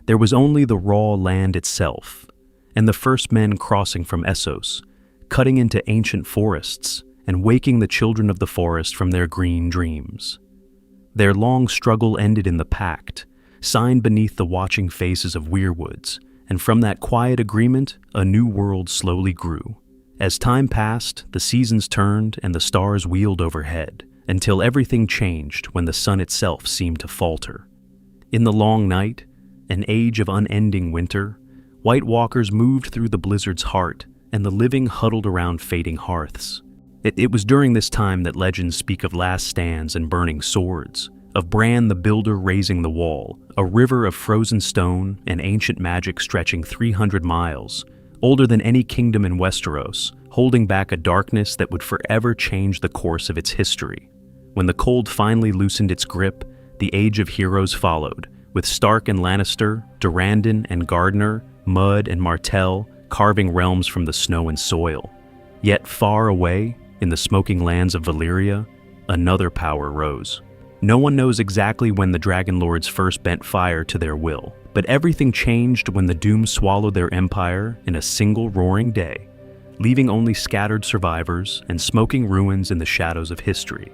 there was only the raw land itself, and the first men crossing from Essos, cutting into ancient forests and waking the children of the forest from their green dreams. Their long struggle ended in the pact, signed beneath the watching faces of weirwoods, and from that quiet agreement, a new world slowly grew. As time passed, the seasons turned and the stars wheeled overhead, until everything changed when the sun itself seemed to falter. In the long night, an age of unending winter, White Walkers moved through the blizzard's heart, and the living huddled around fading hearths. It was during this time that legends speak of last stands and burning swords, of Bran the Builder raising the wall, a river of frozen stone and ancient magic stretching 300 miles, older than any kingdom in Westeros, holding back a darkness that would forever change the course of its history. When the cold finally loosened its grip, the Age of Heroes followed, with Stark and Lannister, Durrandon and Gardner, Mudd and Martell carving realms from the snow and soil. Yet far away, in the smoking lands of Valyria, another power rose. No one knows exactly when the Dragon Lords first bent fire to their will, but everything changed when the Doom swallowed their empire in a single roaring day, leaving only scattered survivors and smoking ruins in the shadows of history.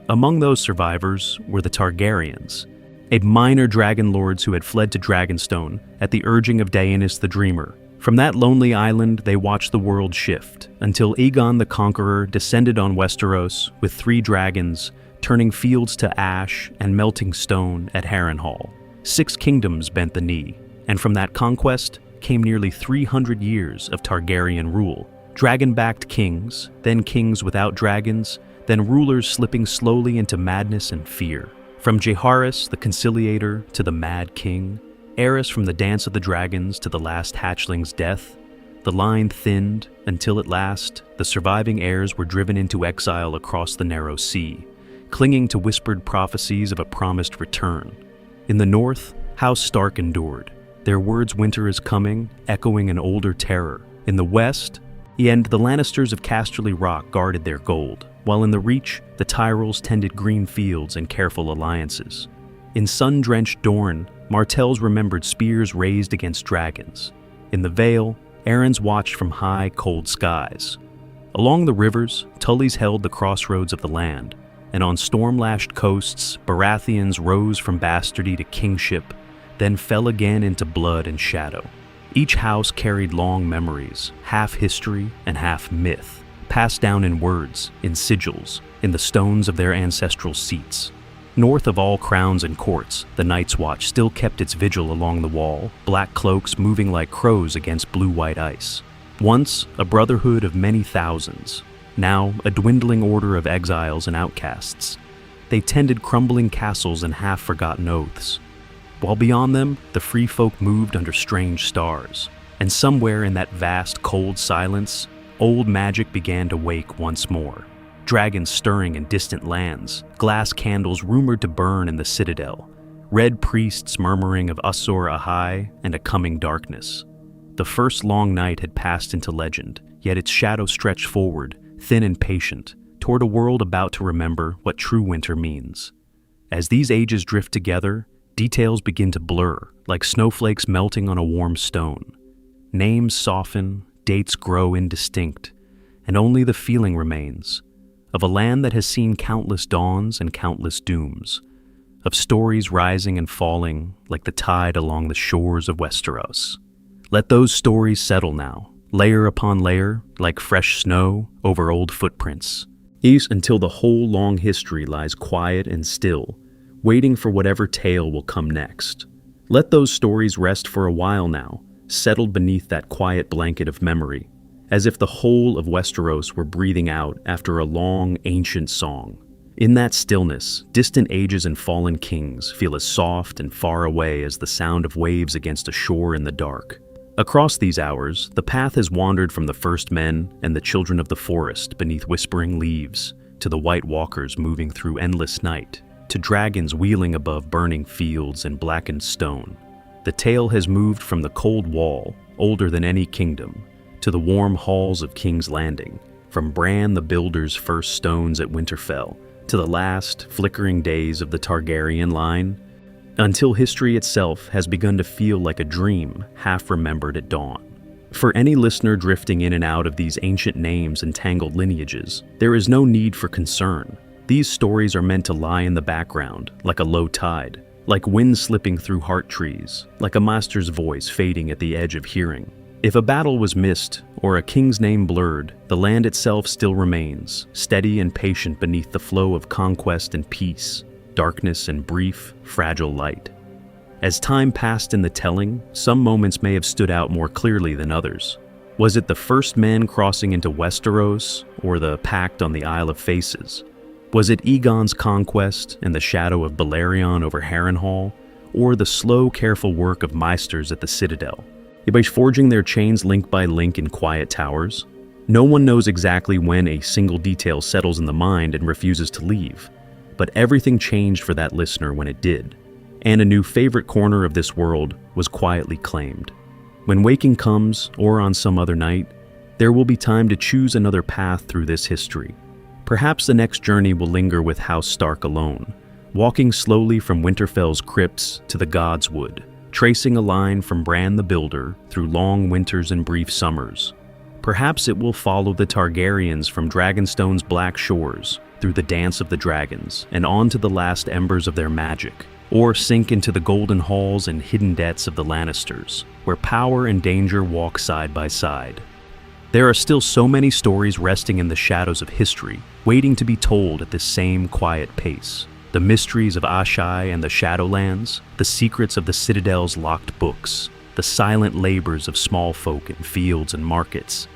Among those survivors were the Targaryens, a minor dragon lords who had fled to Dragonstone at the urging of Daenerys the Dreamer. From that lonely island, they watched the world shift, until Aegon the Conqueror descended on Westeros with 3 dragons, turning fields to ash and melting stone at Harrenhal. 6 kingdoms bent the knee, and from that conquest came nearly 300 years of Targaryen rule. Dragon-backed kings, then kings without dragons, then rulers slipping slowly into madness and fear. From Jaehaerys, the Conciliator, to the Mad King, Aerys from the Dance of the Dragons to the last hatchling's death, the line thinned until at last the surviving heirs were driven into exile across the narrow sea, clinging to whispered prophecies of a promised return. In the north, House Stark endured, their words "winter is coming" echoing an older terror. In the west, the Lannisters of Casterly Rock guarded their gold, while in the Reach, the Tyrells tended green fields and careful alliances. In sun-drenched Dorne, Martells remembered spears raised against dragons. In the Vale, Arryns watched from high, cold skies. Along the rivers, Tullys held the crossroads of the land, and on storm-lashed coasts, Baratheons rose from bastardy to kingship, then fell again into blood and shadow. Each house carried long memories, half history and half myth, passed down in words, in sigils, in the stones of their ancestral seats. North of all crowns and courts, the Night's Watch still kept its vigil along the wall, black cloaks moving like crows against blue-white ice. Once a brotherhood of many thousands, now a dwindling order of exiles and outcasts. They tended crumbling castles and half-forgotten oaths. While beyond them, the free folk moved under strange stars, and somewhere in that vast, cold silence, old magic began to wake once more. Dragons stirring in distant lands, glass candles rumored to burn in the citadel, red priests murmuring of Azor Ahai and a coming darkness. The first long night had passed into legend, yet its shadow stretched forward, thin and patient, toward a world about to remember what true winter means. As these ages drift together, details begin to blur, like snowflakes melting on a warm stone. Names soften, dates grow indistinct, and only the feeling remains, of a land that has seen countless dawns and countless dooms, of stories rising and falling like the tide along the shores of Westeros. Let those stories settle now, layer upon layer, like fresh snow over old footprints, until the whole long history lies quiet and still, waiting for whatever tale will come next. Let those stories rest for a while now, settled beneath that quiet blanket of memory, as if the whole of Westeros were breathing out after a long, ancient song. In that stillness, distant ages and fallen kings feel as soft and far away as the sound of waves against a shore in the dark. Across these hours, the path has wandered from the first men and the children of the forest beneath whispering leaves to the White Walkers moving through endless night. to dragons wheeling above burning fields and blackened stone. The tale has moved from the cold wall, older than any kingdom, to the warm halls of King's Landing, from Bran the Builder's first stones at Winterfell to the last flickering days of the Targaryen line, until history itself has begun to feel like a dream half remembered at dawn. For any listener drifting in and out of these ancient names and tangled lineages, there is no need for concern. These stories are meant to lie in the background, like a low tide, like wind slipping through heart trees, like a master's voice fading at the edge of hearing. If a battle was missed, or a king's name blurred, the land itself still remains, steady and patient beneath the flow of conquest and peace, darkness and brief, fragile light. As time passed in the telling, some moments may have stood out more clearly than others. Was it the first men crossing into Westeros, or the pact on the Isle of Faces? Was it Aegon's conquest and the shadow of Balerion over Harrenhal, or the slow, careful work of Maesters at the Citadel? By forging their chains link by link in quiet towers? No one knows exactly when a single detail settles in the mind and refuses to leave, but everything changed for that listener when it did, and a new favorite corner of this world was quietly claimed. When waking comes, or on some other night, there will be time to choose another path through this history. Perhaps the next journey will linger with House Stark alone, walking slowly from Winterfell's crypts to the Godswood, tracing a line from Bran the Builder through long winters and brief summers. Perhaps it will follow the Targaryens from Dragonstone's black shores, through the Dance of the Dragons, and on to the last embers of their magic, or sink into the golden halls and hidden debts of the Lannisters, where power and danger walk side by side. There are still so many stories resting in the shadows of history, waiting to be told at this same quiet pace. The mysteries of Ashai and the Shadowlands, the secrets of the Citadel's locked books, the silent labors of small folk in fields and markets,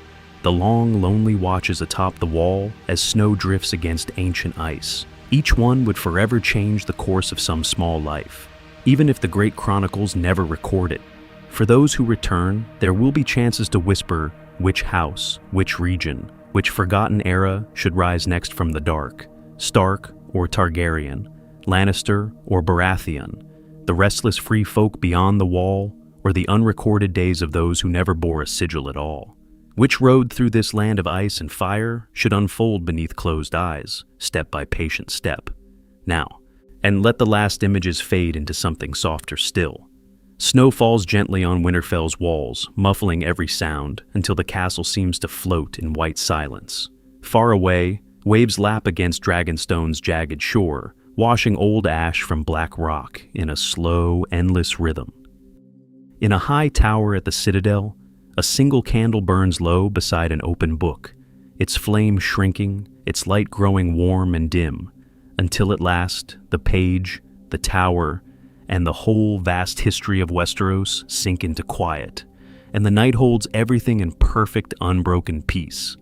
the long, lonely watches atop the wall as snow drifts against ancient ice. Each one would forever change the course of some small life, even if the great chronicles never record it. For those who return, there will be chances to whisper which house, which region, which forgotten era should rise next from the dark, Stark or Targaryen, Lannister or Baratheon, the restless free folk beyond the wall, or the unrecorded days of those who never bore a sigil at all. Which road through this land of ice and fire should unfold beneath closed eyes, step by patient step. Now, and let the last images fade into something softer still. Snow falls gently on Winterfell's walls, muffling every sound until the castle seems to float in white silence. Far away, waves lap against Dragonstone's jagged shore, washing old ash from black rock in a slow, endless rhythm. In a high tower at the Citadel, a single candle burns low beside an open book, its flame shrinking, its light growing warm and dim, until at last the page, the tower, and the whole vast history of Westeros sink into quiet, and the night holds everything in perfect, unbroken peace.